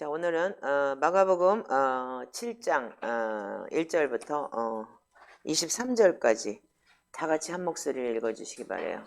자, 오늘은 마가복음 7장 1절부터 23절까지 다 같이 한 목소리를 읽어주시기 바래요.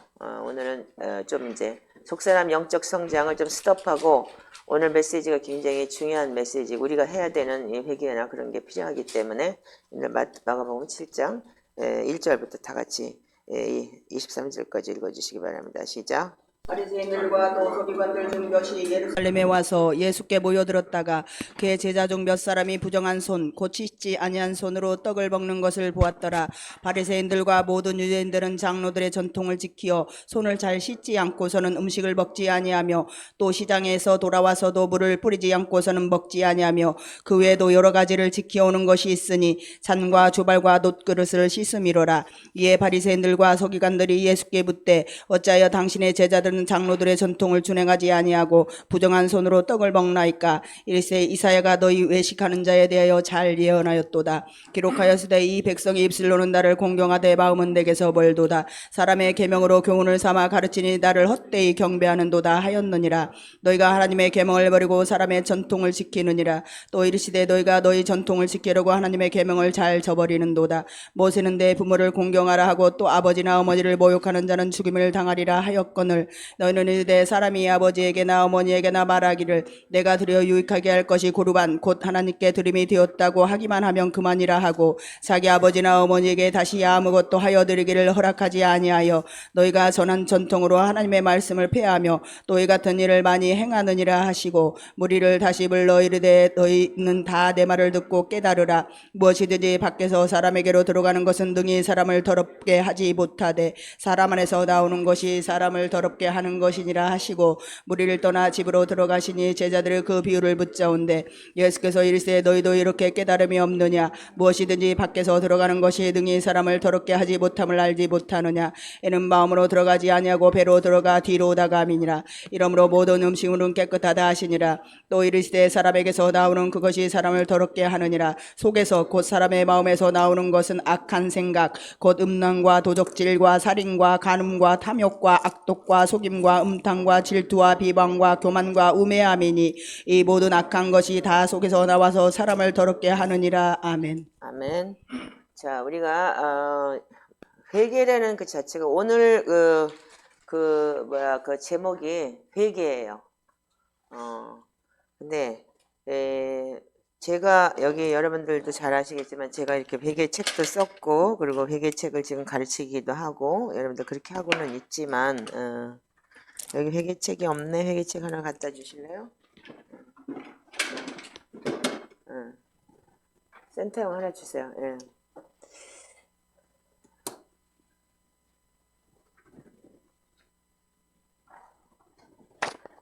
오늘은 좀 이제 속사람 영적 성장을 좀 스톱하고 오늘 메시지가 굉장히 중요한 메시지, 우리가 해야 되는 회개나 그런 게 필요하기 때문에 오늘 마가복음 7장 1절부터 다 같이 23절까지 읽어주시기 바랍니다. 시작. 바리새인들과 또 서기관들 중 몇이 예루살렘에 와서 예수께 모여들었다가 그의 제자 중 몇 사람이 부정한 손 곧 씻지 아니한 손으로 떡을 먹는 것을 보았더라. 바리새인들과 모든 유대인들은 장로들의 전통을 지키어 손을 잘 씻지 않고서는 음식을 먹지 아니하며 또 시장에서 돌아와서도 물을 뿌리지 않고서는 먹지 아니하며 그 외에도 여러 가지를 지켜오는 것이 있으니 잔과 주발과 놋그릇을 씻음이로라. 이에 바리새인들과 서기관들이 예수께 묻되 어찌하여 당신의 제자들은 장로들의 전통을 준행하지 아니하고 부정한 손으로 떡을 먹나이까? 이르세 이사야가 너희 외식하는 자에 대하여 잘 예언하였도다. 기록하였으되 이 백성이 입술로는 나를 공경하되 마음은 내게서 멀도다. 사람의 계명으로 교훈을 삼아 가르치니 나를 헛되이 경배하는도다 하였느니라. 너희가 하나님의 계명을 버리고 사람의 전통을 지키느니라. 또 이르시되 너희가 너희 전통을 지키려고 하나님의 계명을 잘 저버리는도다. 모세는 내 부모를 공경하라 하고 또 아버지나 어머니를 모욕하는 자는 죽임을 당하리라 하였거늘 너희는 이르되 사람이 아버지에게나 어머니에게나 말하기를 내가 드려 유익하게 할 것이 고르반 곧 하나님께 드림이 되었다고 하기만 하면 그만이라 하고 자기 아버지나 어머니에게 다시 아무것도 하여 드리기를 허락하지 아니하여 너희가 전한 전통으로 하나님의 말씀을 폐하며 또 이 같은 일을 많이 행하느니라 하시고 무리를 다시 불러 이르되 너희는 다 내 말을 듣고 깨달으라. 무엇이든지 밖에서 사람에게로 들어가는 것은 능히 사람을 더럽게 하지 못하되 사람 안에서 나오는 것이 사람을 더럽게 하는 것이니라 하시고 무리를 떠나 집으로 들어가시니 제자들의 그 비유를 붙자온대 예수께서 이르시되 너희도 이렇게 깨달음이 없느냐? 무엇이든지 밖에서 들어가는 것이 능히 사람을 더럽게 하지 못함을 알지 못하느냐? 이는 마음으로 들어가지 아니하고 배로 들어가 뒤로 나감이니라. 이러므로 모든 음식물은 깨끗하다 하시니라. 또 이르시되 사람에게서 나오는 그것이 사람을 더럽게 하느니라. 속에서 곧 사람의 마음에서 나오는 것은 악한 생각 곧 음란과 도적질과 살인과 간음과 탐욕과 악독과 속임과 음탕과 질투와 비방과 교만과 우매함이니 이 모든 악한 것이 다 속에서 나와서 사람을 더럽게 하느니라. 아멘. 아멘. 자, 우리가 회개라는 그 자체가 오늘 그 제목이 회개예요. 근데 제가 여기 여러분들도 잘 아시겠지만 제가 이렇게 회개책도 썼고 그리고 회개책을 지금 가르치기도 하고 여러분들 그렇게 하고는 있지만 여기 회개책이 없네. 회개책 하나 갖다 주실래요? 센터형 하나 주세요. 예.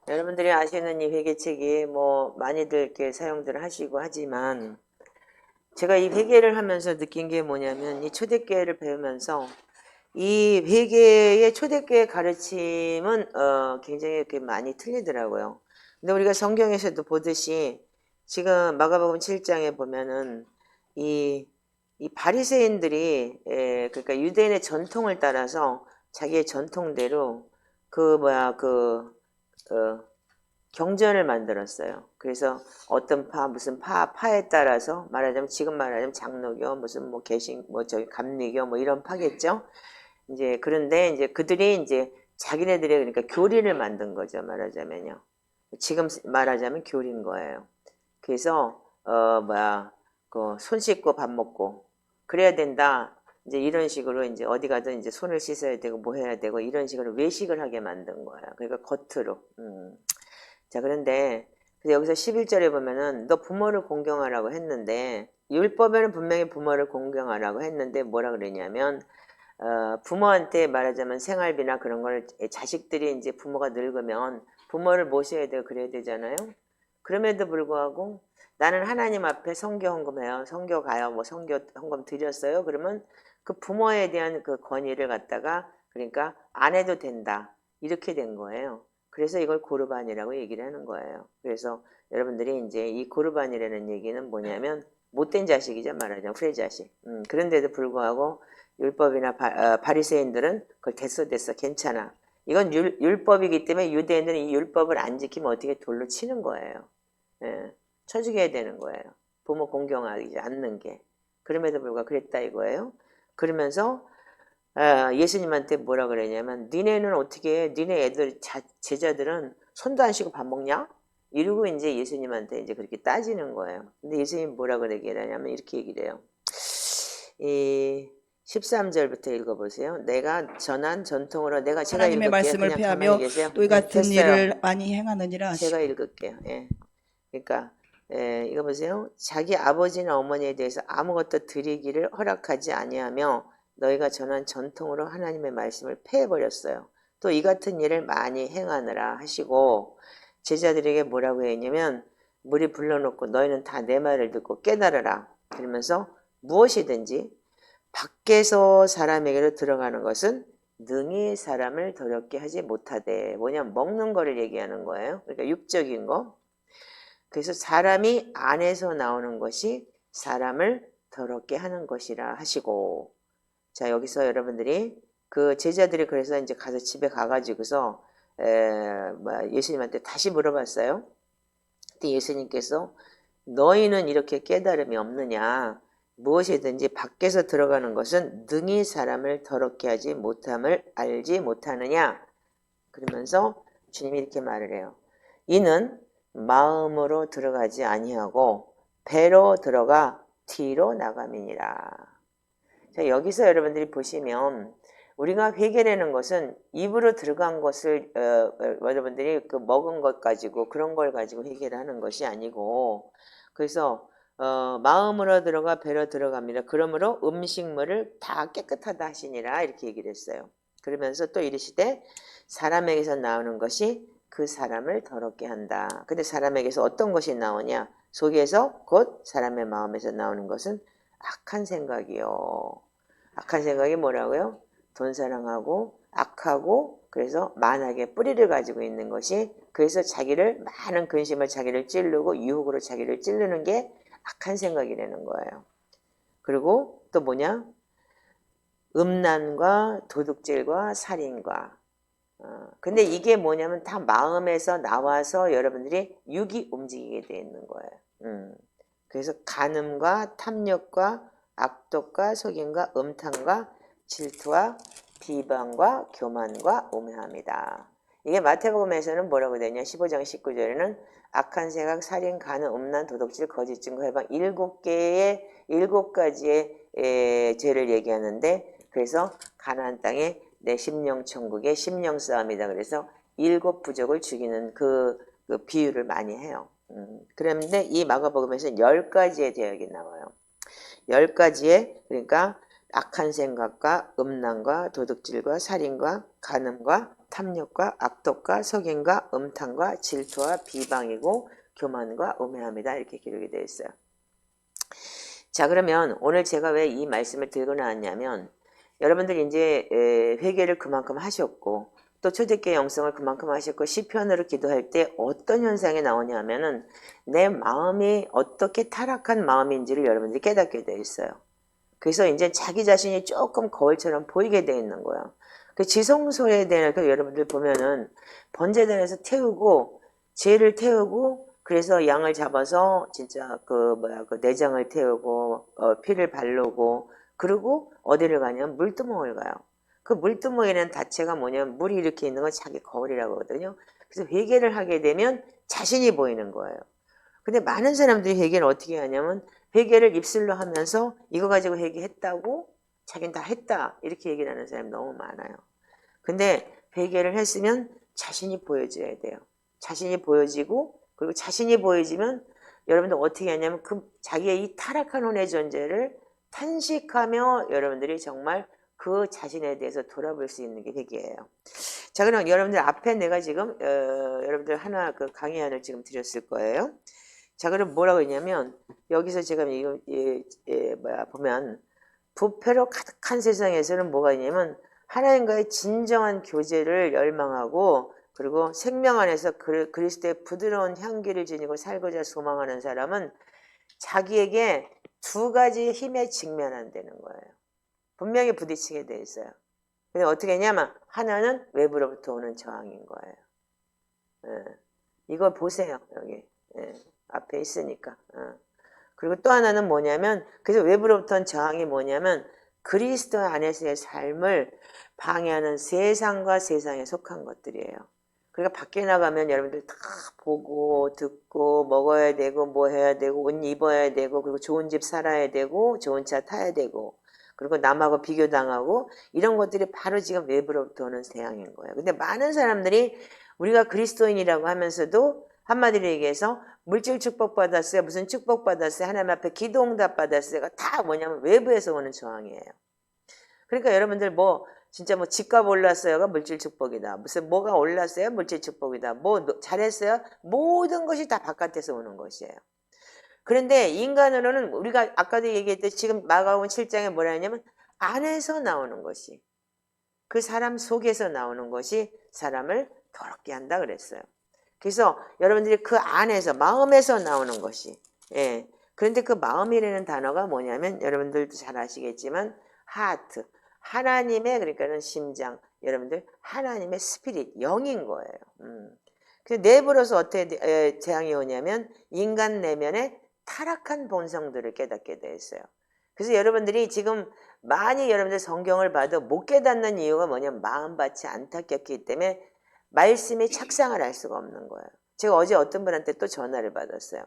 여러분들이 아시는 이 회개책이 뭐 많이들 이렇게 사용들 하시고 하지만 제가 이 회개를 하면서 느낀 게 뭐냐면 이 초대교회를 배우면서 이 회개의 초대교회 가르침은 굉장히 이렇게 많이 틀리더라고요. 근데 우리가 성경에서도 보듯이 지금 마가복음 7장에 보면은 이 바리새인들이 그러니까 유대인의 전통을 따라서 자기의 전통대로 경전을 만들었어요. 그래서 어떤 무슨 파에 따라서 말하자면 지금 말하자면 장로교 무슨 뭐 개신 뭐 저기 감리교 뭐 이런 파겠죠. 이제 그런데 이제 그들이 이제 자기네들의 그러니까 교리를 만든 거죠. 말하자면요. 지금 말하자면 교리인 거예요. 그래서 손 씻고 밥 먹고 그래야 된다. 이제 이런 식으로 이제 어디 가든 이제 손을 씻어야 되고 뭐 해야 되고 이런 식으로 외식을 하게 만든 거예요. 그러니까 겉으로. 자, 그런데 여기서 11절에 보면은 너 부모를 공경하라고 했는데 율법에는 분명히 부모를 공경하라고 했는데 뭐라 그러냐면 부모한테 말하자면 생활비나 그런 걸 자식들이 이제 부모가 늙으면 부모를 모셔야 되고 그래야 되잖아요. 그럼에도 불구하고 나는 하나님 앞에 성교 헌금해요. 성교 가요. 뭐 성교 헌금 드렸어요. 그러면 그 부모에 대한 그 권위를 갖다가 그러니까 안 해도 된다. 이렇게 된 거예요. 그래서 이걸 고르반이라고 얘기를 하는 거예요. 그래서 여러분들이 이제 이 고르반이라는 얘기는 뭐냐면 못된 자식이죠. 말하자면 후레 자식. 그런데도 불구하고 율법이나 바리새인들은 그걸 됐어 괜찮아. 이건 율법이기 때문에 유대인들은 이 율법을 안 지키면 어떻게 돌로 치는 거예요. 예. 쳐 죽여야 되는 거예요. 부모 공경하지 않는 게. 그럼에도 불구하고 그랬다 이거예요. 그러면서 예수님한테 뭐라 그러냐면 니네는 어떻게 해? 니네 애들 제자들은 손도 안 씻고 밥 먹냐? 이러고 이제 예수님한테 이제 그렇게 따지는 거예요. 근데 예수님 뭐라 그러게 하냐면 이렇게 얘기를 해요. 이 13절부터 읽어보세요. 내가 전한 전통으로 제가 하나님의 읽을게요. 말씀을 그냥 가만히 폐하며 계세요. 또 이 같은 됐어요. 일을 많이 행하느니라. 제가 읽을게요. 예. 그러니까 이거 보세요. 자기 아버지나 어머니에 대해서 아무것도 드리기를 허락하지 아니하며 너희가 전한 전통으로 하나님의 말씀을 폐해버렸어요. 또 이 같은 일을 많이 행하느라 하시고 제자들에게 뭐라고 했냐면 무리 불러놓고 너희는 다 내 말을 듣고 깨달으라. 그러면서 무엇이든지 밖에서 사람에게로 들어가는 것은 능히 사람을 더럽게 하지 못하되 뭐냐 먹는 거를 얘기하는 거예요. 그러니까 육적인 거. 그래서 사람이 안에서 나오는 것이 사람을 더럽게 하는 것이라 하시고 자 여기서 여러분들이 그 제자들이 그래서 이제 가서 집에 가가지고서 예수님한테 다시 물어봤어요. 근데 예수님께서 너희는 이렇게 깨달음이 없느냐 무엇이든지 밖에서 들어가는 것은 능히 사람을 더럽게 하지 못함을 알지 못하느냐 그러면서 주님이 이렇게 말을 해요. 이는 마음으로 들어가지 아니하고 배로 들어가 뒤로 나감이니라. 자, 여기서 여러분들이 보시면 우리가 회개라는 것은 입으로 들어간 것을 여러분들이 그 먹은 것 가지고 그런 걸 가지고 회개를 하는 것이 아니고 그래서 마음으로 들어가 배로 들어갑니다. 그러므로 음식물을 다 깨끗하다 하시니라 이렇게 얘기를 했어요. 그러면서 또 이르시되 사람에게서 나오는 것이 그 사람을 더럽게 한다. 근데 사람에게서 어떤 것이 나오냐? 속에서 곧 사람의 마음에서 나오는 것은 악한 생각이요. 악한 생각이 뭐라고요? 돈 사랑하고 악하고 그래서 만악의 뿌리를 가지고 있는 것이 그래서 자기를 많은 근심을 자기를 찌르고 유혹으로 자기를 찌르는 게 악한 생각이라는 거예요. 그리고 또 뭐냐? 음란과 도둑질과 살인과 근데 이게 뭐냐면 다 마음에서 나와서 여러분들이 육이 움직이게 돼 있는 거예요. 그래서 간음과 탐욕과 악독과 속임과 음탕과 질투와 비방과 교만과 우매함이다. 이게 마태복음에서는 뭐라고 되냐? 15장 19절에는 악한 생각, 살인, 간음, 음란, 도둑질, 거짓 증거, 해방 7가지의 죄를 얘기하는데 그래서 가나안 땅에 내 심령 천국의 심령 싸움이다. 그래서 7부족을 죽이는 그 비유를 많이 해요. 그런데 이 마가복음에서는 10가지의 대역이 나와요. 10가지의 그러니까 악한 생각과 음란과 도둑질과 살인과 간음과 탐욕과 악독과 속임과 음탕과 질투와 비방이고 교만과 우매함이다 이렇게 기록이 되어 있어요. 자 그러면 오늘 제가 왜 이 말씀을 들고 나왔냐면 여러분들 이제 회개를 그만큼 하셨고 또 초대교회 영성을 그만큼 하셨고 시편으로 기도할 때 어떤 현상이 나오냐 하면은 내 마음이 어떻게 타락한 마음인지를 여러분들이 깨닫게 돼 있어요. 그래서 이제 자기 자신이 조금 거울처럼 보이게 돼 있는 거예요. 그 지성소에 대해서 여러분들 보면은 번제단에서 태우고 죄를 태우고 그래서 양을 잡아서 진짜 그 내장을 태우고 피를 바르고 그리고 어디를 가냐면 물두멍을 가요. 그 물두멍이라는 자체가 뭐냐면 물이 이렇게 있는 건 자기 거울이라고 하거든요. 그래서 회개를 하게 되면 자신이 보이는 거예요. 근데 많은 사람들이 회개를 어떻게 하냐면 회개를 입술로 하면서 이거 가지고 회개했다고 자기는 다 했다 이렇게 얘기를 하는 사람이 너무 많아요. 근데 회개를 했으면 자신이 보여줘야 돼요. 자신이 보여지고 그리고 자신이 보여지면 여러분들 어떻게 하냐면 그 자기의 이 타락한 혼의 존재를 탄식하며 여러분들이 정말 그 자신에 대해서 돌아볼 수 있는 게 회개예요. 자 그럼 여러분들 앞에 내가 지금 여러분들 하나 그 강의안을 지금 드렸을 거예요. 자 그럼 뭐라고 했냐면 여기서 제가 이거 보면 부패로 가득한 세상에서는 뭐가 있냐면 하나님과의 진정한 교제를 열망하고 그리고 생명 안에서 그리스도의 부드러운 향기를 지니고 살고자 소망하는 사람은 자기에게 2가지 힘에 직면한다는 거예요. 분명히 부딪히게 돼 있어요. 근데 어떻게 했냐면 하나는 외부로부터 오는 저항인 거예요. 이걸 보세요. 여기. 앞에 있으니까. 그리고 또 하나는 뭐냐면, 그래서 외부로부터는 저항이 뭐냐면 그리스도 안에서의 삶을 방해하는 세상과 세상에 속한 것들이에요. 그러니까 밖에 나가면 여러분들 다 보고 듣고 먹어야 되고 뭐 해야 되고 옷 입어야 되고 그리고 좋은 집 살아야 되고 좋은 차 타야 되고 그리고 남하고 비교당하고 이런 것들이 바로 지금 외부로부터 오는 재앙인 거예요. 근데 많은 사람들이 우리가 그리스도인이라고 하면서도 한마디로 얘기해서 물질 축복 받았어요. 무슨 축복 받았어요. 하나님 앞에 기도 응답 받았어요가 다 뭐냐면 외부에서 오는 저항이에요. 그러니까 여러분들 뭐 진짜 뭐 집값 올랐어요가 물질 축복이다. 무슨 뭐가 올랐어요? 물질 축복이다. 뭐 잘했어요? 모든 것이 다 바깥에서 오는 것이에요. 그런데 인간으로는 우리가 아까도 얘기했듯이 지금 마가복음 7장에 뭐라 했냐면 안에서 나오는 것이 그 사람 속에서 나오는 것이 사람을 더럽게 한다 그랬어요. 그래서 여러분들이 그 안에서 마음에서 나오는 것이 그런데 그 마음이라는 단어가 뭐냐면 여러분들도 잘 아시겠지만 하트 하나님의 그러니까는 심장 여러분들 하나님의 스피릿 영인 거예요. 그래서 내부로서 어떻게 재앙이 오냐면 인간 내면의 타락한 본성들을 깨닫게 되었어요. 그래서 여러분들이 지금 많이 여러분들 성경을 봐도 못 깨닫는 이유가 뭐냐면 마음밭이 안타깝기 때문에 말씀이 착상을 할 수가 없는 거예요. 제가 어제 어떤 분한테 또 전화를 받았어요.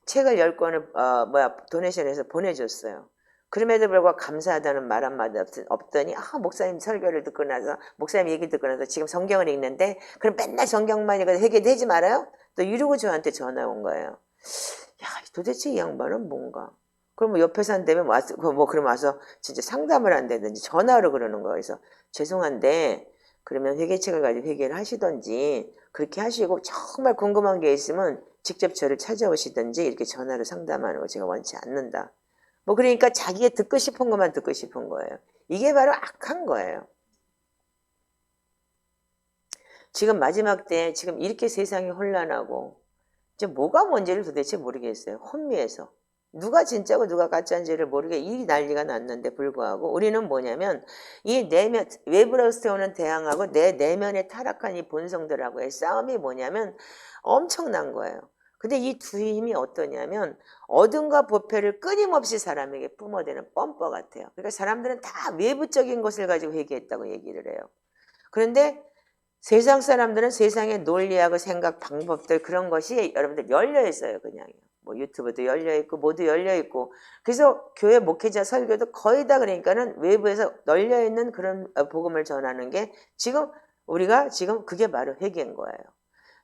책을 10권을 도네이션해서 보내줬어요. 그럼에도 불구하고 감사하다는 말 한마디 없더니 목사님 설교를 듣고 나서 목사님 얘기 듣고 나서 지금 성경을 읽는데 그럼 맨날 성경만 읽어도 해결되지 말아요? 또 이러고 저한테 전화 온 거예요. 야 도대체 이 양반은 뭔가 그럼 뭐 옆에 산다면 와서 그럼 와서 진짜 상담을 한다든지 전화로 그러는 거예요. 그래서 죄송한데 그러면 회계책을 가지고 회계를 하시던지 그렇게 하시고 정말 궁금한 게 있으면 직접 저를 찾아오시든지 이렇게 전화로 상담하는 거 제가 원치 않는다. 뭐 그러니까 자기가 듣고 싶은 것만 듣고 싶은 거예요. 이게 바로 악한 거예요. 지금 마지막 때 지금 이렇게 세상이 혼란하고 이제 뭐가 뭔지를 도대체 모르겠어요. 혼미해서. 누가 진짜고 누가 가짜인지를 모르게 이 난리가 났는데 불구하고 우리는 뭐냐면 이 내면 외부로부터 오는 대항하고 내 내면에 타락한 이 본성들하고의 싸움이 뭐냐면 엄청난 거예요. 근데 이 두 힘이 어떠냐면 어둠과 보패를 끊임없이 사람에게 뿜어대는 뻔뻔 같아요. 그러니까 사람들은 다 외부적인 것을 가지고 회개했다고 얘기를 해요. 그런데 세상 사람들은 세상의 논리하고 생각 방법들 그런 것이 여러분들 열려 있어요. 그냥 뭐 유튜브도 열려 있고 모두 열려 있고 그래서 교회 목회자 설교도 거의 다 그러니까는 외부에서 널려 있는 그런 복음을 전하는 게 지금 우리가 지금 그게 바로 회개인 거예요.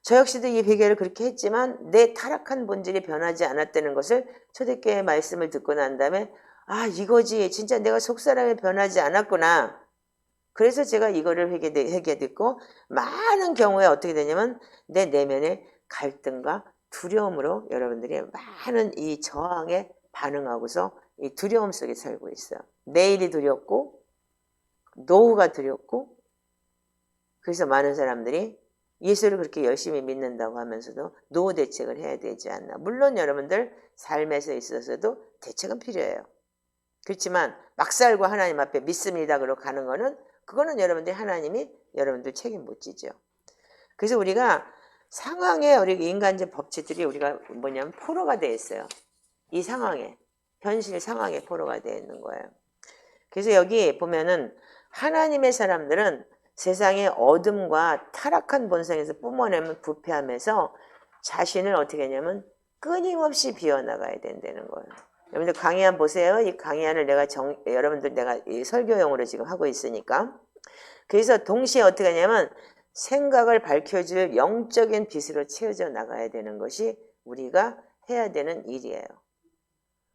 저 역시도 이 회개를 그렇게 했지만 내 타락한 본질이 변하지 않았다는 것을 초대교회 말씀을 듣고 난 다음에 이거지 진짜 내가 속사람이 변하지 않았구나. 그래서 제가 이거를 회개 듣고 많은 경우에 어떻게 되냐면 내 내면의 갈등과 두려움으로 여러분들이 많은 이 저항에 반응하고서 이 두려움 속에 살고 있어요. 내일이 두렵고 노후가 두렵고 그래서 많은 사람들이 예수를 그렇게 열심히 믿는다고 하면서도 노후 대책을 해야 되지 않나. 물론 여러분들 삶에서 있어서도 대책은 필요해요. 그렇지만 막 살고 하나님 앞에 믿습니다 그러고 가는 거는 그거는 여러분들이 하나님이 여러분들 책임 못 지죠. 그래서 우리가 상황에 우리 인간적 법칙들이 우리가 뭐냐면 포로가 되어 있어요. 이 상황에 현실 상황에 포로가 되어 있는 거예요. 그래서 여기 보면은 하나님의 사람들은 세상의 어둠과 타락한 본성에서 뿜어내면 부패하면서 자신을 어떻게 하냐면 끊임없이 비워나가야 된다는 거예요. 여러분들 강의안 보세요. 이 강의안을 여러분들 내가 이 설교용으로 지금 하고 있으니까. 그래서 동시에 어떻게 하냐면 생각을 밝혀줄 영적인 빛으로 채워져 나가야 되는 것이 우리가 해야 되는 일이에요.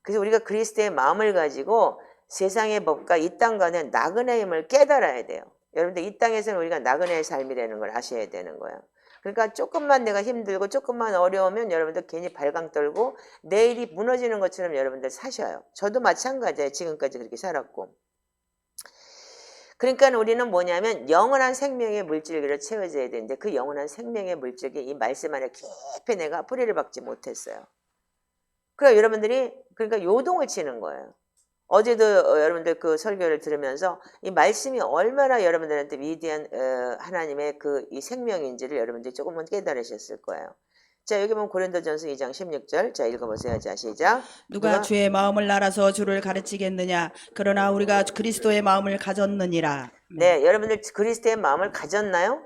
그래서 우리가 그리스도의 마음을 가지고 세상의 법과 이 땅 간의 나그네의 힘을 깨달아야 돼요. 여러분들 이 땅에서는 우리가 나그네의 삶이라는 걸 아셔야 되는 거예요. 그러니까 조금만 내가 힘들고 조금만 어려우면 여러분들 괜히 발광 떨고 내일이 무너지는 것처럼 여러분들 사셔요. 저도 마찬가지예요. 지금까지 그렇게 살았고. 그러니까 우리는 뭐냐면 영원한 생명의 물질기를 채워져야 되는데 그 영원한 생명의 물질기 이 말씀 안에 깊이 내가 뿌리를 박지 못했어요. 그러니까 여러분들이 그러니까 요동을 치는 거예요. 어제도 여러분들 그 설교를 들으면서 이 말씀이 얼마나 여러분들한테 위대한 하나님의 그 이 생명인지를 여러분들이 조금은 깨달으셨을 거예요. 자, 여기 보면 고린도전서 2장 16절. 자, 읽어보세요. 자, 시작. 누가 주의 마음을 알아서 주를 가르치겠느냐? 그러나 우리가 그리스도의 마음을 가졌느니라. 네, 여러분들 그리스도의 마음을 가졌나요?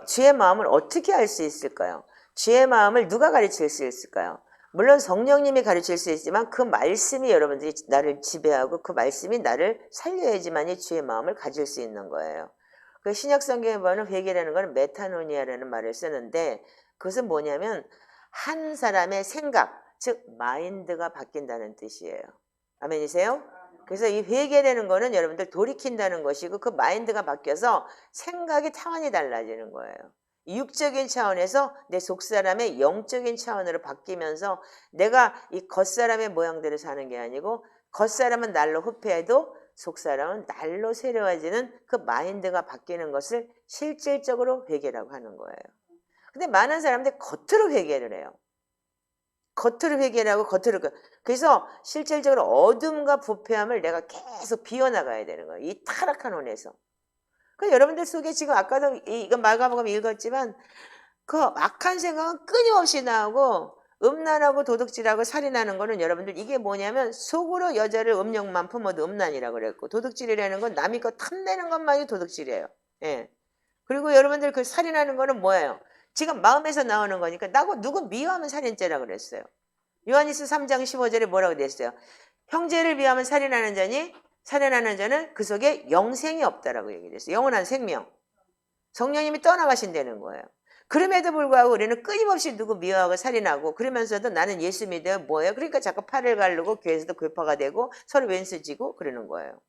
주의 마음을 어떻게 알 수 있을까요? 주의 마음을 누가 가르칠 수 있을까요? 물론 성령님이 가르칠 수 있지만 그 말씀이 여러분들이 나를 지배하고 그 말씀이 나를 살려야지만이 주의 마음을 가질 수 있는 거예요. 그 신약 성경에 보면 회개라는 것은 메타노니아라는 말을 쓰는데 그것은 뭐냐면 한 사람의 생각, 즉 마인드가 바뀐다는 뜻이에요. 아멘이세요? 그래서 이 회개라는 거는 여러분들 돌이킨다는 것이고 그 마인드가 바뀌어서 생각이 차원이 달라지는 거예요. 육적인 차원에서 내 속사람의 영적인 차원으로 바뀌면서 내가 이 겉사람의 모양대로 사는 게 아니고 겉사람은 날로 후패해도 속사람은 날로 세려워지는 그 마인드가 바뀌는 것을 실질적으로 회개라고 하는 거예요. 근데 많은 사람들이 겉으로 회개를 해요. 겉으로 회개를 하고 겉으로. 그래서 실질적으로 어둠과 부패함을 내가 계속 비워나가야 되는 거예요. 이 타락한 혼에서. 그 여러분들 속에 지금 아까도 이거 마가복음 읽었지만 그 악한 생각은 끊임없이 나오고 음란하고 도둑질하고 살인하는 거는 여러분들 이게 뭐냐면 속으로 여자를 음욕만 품어도 음란이라고 그랬고 도둑질이라는 건 남이 거 탐내는 것만이 도둑질이에요. 예. 그리고 여러분들 그 살인하는 거는 뭐예요? 지금 마음에서 나오는 거니까 나고 누구 미워하면 살인죄라고 그랬어요. 요한일서 3장 15절에 뭐라고 됐어요? 형제를 미워하면 살인하는 자는 그 속에 영생이 없다라고 얘기했어요. 영원한 생명. 성령님이 떠나가신다는 거예요. 그럼에도 불구하고 우리는 끊임없이 누구 미워하고 살인하고 그러면서도 나는 예수 믿어요. 뭐예요? 그러니까 자꾸 팔을 가르고 교회에서도 괴파가 되고 서로 왼수지고 그러는 거예요.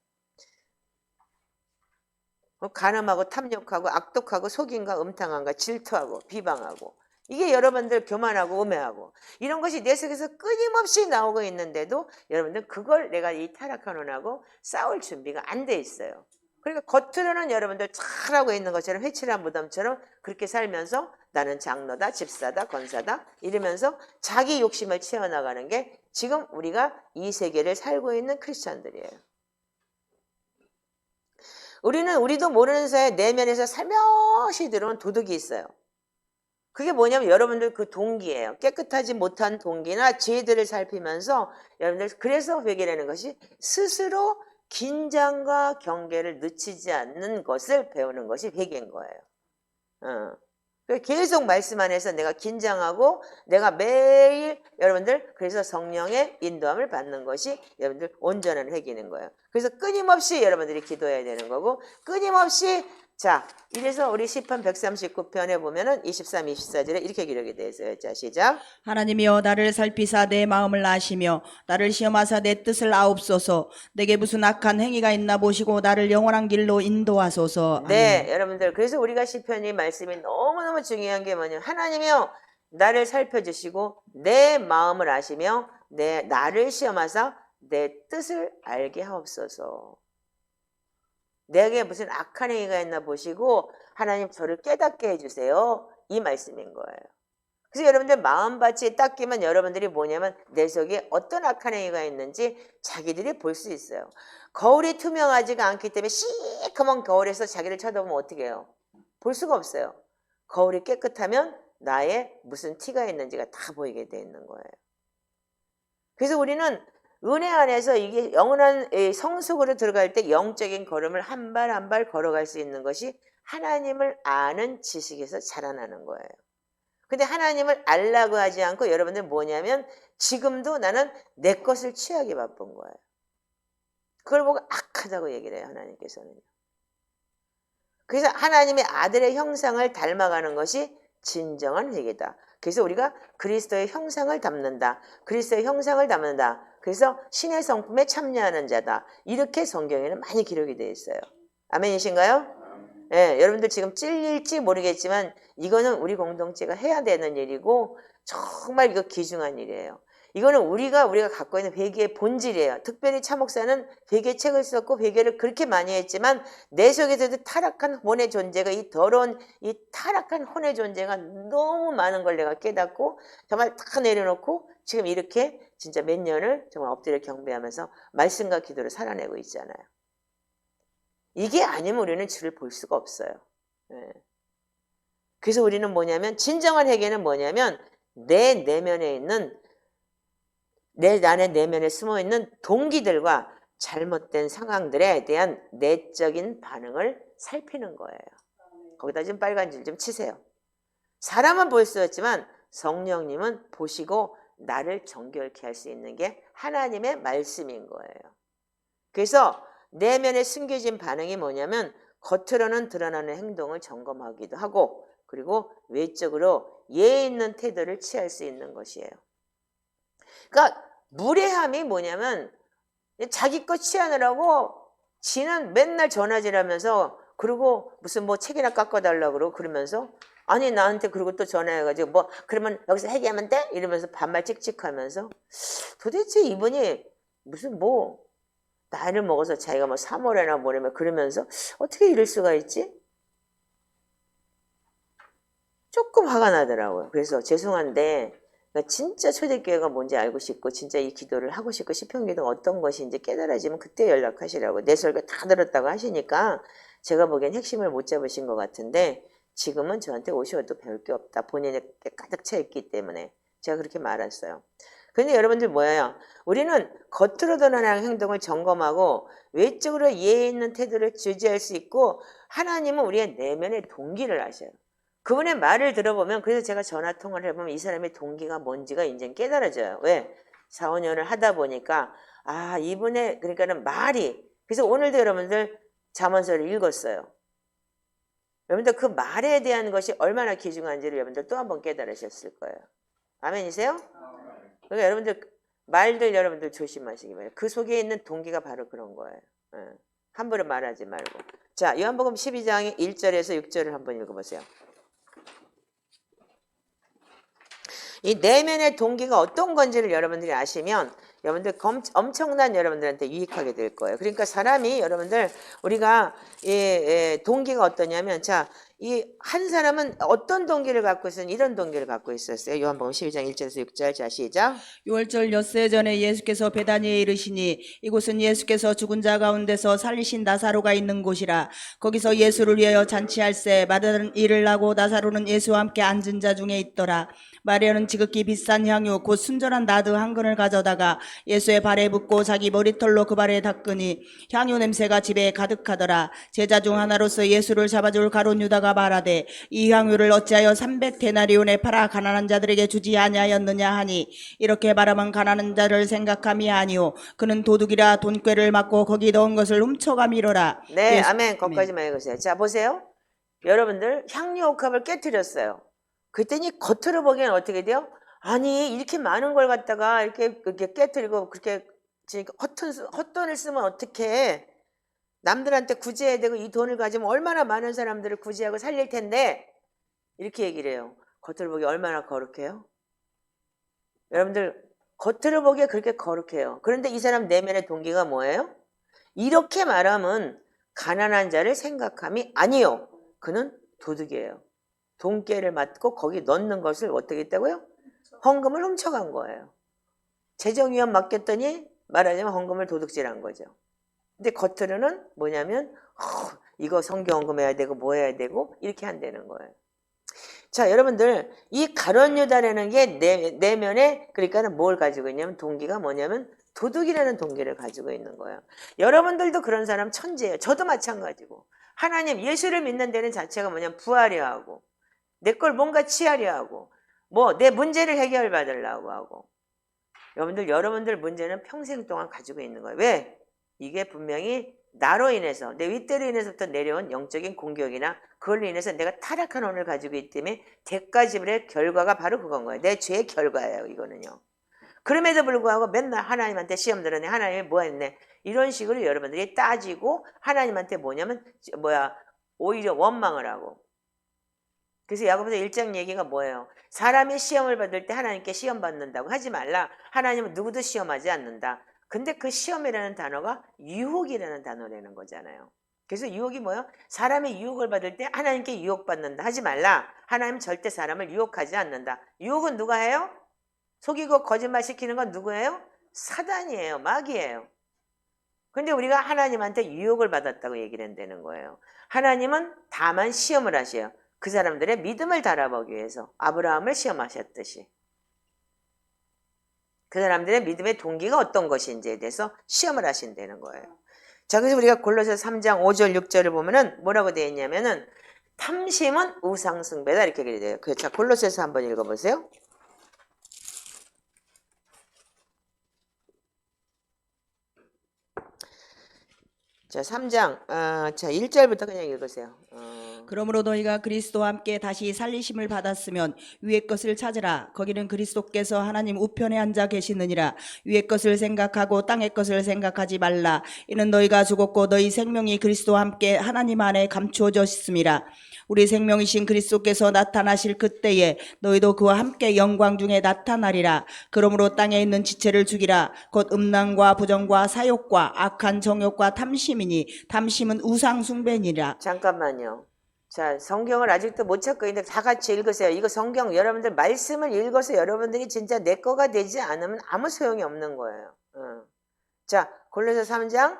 간음하고 탐욕하고 악독하고 속임과 음탕함과 질투하고 비방하고 이게 여러분들 교만하고 음해하고 이런 것이 내 속에서 끊임없이 나오고 있는데도 여러분들 그걸 내가 이 타락한 혼하고 싸울 준비가 안 돼 있어요. 그러니까 겉으로는 여러분들 잘하고 있는 것처럼 회칠한 무덤처럼 그렇게 살면서 나는 장로다, 집사다, 권사다 이러면서 자기 욕심을 채워나가는 게 지금 우리가 이 세계를 살고 있는 크리스찬들이에요. 우리도 모르는 사이에 내면에서 살며시 들어온 도둑이 있어요. 그게 뭐냐면 여러분들 그 동기예요. 깨끗하지 못한 동기나 죄들을 살피면서 여러분들 그래서 회개라는 것이 스스로 긴장과 경계를 늦추지 않는 것을 배우는 것이 회개인 거예요. 계속 말씀 안에서 내가 긴장하고 내가 매일 여러분들 그래서 성령의 인도함을 받는 것이 여러분들 온전한 회개인 거예요. 그래서 끊임없이 여러분들이 기도해야 되는 거고 끊임없이 자 이래서 우리 시편 139편에 보면은 23, 24절에 이렇게 기록이 되어 있어요. 자 시작. 하나님이여 나를 살피사 내 마음을 아시며 나를 시험하사 내 뜻을 아옵소서. 내게 무슨 악한 행위가 있나 보시고 나를 영원한 길로 인도하소서. 네, 아멘. 여러분들 그래서 우리가 시편이 말씀이 너무너무 중요한 게 뭐냐면 하나님이여 나를 살펴주시고 내 마음을 아시며 나를 시험하사 내 뜻을 알게 하옵소서. 내게 무슨 악한 행위가 있나 보시고 하나님 저를 깨닫게 해주세요. 이 말씀인 거예요. 그래서 여러분들 마음밭이 닦이면 여러분들이 뭐냐면 내 속에 어떤 악한 행위가 있는지 자기들이 볼 수 있어요. 거울이 투명하지가 않기 때문에 시커먼 거울에서 자기를 쳐다보면 어떻게 해요? 볼 수가 없어요. 거울이 깨끗하면 나의 무슨 티가 있는지가 다 보이게 돼 있는 거예요. 그래서 우리는 은혜 안에서 이게 영원한 성숙으로 들어갈 때 영적인 걸음을 한 발 한 발 걸어갈 수 있는 것이 하나님을 아는 지식에서 자라나는 거예요. 근데 하나님을 알라고 하지 않고 여러분들 뭐냐면 지금도 나는 내 것을 취하기 바쁜 거예요. 그걸 보고 악하다고 얘기를 해요. 하나님께서는요. 그래서 하나님의 아들의 형상을 닮아가는 것이 진정한 회개다. 그래서 우리가 그리스도의 형상을 담는다. 그리스도의 형상을 담는다. 그래서 신의 성품에 참여하는 자다. 이렇게 성경에는 많이 기록이 되어 있어요. 아멘이신가요? 네, 여러분들 지금 찔릴지 모르겠지만 이거는 우리 공동체가 해야 되는 일이고 정말 이거 귀중한 일이에요. 이거는 우리가 갖고 있는 회개의 본질이에요. 특별히 차 목사는 회개 책을 썼고 회개를 그렇게 많이 했지만 내 속에서도 타락한 혼의 존재가 이 더러운 이 타락한 혼의 존재가 너무 많은 걸 내가 깨닫고 정말 다 내려놓고 지금 이렇게 진짜 몇 년을 정말 엎드려 경배하면서 말씀과 기도를 살아내고 있잖아요. 이게 아니면 우리는 주를 볼 수가 없어요. 네. 그래서 우리는 뭐냐면 진정한 회개는 뭐냐면 내 내면에 있는 내 안에 내면에 숨어 있는 동기들과 잘못된 상황들에 대한 내적인 반응을 살피는 거예요. 거기다 좀 빨간 줄 좀 치세요. 사람은 볼 수 없지만 성령님은 보시고 나를 정결케 할 수 있는 게 하나님의 말씀인 거예요. 그래서 내면에 숨겨진 반응이 뭐냐면 겉으로는 드러나는 행동을 점검하기도 하고 그리고 외적으로 예의 있는 태도를 취할 수 있는 것이에요. 그러니까 무례함이 뭐냐면 자기 것 취하느라고 지는 맨날 전화질하면서 그리고 무슨 뭐 책이나 깎아달라고 그러고 그러면서 아니 나한테 그리고 또 전화해가지고 뭐 그러면 여기서 해결하면 돼? 이러면서 반말 찍찍하면서 도대체 이분이 무슨 뭐 나이를 먹어서 자기가 뭐 3월에나 뭐라면 그러면서 어떻게 이럴 수가 있지? 조금 화가 나더라고요. 그래서 죄송한데 진짜 초대교회가 뭔지 알고 싶고 진짜 이 기도를 하고 싶고 시편기도가 어떤 것인지 깨달아지면 그때 연락하시라고. 내 설교 다 들었다고 하시니까 제가 보기엔 핵심을 못 잡으신 것 같은데 지금은 저한테 오셔도 배울 게 없다. 본인에게 가득 차 있기 때문에 제가 그렇게 말했어요. 근데 여러분들 뭐예요? 우리는 겉으로 드러나는 행동을 점검하고 외적으로 예의 있는 태도를 주지할 수 있고 하나님은 우리의 내면의 동기를 아셔요. 그분의 말을 들어보면 그래서 제가 전화통화를 해보면 이 사람의 동기가 뭔지가 이제 깨달아져요. 왜? 4, 5년을 하다 보니까 아 이분의 그러니까는 말이 그래서 오늘도 여러분들 잠언서를 읽었어요. 여러분들 그 말에 대한 것이 얼마나 귀중한지를 여러분들 또 한 번 깨달으셨을 거예요. 아멘이세요? 그러니까 여러분들 말들 여러분들 조심하시기 바랍니다. 그 속에 있는 동기가 바로 그런 거예요. 함부로 말하지 말고. 자, 요한복음 12장 1절에서 6절을 한번 읽어보세요. 이 내면의 동기가 어떤 건지를 여러분들이 아시면 여러분들 엄청난 여러분들한테 유익하게 될 거예요. 그러니까 사람이 여러분들 우리가 동기가 어떠냐면 자, 이 한 사람은 어떤 동기를 갖고 있었는 이런 동기를 갖고 있었어요. 요한복음 12장 1절에서 6절 자 시작. 6월절 엿새 전에 예수께서 베다니에 이르시니 이곳은 예수께서 죽은 자 가운데서 살리신 나사로가 있는 곳이라. 거기서 예수를 위하여 잔치할새 마다는 이를 하고 나사로는 예수와 함께 앉은 자 중에 있더라. 마리아는 지극히 비싼 향유 곧 순전한 나드 한 근을 가져다가 예수의 발에 붓고 자기 머리털로 그 발에 닦으니 향유 냄새가 집에 가득하더라. 제자 중 하나로서 예수를 잡아줄 가룟 유다가 말하되 이 향유를 어찌하여 300데나리온에 팔아 가난한 자들에게 주지 아니하였느냐 하니 이렇게 말하면 가난한 자를 생각함이 아니오 그는 도둑이라 돈꾀를 맞고 거기 넣은 것을 훔쳐가미로라. 네, 아멘. 거기까지만 읽으세요. 자, 보세요. 여러분들 향유 옥합을 깨뜨렸어요. 그랬더니 겉으로 보기엔 어떻게 돼요? 아니 이렇게 많은 걸 갖다가 이렇게 깨뜨리고 그렇게 헛돈을 쓰면 어떡해. 남들한테 구제해야 되고 이 돈을 가지면 얼마나 많은 사람들을 구제하고 살릴 텐데 이렇게 얘기를 해요. 겉으로 보기 얼마나 거룩해요? 여러분들 겉으로 보기에 그렇게 거룩해요. 그런데 이 사람 내면의 동기가 뭐예요? 이렇게 말하면 가난한 자를 생각함이 아니요. 그는 도둑이에요. 돈깨를 맞고 거기 넣는 것을 어떻게 했다고요? 헌금을 훔쳐간 거예요. 재정위원 맡겼더니 말하자면 헌금을 도둑질한 거죠. 근데 겉으로는 뭐냐면 이거 성경 헌금해야 되고 뭐 해야 되고 이렇게 한다는 거예요. 자, 여러분들 이 가룟 유다라는 게 내면에 그러니까는 뭘 가지고 있냐면 동기가 뭐냐면 도둑이라는 동기를 가지고 있는 거예요. 여러분들도 그런 사람 천재예요. 저도 마찬가지고. 하나님 예수를 믿는 데는 자체가 뭐냐면 부하려 하고 내 걸 뭔가 취하려 하고 뭐 내 문제를 해결받으려고 하고 여러분들 문제는 평생 동안 가지고 있는 거예요. 왜? 이게 분명히 나로 인해서 내 윗대로 인해서부터 내려온 영적인 공격이나 그걸로 인해서 내가 타락한 혼을 가지고 있기 때문에 대가지불의 결과가 바로 그건 거예요. 내 죄의 결과예요. 이거는요. 그럼에도 불구하고 맨날 하나님한테 시험 들었네. 하나님이 뭐 했네. 이런 식으로 여러분들이 따지고 하나님한테 오히려 원망을 하고. 그래서 야고보서 1장 얘기가 뭐예요? 사람이 시험을 받을 때 하나님께 시험 받는다고 하지 말라. 하나님은 누구도 시험하지 않는다. 근데 그 시험이라는 단어가 유혹이라는 단어라는 거잖아요. 그래서 유혹이 뭐예요? 사람이 유혹을 받을 때 하나님께 유혹받는다 하지 말라. 하나님은 절대 사람을 유혹하지 않는다. 유혹은 누가 해요? 속이고 거짓말 시키는 건 누구예요? 사단이에요. 마귀예요. 근데 우리가 하나님한테 유혹을 받았다고 얘기를 한다는 거예요. 하나님은 다만 시험을 하셔요. 그 사람들의 믿음을 달아보기 위해서 아브라함을 시험하셨듯이. 그 사람들의 믿음의 동기가 어떤 것인지에 대해서 시험을 하신다는 거예요. 자, 그래서 우리가 골로새서 3장 5절 6절을 보면은 뭐라고 되어 있냐면은 탐심은 우상숭배다 이렇게 얘기를 돼요. 자, 골로새서 한번 읽어보세요. 자, 3장, 자, 1절부터 그냥 읽으세요. 그러므로 너희가 그리스도와 함께 다시 살리심을 받았으면 위의 것을 찾으라. 거기는 그리스도께서 하나님 우편에 앉아 계시느니라. 위의 것을 생각하고 땅의 것을 생각하지 말라. 이는 너희가 죽었고 너희 생명이 그리스도와 함께 하나님 안에 감추어졌음이라. 우리 생명이신 그리스도께서 나타나실 그때에 너희도 그와 함께 영광 중에 나타나리라. 그러므로 땅에 있는 지체를 죽이라. 곧 음란과 부정과 사욕과 악한 정욕과 탐심이니 탐심은 우상 숭배니라. 잠깐만요. 자, 성경을 아직도 못 찾고 있는데 다 같이 읽으세요. 이거 성경 여러분들 말씀을 읽어서 여러분들이 진짜 내 거가 되지 않으면 아무 소용이 없는 거예요. 자, 골로새 3장.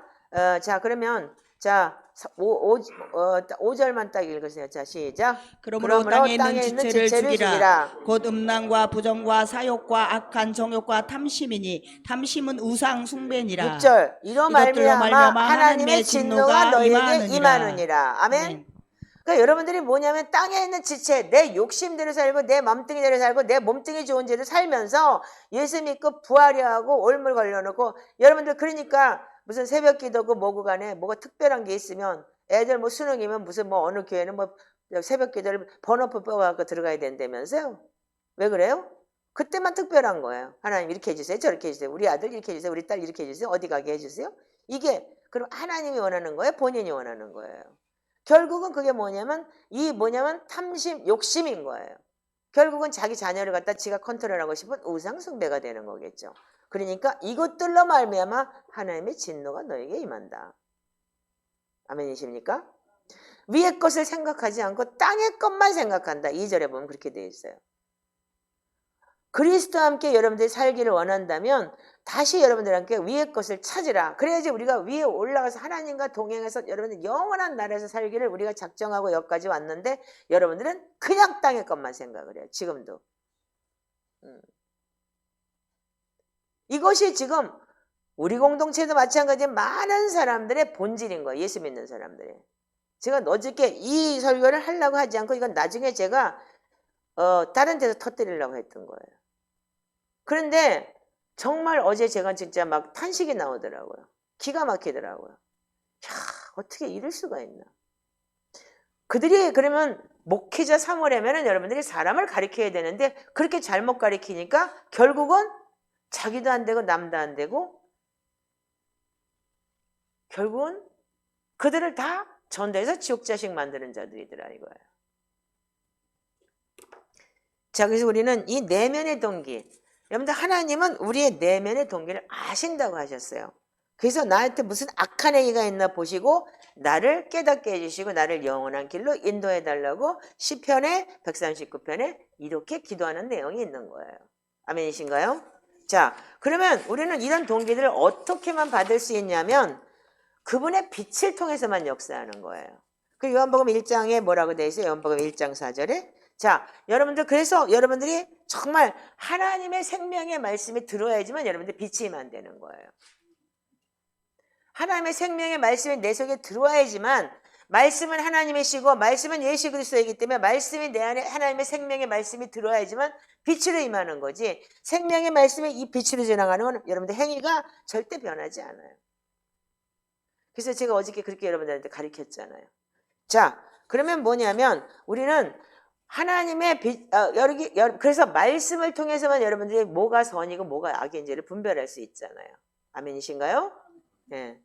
자, 그러면 자 5절만 딱 읽으세요. 자, 시작. 그러므로 땅에 있는 지체를 죽이라. 곧 음란과 부정과 사욕과 악한 정욕과 탐심이니 탐심은 우상 숭배니라. 6절. 이로 말미암아 하나님의 진노가 너희에게 임하느니라. 임하느니라. 아멘. 그러니까 여러분들이 뭐냐면 땅에 있는 지체, 내 욕심대로 살고 내 맘뚱이대로 살고 내 몸뚱이 좋은 죄로 살면서 예수 믿고 부활이 하고 올물 걸려놓고 여러분들 그러니까 무슨 새벽 기도고 뭐고 간에 뭐가 특별한 게 있으면 애들 뭐 수능이면 무슨 뭐 어느 교회는 뭐 새벽 기도를 번호표 뽑아갖고 들어가야 된다면서요. 왜 그래요? 그때만 특별한 거예요. 하나님 이렇게 해주세요. 저렇게 해주세요. 우리 아들 이렇게 해주세요. 우리 딸 이렇게 해주세요. 어디 가게 해주세요. 이게 그럼 하나님이 원하는 거예요? 본인이 원하는 거예요? 결국은 그게 뭐냐면 탐심, 욕심인 거예요. 결국은 자기 자녀를 갖다 지가 컨트롤하고 싶은 우상 숭배가 되는 거겠죠. 그러니까 이것들로 말미암아 하나님의 진노가 너에게 임한다. 아멘이십니까? 위의 것을 생각하지 않고 땅의 것만 생각한다. 2절에 보면 그렇게 되어 있어요. 그리스도와 함께 여러분들이 살기를 원한다면 다시 여러분들 함께 위의 것을 찾으라. 그래야지 우리가 위에 올라가서 하나님과 동행해서 여러분들 영원한 나라에서 살기를 우리가 작정하고 여기까지 왔는데 여러분들은 그냥 땅의 것만 생각을 해요. 지금도. 이것이 지금 우리 공동체도 마찬가지로 많은 사람들의 본질인 거예요. 예수 믿는 사람들이. 제가 어저께 이 설교를 하려고 하지 않고 이건 나중에 제가 다른 데서 터뜨리려고 했던 거예요. 그런데 정말 어제 제가 진짜 막 탄식이 나오더라고요. 기가 막히더라고요. 야, 어떻게 이럴 수가 있나. 그들이 그러면 목회자 삼으려면 여러분들이 사람을 가르쳐야 되는데 그렇게 잘못 가르치니까 결국은 자기도 안 되고 남도 안 되고 결국은 그들을 다 전도해서 지옥 자식 만드는 자들이더라 이거예요. 자, 그래서 우리는 이 내면의 동기, 여러분들 하나님은 우리의 내면의 동기를 아신다고 하셨어요. 그래서 나한테 무슨 악한 행위가 있나 보시고 나를 깨닫게 해주시고 나를 영원한 길로 인도해 달라고 시편의 139편에 이렇게 기도하는 내용이 있는 거예요. 아멘이신가요? 자, 그러면 우리는 이런 동기들을 어떻게만 받을 수 있냐면 그분의 빛을 통해서만 역사하는 거예요. 그 요한복음 1장에 뭐라고 되어 있어요? 요한복음 1장 4절에 자, 여러분들 그래서 여러분들이 정말 하나님의 생명의 말씀이 들어야지만 여러분들 빛이 임하면 되는 거예요. 하나님의 생명의 말씀이 내 속에 들어와야지만 말씀은 하나님이시고 말씀은 예수 그리스도이기 때문에 말씀이 내 안에 하나님의 생명의 말씀이 들어와야지만 빛으로 임하는 거지 생명의 말씀이 이 빛으로 지나가는 건 여러분들 행위가 절대 변하지 않아요. 그래서 제가 어저께 그렇게 여러분들한테 가르쳤잖아요. 자, 그러면 뭐냐면 우리는 하나님의 빛, 그래서 말씀을 통해서만 여러분들이 뭐가 선이고 뭐가 악인지를 분별할 수 있잖아요. 아멘이신가요? 네.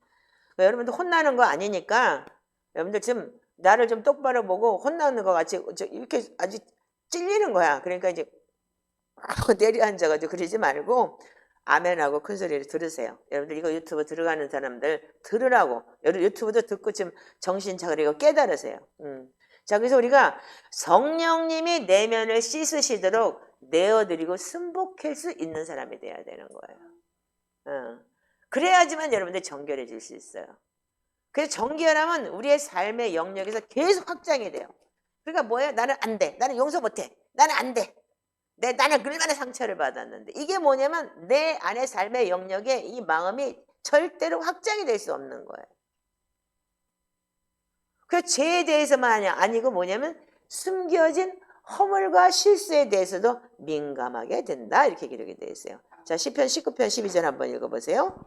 여러분들 혼나는 거 아니니까 여러분들 지금 나를 좀 똑바로 보고 혼나는 거 같이 이렇게 아주 찔리는 거야. 그러니까 이제 내려앉아가지고 그러지 말고 아멘하고 큰 소리를 들으세요. 여러분들 이거 유튜브 들어가는 사람들 들으라고. 유튜브도 듣고 지금 정신 차리고 깨달으세요. 자, 그래서 우리가 성령님이 내면을 씻으시도록 내어드리고 승복할 수 있는 사람이 돼야 되는 거예요. 그래야지만 여러분들 정결해질 수 있어요. 그래서 정결하면 우리의 삶의 영역에서 계속 확장이 돼요. 그러니까 뭐예요? 나는 안 돼. 나는 용서 못 해. 나는 안 돼. 나는 얼마나 상처를 받았는데. 이게 뭐냐면 내 안의 삶의 영역에 이 마음이 절대로 확장이 될 수 없는 거예요. 그 죄에 대해서만 아니고 뭐냐면 숨겨진 허물과 실수에 대해서도 민감하게 된다. 이렇게 기록이 되어 있어요. 자, 시편 19편 12절 한번 읽어보세요.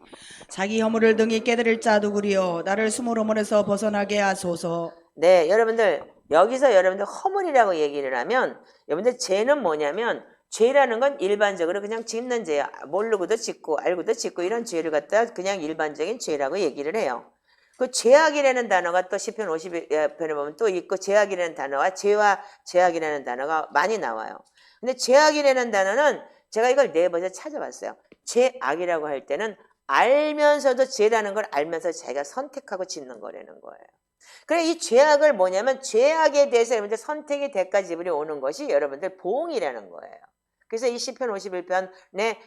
자기 허물을 등이 깨달을 자 누구리요 나를 스물 허물에서 벗어나게 하소서. 네, 여러분들 여기서 여러분들 허물이라고 얘기를 하면 여러분들 죄는 뭐냐면 죄라는 건 일반적으로 그냥 짓는 죄야. 모르고도 짓고 알고도 짓고 이런 죄를 갖다 그냥 일반적인 죄라고 얘기를 해요. 그 죄악이라는 단어가 또 시편 50편에 보면 또 있고 죄악이라는 단어와 죄와 죄악이라는 단어가 많이 나와요. 근데 죄악이라는 단어는 제가 이걸 네번째 찾아봤어요. 죄악이라고 할 때는 알면서도 죄라는 걸 알면서 자기가 선택하고 짓는 거라는 거예요. 그래 이 죄악을 뭐냐면 죄악에 대해서 여러분들 선택의 대가 지불이 오는 것이 여러분들 보응이라는 거예요. 그래서 이 시편 51편에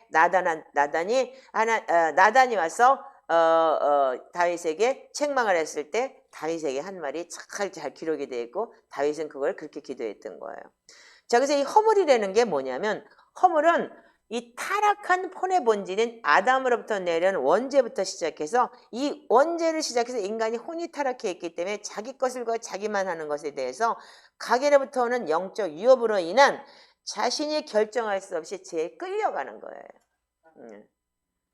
나단이 와서 다윗에게 책망을 했을 때 다윗에게 한 말이 잘 기록이 되어 있고 다윗은 그걸 그렇게 기도했던 거예요. 자, 그래서 이 허물이라는 게 뭐냐면 허물은 이 타락한 본의 본질인 아담으로부터 내려온 원죄부터 시작해서 이 원죄를 시작해서 인간이 혼이 타락해 있기 때문에 자기 것을 자기만 하는 것에 대해서 각에로부터 오는 영적 위협으로 인한 자신이 결정할 수 없이 죄에 끌려가는 거예요.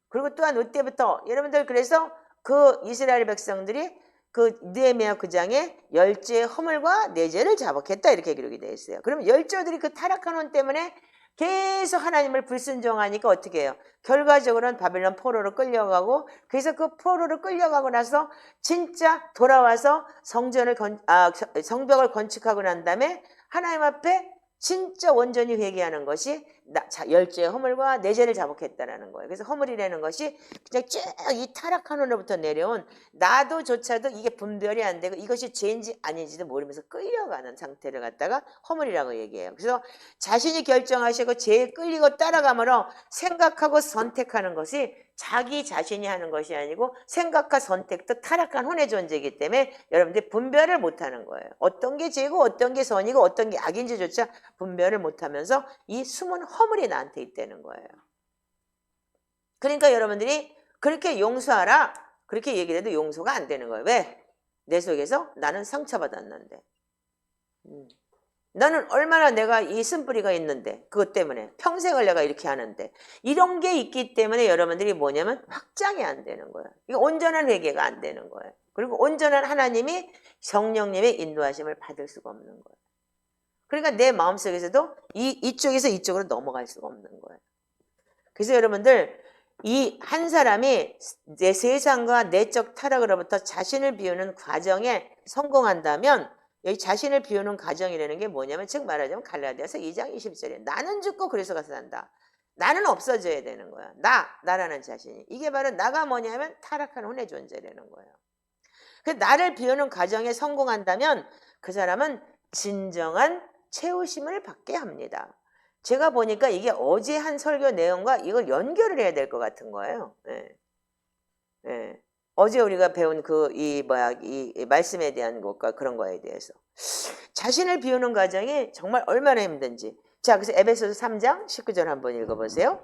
그리고 또한 이때부터 여러분들 그래서 그 이스라엘 백성들이 그 느헤미야 9장에 열조의 허물과 내죄를 자복했다 이렇게 기록이 되어 있어요. 그러면 열조들이 그 타락한 혼 때문에 계속 하나님을 불순종하니까 어떻게 해요? 결과적으로는 바벨론 포로로 끌려가고 그래서 그 포로로 끌려가고 나서 진짜 돌아와서 성벽을 건축하고 난 다음에 하나님 앞에 진짜 온전히 회개하는 것이 열죄의 허물과 내죄를 자복했다라는 거예요. 그래서 허물이라는 것이 그냥 쭉 이 타락한 후로부터 내려온 나도조차도 이게 분별이 안 되고 이것이 죄인지 아닌지도 모르면서 끌려가는 상태를 갖다가 허물이라고 얘기해요. 그래서 자신이 결정하시고 죄에 끌리고 따라가므로 생각하고 선택하는 것이 자기 자신이 하는 것이 아니고 생각과 선택도 타락한 혼의 존재이기 때문에 여러분들이 분별을 못하는 거예요. 어떤 게 죄고 어떤 게 선이고 어떤 게 악인지조차 분별을 못하면서 이 숨은 허물이 나한테 있다는 거예요. 그러니까 여러분들이 그렇게 용서하라 그렇게 얘기를 해도 용서가 안 되는 거예요. 왜? 내 속에서 나는 상처받았는데 나는 얼마나 내가 이 쓴뿌리가 있는데 그것 때문에 평생을 내가 이렇게 하는데 이런 게 있기 때문에 여러분들이 뭐냐면 확장이 안 되는 거예요. 이거 온전한 회개가 안 되는 거예요. 그리고 온전한 하나님이 성령님의 인도하심을 받을 수가 없는 거예요. 그러니까 내 마음속에서도 이쪽에서 이쪽으로 넘어갈 수가 없는 거예요. 그래서 여러분들 이 한 사람이 내 세상과 내적 타락으로부터 자신을 비우는 과정에 성공한다면 여기 자신을 비우는 과정이라는 게 뭐냐면 즉 말하자면 갈라디아서 2장 20절에 나는 죽고 그래서 가서 산다. 나는 없어져야 되는 거야. 나라는 자신이. 이게 바로 나가 뭐냐면 타락한 혼의 존재라는 거예요. 그 나를 비우는 과정에 성공한다면 그 사람은 진정한 채우심을 받게 합니다. 제가 보니까 이게 어제 한 설교 내용과 이걸 연결을 해야 될 것 같은 거예요. 네. 어제 우리가 배운 이 말씀에 대한 것과 그런 거에 대해서 자신을 비우는 과정이 정말 얼마나 힘든지. 자, 그래서 에베소서 3장 19절 한번 읽어보세요.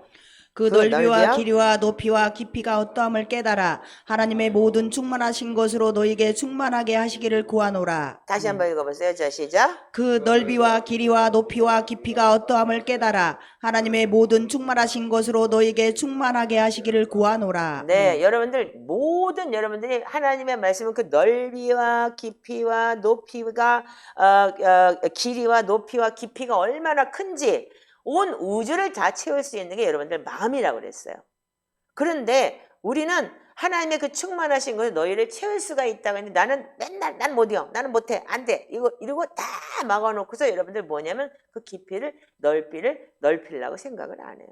그 넓이와 길이와 높이와 깊이가 어떠함을 깨달아 하나님의 모든 충만하신 것으로 너에게 충만하게 하시기를 구하노라. 다시 한번 읽어보세요. 자, 시작. 그 넓이와 길이와 높이와 깊이가 어떠함을 깨달아 하나님의 모든 충만하신 것으로 너에게 충만하게 하시기를 구하노라. 네, 여러분들이 하나님의 말씀은 그 넓이와 깊이와 높이가 길이와 높이와 깊이가 얼마나 큰지 온 우주를 다 채울 수 있는 게 여러분들 마음이라고 그랬어요. 그런데 우리는 하나님의 그 충만하신 것을 너희를 채울 수가 있다고 했는데 나는 맨날 난 못해요. 나는 못해. 안 돼. 이러고 다 막아놓고서 여러분들 뭐냐면 그 깊이를 넓히려고 생각을 안 해요.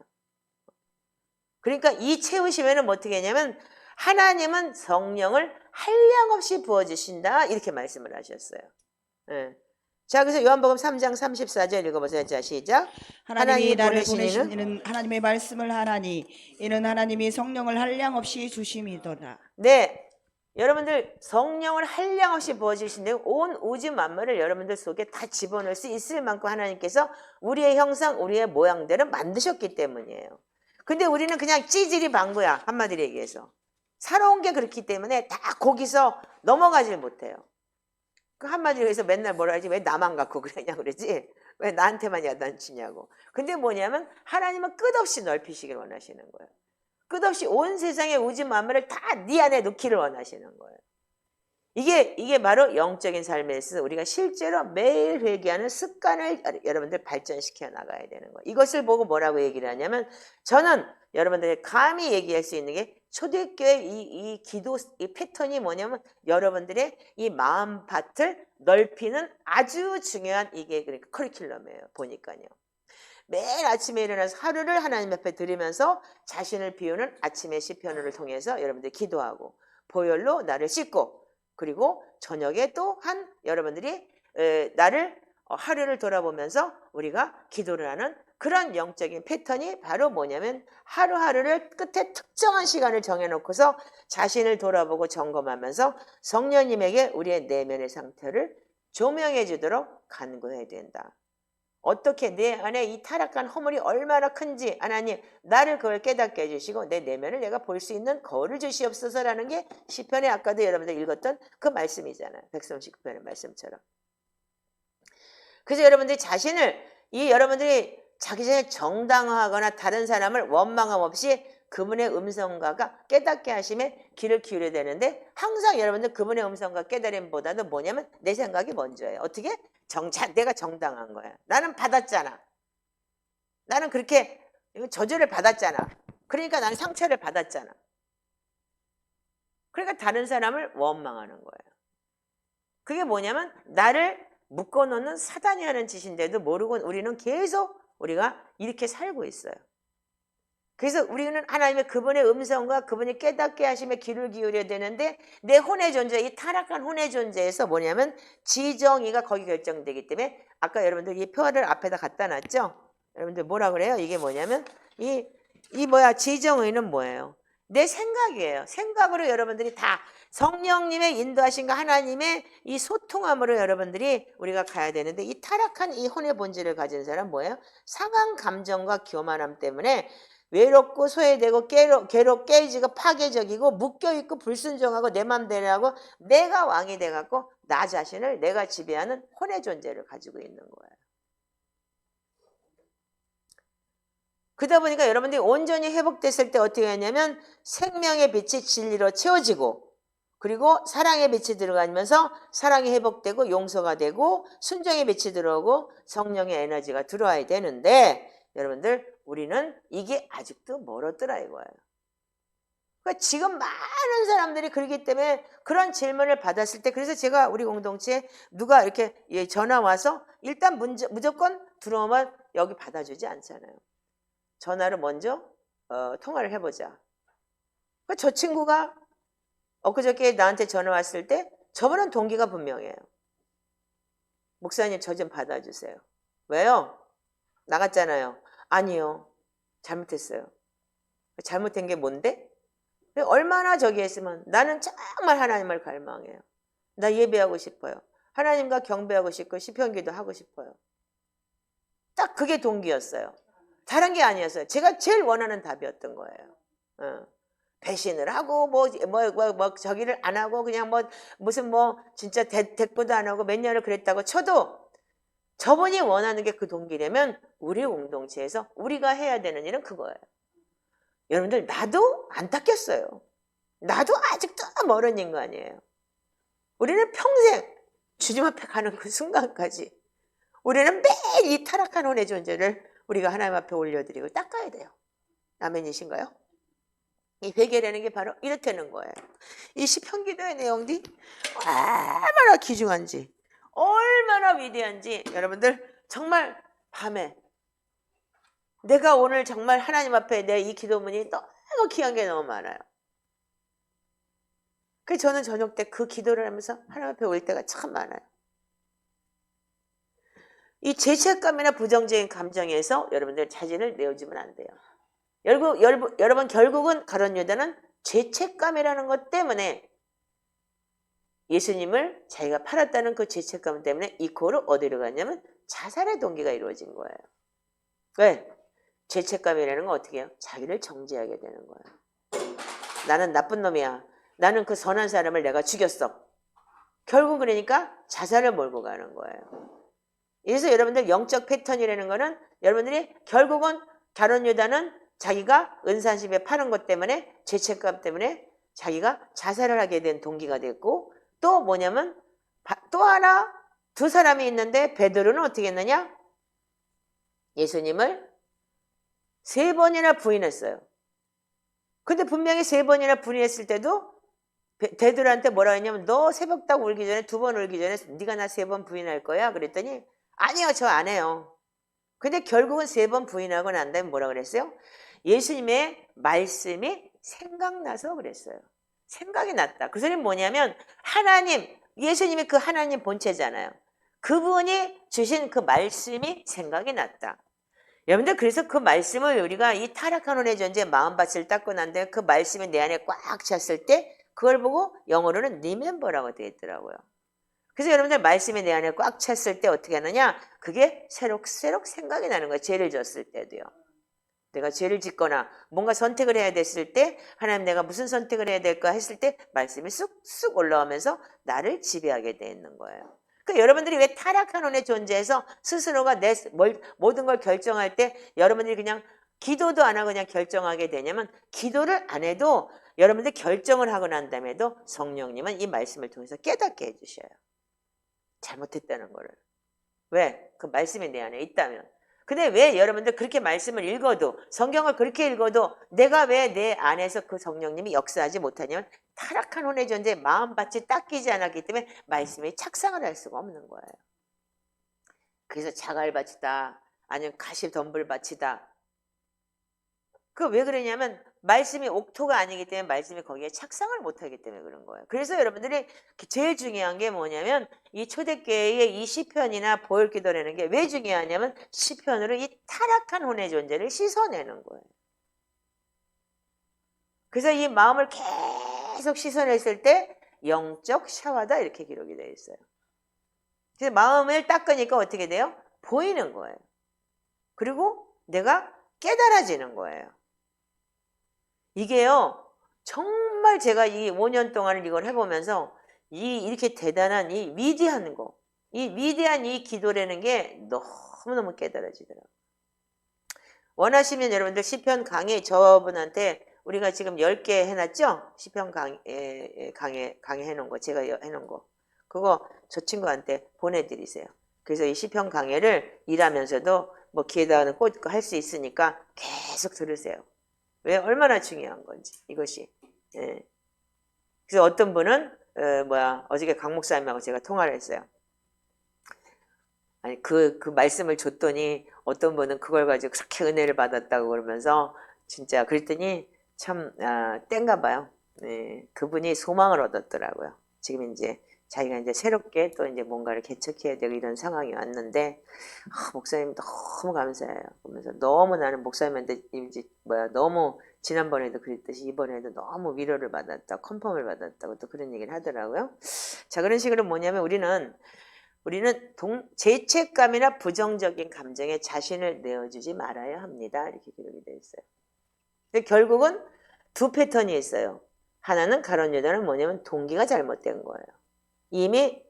그러니까 이 채우시면은 어떻게 했냐면 하나님은 성령을 한량없이 부어주신다. 이렇게 말씀을 하셨어요. 네. 자, 그래서 요한복음 3장 34절 읽어보세요. 자, 시작. 하나님이 나를 보내신 이는 하나님의 말씀을 하나니 이는 하나님이 성령을 한량없이 주심이더라. 네, 여러분들 성령을 한량없이 부어주신데 온 우주 만물을 여러분들 속에 다 집어넣을 수 있을 만큼 하나님께서 우리의 형상, 우리의 모양대로 만드셨기 때문이에요. 근데 우리는 그냥 찌질이 방구야. 한마디로 얘기해서. 살아온 게 그렇기 때문에 다 거기서 넘어가질 못해요. 그 한마디로 해서 맨날 뭐라 하지? 왜 나만 갖고 그러냐 그러지? 왜 나한테만 야단치냐고. 근데 뭐냐면 하나님은 끝없이 넓히시길 원하시는 거예요. 끝없이 온 세상의 우주 만물을 다 네 안에 넣기를 원하시는 거예요. 이게 바로 영적인 삶에 있어서 우리가 실제로 매일 회개하는 습관을 여러분들 발전시켜 나가야 되는 거예요. 이것을 보고 뭐라고 얘기를 하냐면 저는 여러분들이 감히 얘기할 수 있는 게 초대교회 이 기도 이 패턴이 뭐냐면 여러분들의 이 마음밭을 넓히는 아주 중요한 이게 그러니까 커리큘럼이에요. 보니까요. 매일 아침에 일어나서 하루를 하나님 앞에 드리면서 자신을 비우는 아침의 시편을 통해서 여러분들이 기도하고 보혈로 나를 씻고 그리고 저녁에 또한 여러분들이 나를 하루를 돌아보면서 우리가 기도를 하는 그런 영적인 패턴이 바로 뭐냐면 하루하루를 끝에 특정한 시간을 정해놓고서 자신을 돌아보고 점검하면서 성령님에게 우리의 내면의 상태를 조명해 주도록 간구해야 된다. 어떻게 내 안에 이 타락한 허물이 얼마나 큰지 하나님 나를 그걸 깨닫게 해주시고 내 내면을 내가 볼 수 있는 거울을 주시옵소서라는 게 시편에 아까도 여러분들 읽었던 그 말씀이잖아요. 139편의 말씀처럼. 그래서 여러분들이 자신을 여러분들이 자기 전에 정당화하거나 다른 사람을 원망함 없이 그분의 음성과가 깨닫게 하심에 귀를 기울여야 되는데 항상 여러분들 그분의 음성과 깨달음보다도 뭐냐면 내 생각이 먼저예요. 어떻게? 내가 정당한 거야. 나는 받았잖아. 나는 그렇게 저주를 받았잖아. 그러니까 나는 상처를 받았잖아. 그러니까 다른 사람을 원망하는 거예요. 그게 뭐냐면 나를 묶어놓는 사단이 하는 짓인데도 모르고 우리는 계속 우리가 이렇게 살고 있어요. 그래서 우리는 하나님의 그분의 음성과 그분이 깨닫게 하심에 귀를 기울여야 되는데 내 혼의 존재, 이 타락한 혼의 존재에서 뭐냐면 지정의가 거기 결정되기 때문에 아까 여러분들 이 표를 앞에다 갖다 놨죠? 여러분들 뭐라 그래요? 이게 뭐냐면 지정의는 뭐예요? 내 생각이에요. 생각으로 여러분들이 다 성령님의 인도하신과 하나님의 이 소통함으로 여러분들이 우리가 가야 되는데 이 타락한 이 혼의 본질을 가진 사람 뭐예요? 상한 감정과 교만함 때문에 외롭고 소외되고 깨지고 파괴적이고 묶여있고 불순종하고 내 맘대로 하고 내가 왕이 돼갖고 나 자신을 내가 지배하는 혼의 존재를 가지고 있는 거예요. 그러다 보니까 여러분들이 온전히 회복됐을 때 어떻게 하냐면 생명의 빛이 진리로 채워지고 그리고 사랑의 빛이 들어가면서 사랑이 회복되고 용서가 되고 순종의 빛이 들어오고 성령의 에너지가 들어와야 되는데 여러분들 우리는 이게 아직도 멀었더라 이거예요. 그러니까 지금 많은 사람들이 그러기 때문에 그런 질문을 받았을 때 그래서 제가 우리 공동체에 누가 이렇게 전화 와서 일단 무조건 들어오면 여기 받아주지 않잖아요. 전화로 먼저 통화를 해보자. 그러니까 저 친구가 엊그저께 나한테 전화 왔을 때 저분은 동기가 분명해요. 목사님 저 좀 받아주세요. 왜요? 나갔잖아요. 아니요. 잘못했어요. 잘못된 게 뭔데? 얼마나 저기 했으면 나는 정말 하나님을 갈망해요. 나 예배하고 싶어요. 하나님과 경배하고 싶고 시편기도 하고 싶어요. 딱 그게 동기였어요. 다른 게 아니었어요. 제가 제일 원하는 답이었던 거예요. 배신을 하고 저기를 안 하고 그냥 무슨 진짜 대꾸도 안 하고 몇 년을 그랬다고 쳐도 저분이 원하는 게 그 동기라면 우리 공동체에서 우리가 해야 되는 일은 그거예요. 여러분들 나도 안 닦였어요. 나도 아직도 멀은 인간이에요. 우리는 평생 주님 앞에 가는 그 순간까지 우리는 매일 이 타락한 혼의 존재를 우리가 하나님 앞에 올려드리고 닦아야 돼요. 아멘이신가요? 이 회개라는 게 바로 이렇다는 거예요. 이 시편기도의 내용들이 얼마나 귀중한지 얼마나 위대한지 여러분들 정말 밤에 내가 오늘 정말 하나님 앞에 내 이 기도문이 너무 귀한 게 너무 많아요. 그래서 저는 저녁 때 그 기도를 하면서 하나님 앞에 올 때가 참 많아요. 이 죄책감이나 부정적인 감정에서 여러분들 자신을 내어주면 안 돼요. 여러분 결국은 가룟 유다는 죄책감이라는 것 때문에 예수님을 자기가 팔았다는 그 죄책감 때문에 이코로 어디로 갔냐면 자살의 동기가 이루어진 거예요. 왜? 죄책감이라는 건 어떻게 해요? 자기를 정죄하게 되는 거예요. 나는 나쁜 놈이야. 나는 그 선한 사람을 내가 죽였어. 결국 그러니까 자살을 몰고 가는 거예요. 그래서 여러분들 영적 패턴이라는 거는 여러분들이 결국은 가룟 유다는 자기가 은사십에 파는 것 때문에 죄책감 때문에 자기가 자살을 하게 된 동기가 됐고 또 뭐냐면 또 하나 두 사람이 있는데 베드로는 어떻게 했느냐? 예수님을 3번이나 부인했어요. 근데 분명히 3번이나 부인했을 때도 베드로한테 뭐라 했냐면 너 새벽 딱 울기 전에 2번 울기 전에 네가 나 3번 부인할 거야? 그랬더니 아니요 저 안 해요. 근데 결국은 3번 부인하고 난 다음에 뭐라 그랬어요? 예수님의 말씀이 생각나서 그랬어요. 생각이 났다. 그 소리는 뭐냐면 하나님, 예수님이 그 하나님 본체잖아요. 그분이 주신 그 말씀이 생각이 났다. 여러분들 그래서 그 말씀을 우리가 이 타락한 혼의 존재 마음밭을 닦고 난 다음에 그 말씀이 내 안에 꽉 찼을 때 그걸 보고 영어로는 remember라고 되어 있더라고요. 그래서 여러분들 말씀이 내 안에 꽉 찼을 때 어떻게 하느냐? 그게 새록새록 생각이 나는 거예요. 죄를 졌을 때도요. 내가 죄를 짓거나 뭔가 선택을 해야 됐을 때 하나님 내가 무슨 선택을 해야 될까 했을 때 말씀이 쑥쑥 올라오면서 나를 지배하게 돼 있는 거예요. 그러니까 여러분들이 왜 타락한 혼의 존재에서 스스로가 모든 걸 결정할 때 여러분들이 그냥 기도도 안 하고 그냥 결정하게 되냐면 기도를 안 해도 여러분들 결정을 하고 난 다음에도 성령님은 이 말씀을 통해서 깨닫게 해주셔요. 잘못했다는 거를. 왜? 그 말씀이 내 안에 있다면. 근데 왜 여러분들 그렇게 말씀을 읽어도 성경을 그렇게 읽어도 내가 왜 내 안에서 그 성령님이 역사하지 못하냐면 타락한 혼의 존재 마음밭이 닦이지 않았기 때문에 말씀이 착상을 할 수가 없는 거예요. 그래서 자갈밭이다 아니면 가시덤불밭이다. 그 왜 그러냐면 말씀이 옥토가 아니기 때문에 말씀이 거기에 착상을 못하기 때문에 그런 거예요. 그래서 여러분들이 제일 중요한 게 뭐냐면 이 초대교회의 이 시편이나 보혈기도라는 게 왜 중요하냐면 시편으로 이 타락한 혼의 존재를 씻어내는 거예요. 그래서 이 마음을 계속 씻어냈을 때 영적 샤워다 이렇게 기록이 되어 있어요. 그래서 마음을 닦으니까 어떻게 돼요? 보이는 거예요. 그리고 내가 깨달아지는 거예요. 이게요, 정말 제가 이 5년 동안 이걸 해보면서 이렇게 대단한 이 위대한 거, 이 위대한 이 기도라는 게 너무너무 깨달아지더라고요. 원하시면 여러분들 시편 강의 저분한테 우리가 지금 10개 해놨죠? 시편 강의 해놓은 거, 제가 해놓은 거. 그거 저 친구한테 보내드리세요. 그래서 이 시편 강의를 일하면서도 뭐 기회다는 꼭 할 수 있으니까 계속 들으세요. 왜 얼마나 중요한 건지 이것이. 예. 그래서 어떤 분은 어저께 강 목사님하고 제가 통화를 했어요. 아니 그 말씀을 줬더니 어떤 분은 그걸 가지고 그렇게 은혜를 받았다고 그러면서 진짜 그랬더니 참 땐가 봐요. 네, 그분이 소망을 얻었더라고요. 지금 이제 자기가 이제 새롭게 또 이제 뭔가를 개척해야 되고 이런 상황이 왔는데 목사님 너무 감사해요. 그러면서 너무 나는 목사님한테 이제 너무 지난번에도 그랬듯이 이번에도 너무 위로를 받았다, 컨펌을 받았다고 또 그런 얘기를 하더라고요. 자 그런 식으로 뭐냐면 우리는 죄책감이나 부정적인 감정에 자신을 내어주지 말아야 합니다. 이렇게 기록이 되어 있어요. 근데 결국은 두 패턴이 있어요. 하나는 가룟 유다는 뭐냐면 동기가 잘못된 거예요. 이미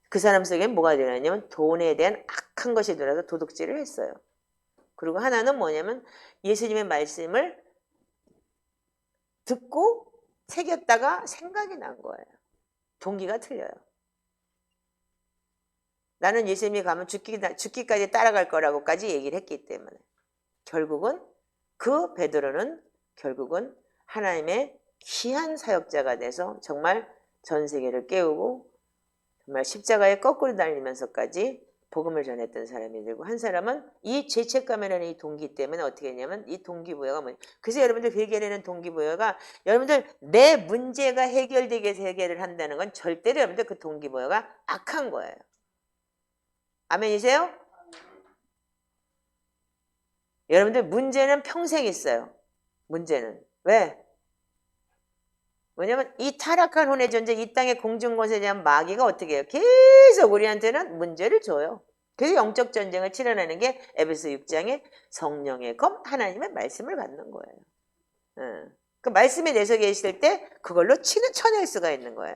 그 사람 속에 뭐가 들어있냐면 돈에 대한 악한 것이 들어서 도둑질을 했어요. 그리고 하나는 뭐냐면 예수님의 말씀을 듣고 새겼다가 생각이 난 거예요. 동기가 틀려요. 나는 예수님이 가면 죽기까지 따라갈 거라고까지 얘기를 했기 때문에 결국은 그 베드로는 결국은 하나님의 귀한 사역자가 돼서 정말 전 세계를 깨우고 정말 십자가에 거꾸로 달리면서까지 복음을 전했던 사람이 되고 한 사람은 이 죄책감이라는 이 동기 때문에 어떻게 했냐면 이 동기부여가 뭐예요? 그래서 여러분들 해결하는 동기부여가 여러분들 내 문제가 해결되게 해서 해결을 한다는 건 절대로 여러분들 그 동기부여가 악한 거예요. 아멘이세요? 여러분들 문제는 평생 있어요. 문제는. 왜? 왜냐면 이 타락한 혼의 존재, 이 땅의 공중권세에 대한 마귀가 어떻게 해요? 계속 우리한테는 문제를 줘요. 그래서 영적 전쟁을 치러내는 게 에베소 6장의 성령의 검, 하나님의 말씀을 받는 거예요. 그 말씀이 내 속에 계실 때 그걸로 쳐낼 수가 있는 거예요.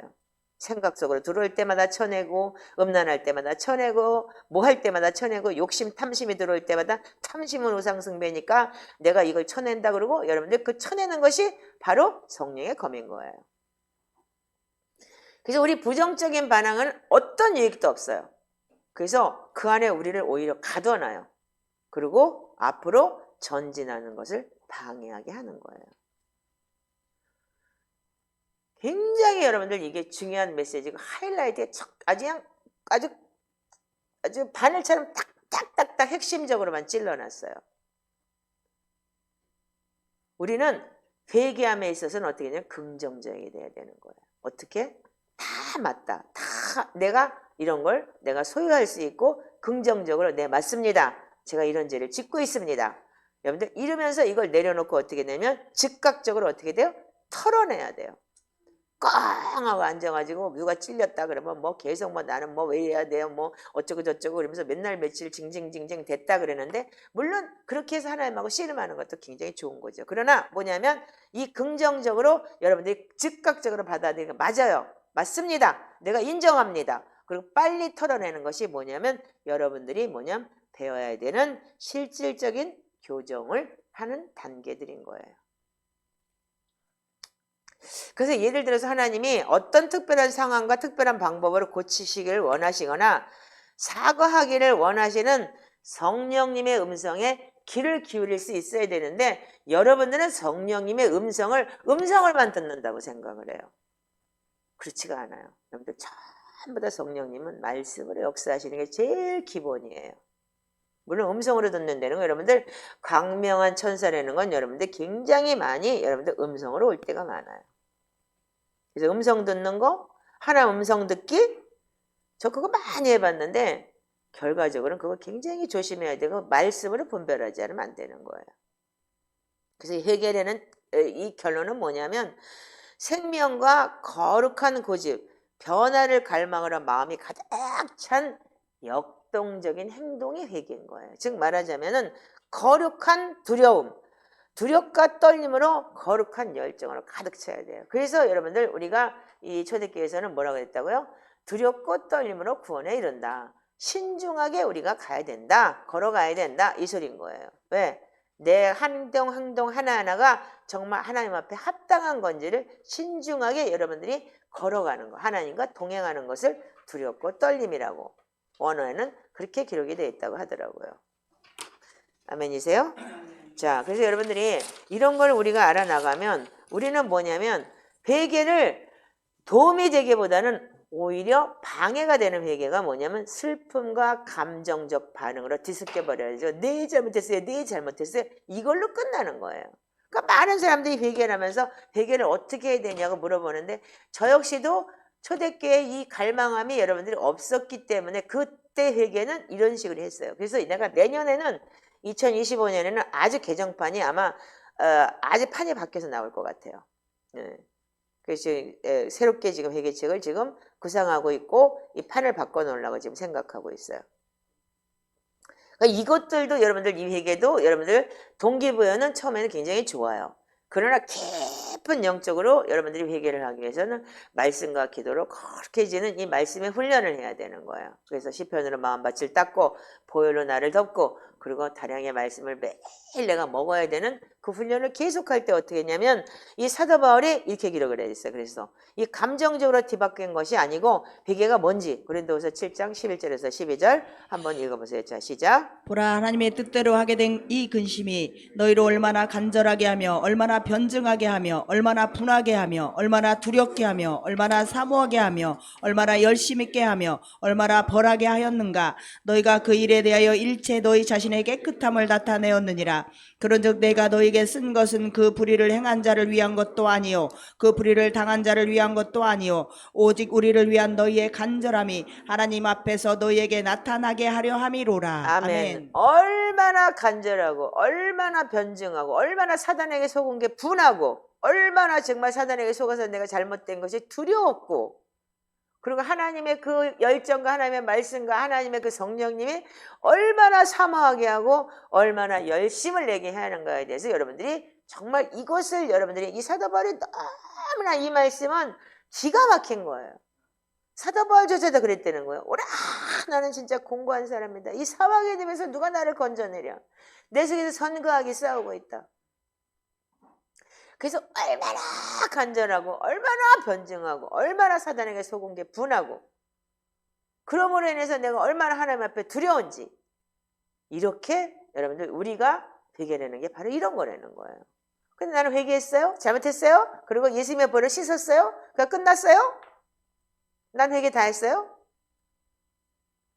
생각 속으로 들어올 때마다 쳐내고, 음란할 때마다 쳐내고, 뭐 할 때마다 쳐내고, 욕심, 탐심이 들어올 때마다 탐심은 우상숭배니까 내가 이걸 쳐낸다 그러고, 여러분들 그 쳐내는 것이 바로 성령의 검인 거예요. 그래서 우리 부정적인 반항은 어떤 유익도 없어요. 그래서 그 안에 우리를 오히려 가둬놔요. 그리고 앞으로 전진하는 것을 방해하게 하는 거예요. 굉장히 여러분들 이게 중요한 메시지고 하이라이트에 아주 바늘처럼 딱딱딱딱 핵심적으로만 찔러놨어요. 우리는 회개함에 있어서는 어떻게 되냐면 긍정적이 돼야 되는 거예요. 어떻게? 다 맞다. 다 내가 이런 걸 내가 소유할 수 있고 긍정적으로 네 맞습니다. 제가 이런 죄를 짓고 있습니다. 여러분들 이러면서 이걸 내려놓고 어떻게 되냐면 즉각적으로 어떻게 돼요? 털어내야 돼요. 꽝 하고 앉아가지고 누가 찔렸다 그러면 뭐 계속 뭐 나는 뭐 왜 해야 돼요 뭐 어쩌고 저쩌고 그러면서 맨날 며칠 징징징징 됐다 그러는데 물론 그렇게 해서 하나님하고 씨름하는 것도 굉장히 좋은 거죠. 그러나 뭐냐면 이 긍정적으로 여러분들이 즉각적으로 받아들이는 맞아요. 맞습니다. 내가 인정합니다. 그리고 빨리 털어내는 것이 뭐냐면 여러분들이 뭐냐면 배워야 되는 실질적인 교정을 하는 단계들인 거예요. 그래서 예를 들어서 하나님이 어떤 특별한 상황과 특별한 방법으로 고치시기를 원하시거나 사과하기를 원하시는 성령님의 음성에 귀를 기울일 수 있어야 되는데 여러분들은 성령님의 음성을만 듣는다고 생각을 해요. 그렇지가 않아요. 여러분들 전부 다 성령님은 말씀으로 역사하시는 게 제일 기본이에요. 물론 음성으로 듣는 데는 여러분들 광명한 천사라는 건 여러분들 굉장히 많이 여러분들 음성으로 올 때가 많아요. 그래서 음성 듣는 거, 하나 음성 듣기, 저 그거 많이 해봤는데 결과적으로는 그거 굉장히 조심해야 되고 말씀으로 분별하지 않으면 안 되는 거예요. 그래서 해결하는 이 결론은 뭐냐면 생명과 거룩한 고집, 변화를 갈망하러 마음이 가득 찬 역동적인 행동이 회개인 거예요. 즉 말하자면은 거룩한 두려움, 두렵과 떨림으로 거룩한 열정으로 가득 차야 돼요. 그래서 여러분들 우리가 이 초대교회에서는 뭐라고 했다고요? 두렵고 떨림으로 구원에 이른다. 신중하게 우리가 가야 된다. 걸어가야 된다. 이 소리인 거예요. 왜? 내 행동 하나하나가 정말 하나님 앞에 합당한 건지를 신중하게 여러분들이 걸어가는 거. 하나님과 동행하는 것을 두렵고 떨림이라고. 원어에는 그렇게 기록이 되어 있다고 하더라고요. 아멘이세요? 자, 그래서 여러분들이 이런 걸 우리가 알아나가면 우리는 뭐냐면 회개를 도움이 되기보다는 오히려 방해가 되는 회개가 뭐냐면 슬픔과 감정적 반응으로 뒤섞여 버려야죠. 네 잘못했어요. 네 잘못했어요. 이걸로 끝나는 거예요. 그러니까 많은 사람들이 회개를 하면서 회개를 어떻게 해야 되냐고 물어보는데 저 역시도 초대교회 이 갈망함이 여러분들이 없었기 때문에 그때 회개는 이런 식으로 했어요. 그래서 내가 내년에는 2025년에는 아주 개정판이 아마 아주 판이 바뀌어서 나올 것 같아요. 네. 그래서 새롭게 지금 회개책을 지금 구상하고 있고 이 판을 바꿔놓으려고 지금 생각하고 있어요. 그러니까 이것들도 여러분들 이 회개도 여러분들 동기부여는 처음에는 굉장히 좋아요. 그러나 깊은 영적으로 여러분들이 회개를 하기 위해서는 말씀과 기도로 거룩해지는 이 말씀의 훈련을 해야 되는 거예요. 그래서 시편으로 마음밭을 닦고 보혈로 나를 덮고 그리고 다량의 말씀을 매일 내가 먹어야 되는 그 훈련을 계속할 때 어떻게 했냐면 이 사도 바울이 이렇게 기록을 했어요. 그래서 이 감정적으로 뒤바뀐 것이 아니고 회개가 뭔지 고린도후서 7장 11절에서 12절 한번 읽어보세요. 자, 시작. 보라, 하나님의 뜻대로 하게 된 이 근심이 너희를 얼마나 간절하게 하며 얼마나 변증하게 하며 얼마나 분하게 하며 얼마나 두렵게 하며 얼마나 사모하게 하며 얼마나 열심 있게 하며 얼마나 벌하게 하였는가. 너희가 그 일에 대하여 일체 너희 자신의 자신의 깨끗함을 나타내었느니라. 그런즉 내가 너에게 쓴 것은 그 불의를 행한 자를 위한 것도 아니요 그 불의를 당한 자를 위한 것도 아니요 오직 우리를 위한 너희의 간절함이 하나님 앞에서 너희에게 나타나게 하려 함이로라. 아멘. 얼마나 간절하고 얼마나 변증하고 얼마나 사단에게 속은 게 분하고 얼마나 정말 사단에게 속아서 내가 잘못된 것이 두려웠고, 그리고 하나님의 그 열정과 하나님의 말씀과 하나님의 그 성령님이 얼마나 사모하게 하고 얼마나 열심을 내게 해야 하는가에 대해서 여러분들이 정말 이것을 여러분들이 이 사도 바울이 너무나 이 말씀은 기가 막힌 거예요. 사도 바울조차도 그랬다는 거예요. 오라, 나는 진짜 공고한 사람이다. 이 사막에 되면서 누가 나를 건져내랴. 내 속에서 선거하기 싸우고 있다. 그래서 얼마나 간절하고 얼마나 변증하고 얼마나 사단에게 속은 게 분하고, 그러므로 인해서 내가 얼마나 하나님 앞에 두려운지, 이렇게 여러분들 우리가 회개하는 게 바로 이런 거라는 거예요. 근데 나는 회개했어요? 잘못했어요? 그리고 예수님의 벌을 씻었어요? 그가 끝났어요? 난 회개 다 했어요?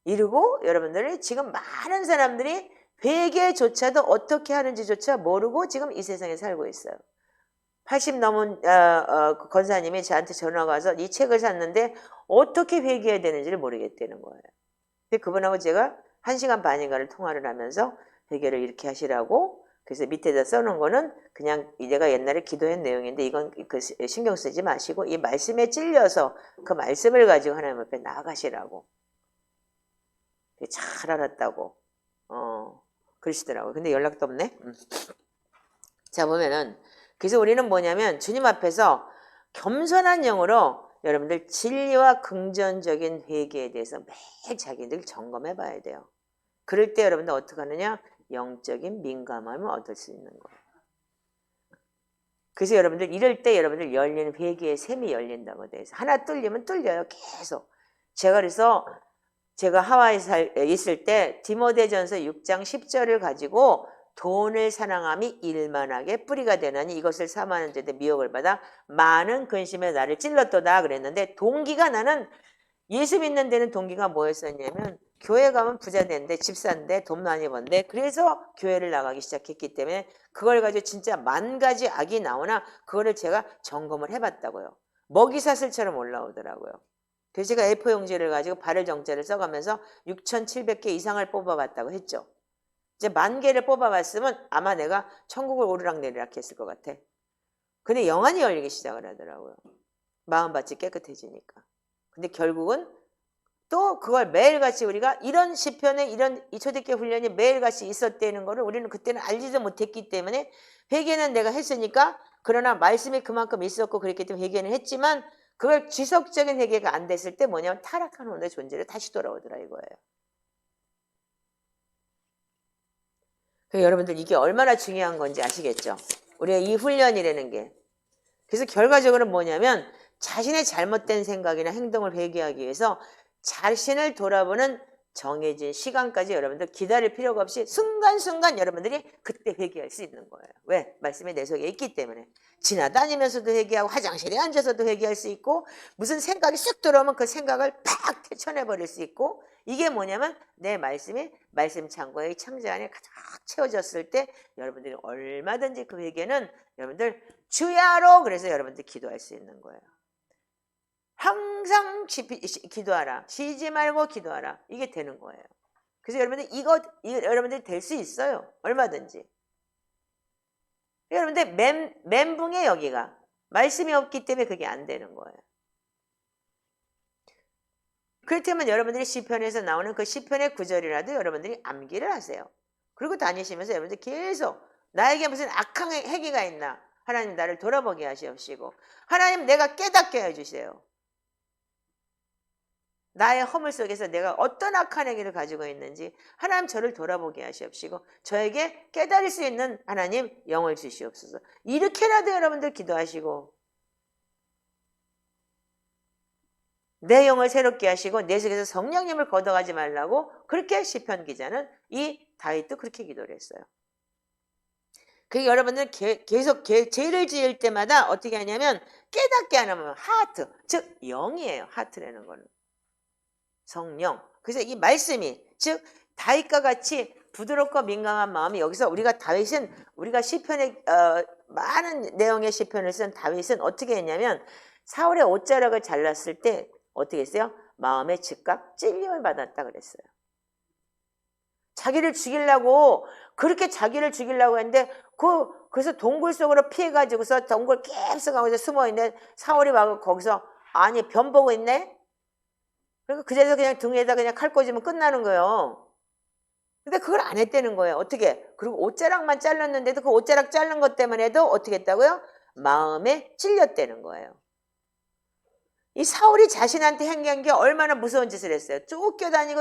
이러고 여러분들이 지금 많은 사람들이 회개조차도 어떻게 하는지조차 모르고 지금 이 세상에 살고 있어요. 80 넘은 권사님이 저한테 전화가 와서 이 책을 샀는데 어떻게 회개해야 되는지를 모르겠다는 거예요. 근데 그분하고 제가 1시간 반인가를 통화를 하면서 회개를 이렇게 하시라고, 그래서 밑에다 써놓은 거는 그냥 내가 옛날에 기도한 내용인데 이건 신경 쓰지 마시고 이 말씀에 찔려서 그 말씀을 가지고 하나님 앞에 나아가시라고. 잘 알았다고 그러시더라고요. 근데 연락도 없네. 자, 보면은 그래서 우리는 뭐냐면 주님 앞에서 겸손한 영으로 여러분들 진리와 긍정적인 회개에 대해서 매일 자기들 점검해 봐야 돼요. 그럴 때 여러분들 어떻게 하느냐? 영적인 민감함을 얻을 수 있는 거예요. 그래서 여러분들 이럴 때 여러분들 열리는 회개의 샘이 열린다고 돼서 하나 뚫리면 뚫려요. 계속. 그래서 제가 하와이에 있을 때 디모데전서 6장 10절을 가지고 돈을 사랑함이 일만하게 뿌리가 되나니 이것을 사모하는 자들 미혹을 받아 많은 근심에 나를 찔렀도다 그랬는데, 동기가 나는 예수 믿는 데는 동기가 뭐였었냐면 교회 가면 부자 되는데 집 사는데 돈 많이 번데 그래서 교회를 나가기 시작했기 때문에 그걸 가지고 진짜 10,000가지 악이 나오나 그거를 제가 점검을 해봤다고요. 먹이사슬처럼 올라오더라고요. 그래서 제가 A4 용지를 가지고 발열 정제를 써가면서 6,700개 이상을 뽑아봤다고 했죠. 이제 10,000개를 뽑아봤으면 아마 내가 천국을 오르락내리락 했을 것 같아. 근데 영안이 열리기 시작을 하더라고요. 마음밭이 깨끗해지니까. 근데 결국은 또 그걸 매일같이 우리가 이런 시편에 이런 이 초대교회 훈련이 매일같이 있었다는 거를 우리는 그때는 알지도 못했기 때문에 회개는 내가 했으니까, 그러나 말씀이 그만큼 있었고 그랬기 때문에 회개는 했지만 그걸 지속적인 회개가 안 됐을 때 뭐냐면 타락한 혼의 존재를 다시 돌아오더라 이거예요. 여러분들 이게 얼마나 중요한 건지 아시겠죠? 우리가 이 훈련이라는 게. 그래서 결과적으로 뭐냐면 자신의 잘못된 생각이나 행동을 회개하기 위해서 자신을 돌아보는 정해진 시간까지 여러분들 기다릴 필요가 없이 순간순간 여러분들이 그때 회개할 수 있는 거예요. 왜? 말씀이 내 속에 있기 때문에. 지나다니면서도 회개하고 화장실에 앉아서도 회개할 수 있고 무슨 생각이 쑥 들어오면 그 생각을 팍 퇴쳐내버릴 수 있고, 이게 뭐냐면 내 말씀이 말씀 창고의 창자 안에 가득 채워졌을 때 여러분들이 얼마든지 그 회개는 여러분들 주야로 그래서 여러분들 기도할 수 있는 거예요. 항상 기도하라. 쉬지 말고 기도하라. 이게 되는 거예요. 그래서 여러분들 이거 여러분들이 될 수 있어요. 얼마든지. 여러분들 멘붕에 여기가 말씀이 없기 때문에 그게 안 되는 거예요. 그렇다면 여러분들이 시편에서 나오는 그 시편의 구절이라도 여러분들이 암기를 하세요. 그리고 다니시면서 여러분들 계속 나에게 무슨 악한 행위가 있나? 하나님 나를 돌아보게 하시옵시고, 하나님 내가 깨닫게 해주세요. 나의 허물 속에서 내가 어떤 악한 행위를 가지고 있는지 하나님 저를 돌아보게 하시옵시고 저에게 깨달을 수 있는 하나님 영을 주시옵소서. 이렇게라도 여러분들 기도하시고 내 영을 새롭게 하시고 내 속에서 성령님을 걷어가지 말라고 그렇게 시편 기자는 이 다윗도 그렇게 기도를 했어요. 그 여러분들 계속 죄를 지을 때마다 어떻게 하냐면 깨닫게 하면 하트, 즉 영이에요. 하트라는 거는. 성령. 그래서 이 말씀이 즉 다윗과 같이 부드럽고 민감한 마음이 여기서 우리가 다윗은 우리가 시편의 많은 내용의 시편을 쓴 다윗은 어떻게 했냐면 사울의 옷자락을 잘랐을 때 어떻게 했어요? 마음에 즉각 찔림을 받았다 그랬어요. 자기를 죽이려고 그렇게 자기를 죽이려고 했는데 그래서 동굴 속으로 피해가지고서 동굴 계속 가고서 숨어 있는데 사울이 와서 거기서 아니 변 보고 있네. 그러니까 그 자리에서 그냥 등에다 그냥 칼 꽂으면 끝나는 거예요. 근데 그걸 안 했다는 거예요. 어떻게? 그리고 옷자락만 잘랐는데도 그 옷자락 자른 것 때문에 해도 어떻게 했다고요? 마음에 찔렸다는 거예요. 이 사울이 자신한테 행한 게 얼마나 무서운 짓을 했어요. 쫓겨다니고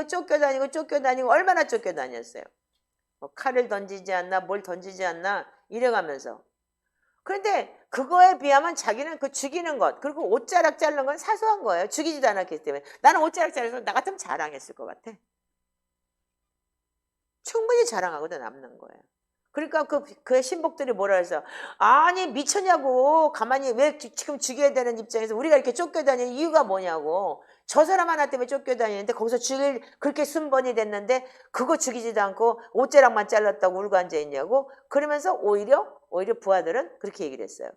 얼마나 쫓겨다녔어요. 뭐 칼을 던지지 않나 뭘 던지지 않나 이래가면서. 그런데 그거에 비하면 자기는 그 죽이는 것 그리고 옷자락 자른 건 사소한 거예요. 죽이지도 않았기 때문에. 나는 옷자락 자르서 나 같으면 자랑했을 것 같아. 충분히 자랑하고도 남는 거예요. 그러니까 그 신복들이 뭐라 해서 아니 미쳤냐고 가만히 왜 지금 죽여야 되는 입장에서 우리가 이렇게 쫓겨다니는 이유가 뭐냐고 저 사람 하나 때문에 쫓겨다니는데 거기서 죽일 그렇게 순번이 됐는데 그거 죽이지도 않고 옷자락만 잘랐다고 울고 앉아있냐고 그러면서 오히려 부하들은 그렇게 얘기를 했어요.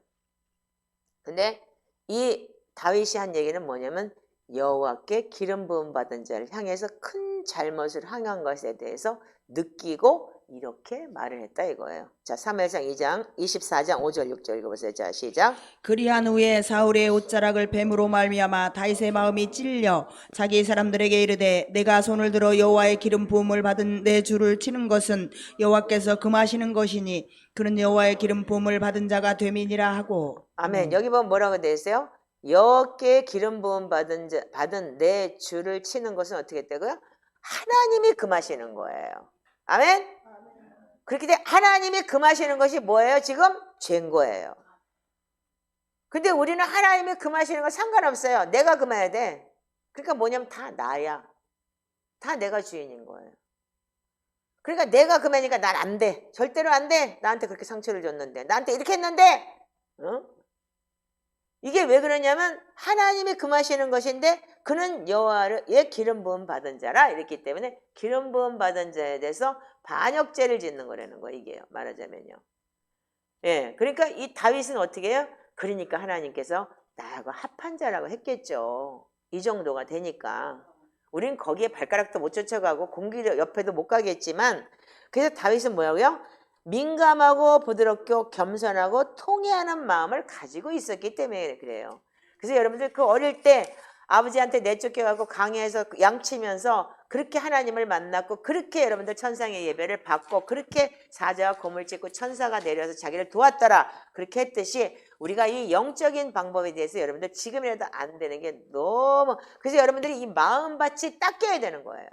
근데 이 다윗이 한 얘기는 뭐냐면 여호와께 기름 부음 받은 자를 향해서 큰 잘못을 행한 것에 대해서 느끼고 이렇게 말을 했다 이거예요. 자, 사무엘상 2장 24장 5절 6절 읽어보세요. 자, 시작. 그리한 후에 사울의 옷자락을 뱀으로 말미암아 다윗의 마음이 찔려 자기 사람들에게 이르되 내가 손을 들어 여호와의 기름 부음을 받은 내 주를 치는 것은 여호와께서 금하시는 것이니 그는 여호와의 기름 부음을 받은 자가 됨이니라 하고. 아멘. 여기 보면 뭐라고 되어 있어요? 여호와께 기름 부음 받은 내 주를 치는 것은 어떻게 했다고요? 하나님이 금하시는 거예요. 아멘. 그렇기 때문에 하나님이 금하시는 것이 뭐예요? 지금 죄인 거예요. 근데 우리는 하나님이 금하시는 건 상관없어요. 내가 금해야 돼. 그러니까 뭐냐면 다 나야. 다 내가 주인인 거예요. 그러니까 내가 금하니까 난 안 돼. 절대로 안 돼. 나한테 그렇게 상처를 줬는데. 나한테 이렇게 했는데. 어? 이게 왜 그러냐면 하나님이 금하시는 것인데 그는 여호와의 기름 부음 받은 자라 이랬기 때문에 기름 부음 받은 자에 대해서 반역죄를 짓는 거라는 거 이게요. 말하자면요. 예, 그러니까 이 다윗은 어떻게 해요? 그러니까 하나님께서 나하고 합한 자라고 했겠죠. 이 정도가 되니까. 우린 거기에 발가락도 못 쫓아가고 공기 옆에도 못 가겠지만 그래서 다윗은 뭐라고요? 민감하고 부드럽고 겸손하고 통회하는 마음을 가지고 있었기 때문에 그래요. 그래서 여러분들 그 어릴 때 아버지한테 내쫓겨가고 강야에서 양치면서 그렇게 하나님을 만났고 그렇게 여러분들 천상의 예배를 받고 그렇게 사자와 곰을 찢고 천사가 내려서 자기를 도왔더라 그렇게 했듯이 우리가 이 영적인 방법에 대해서 여러분들 지금이라도 안 되는 게 너무 그래서 여러분들이 이 마음밭이 닦여야 되는 거예요.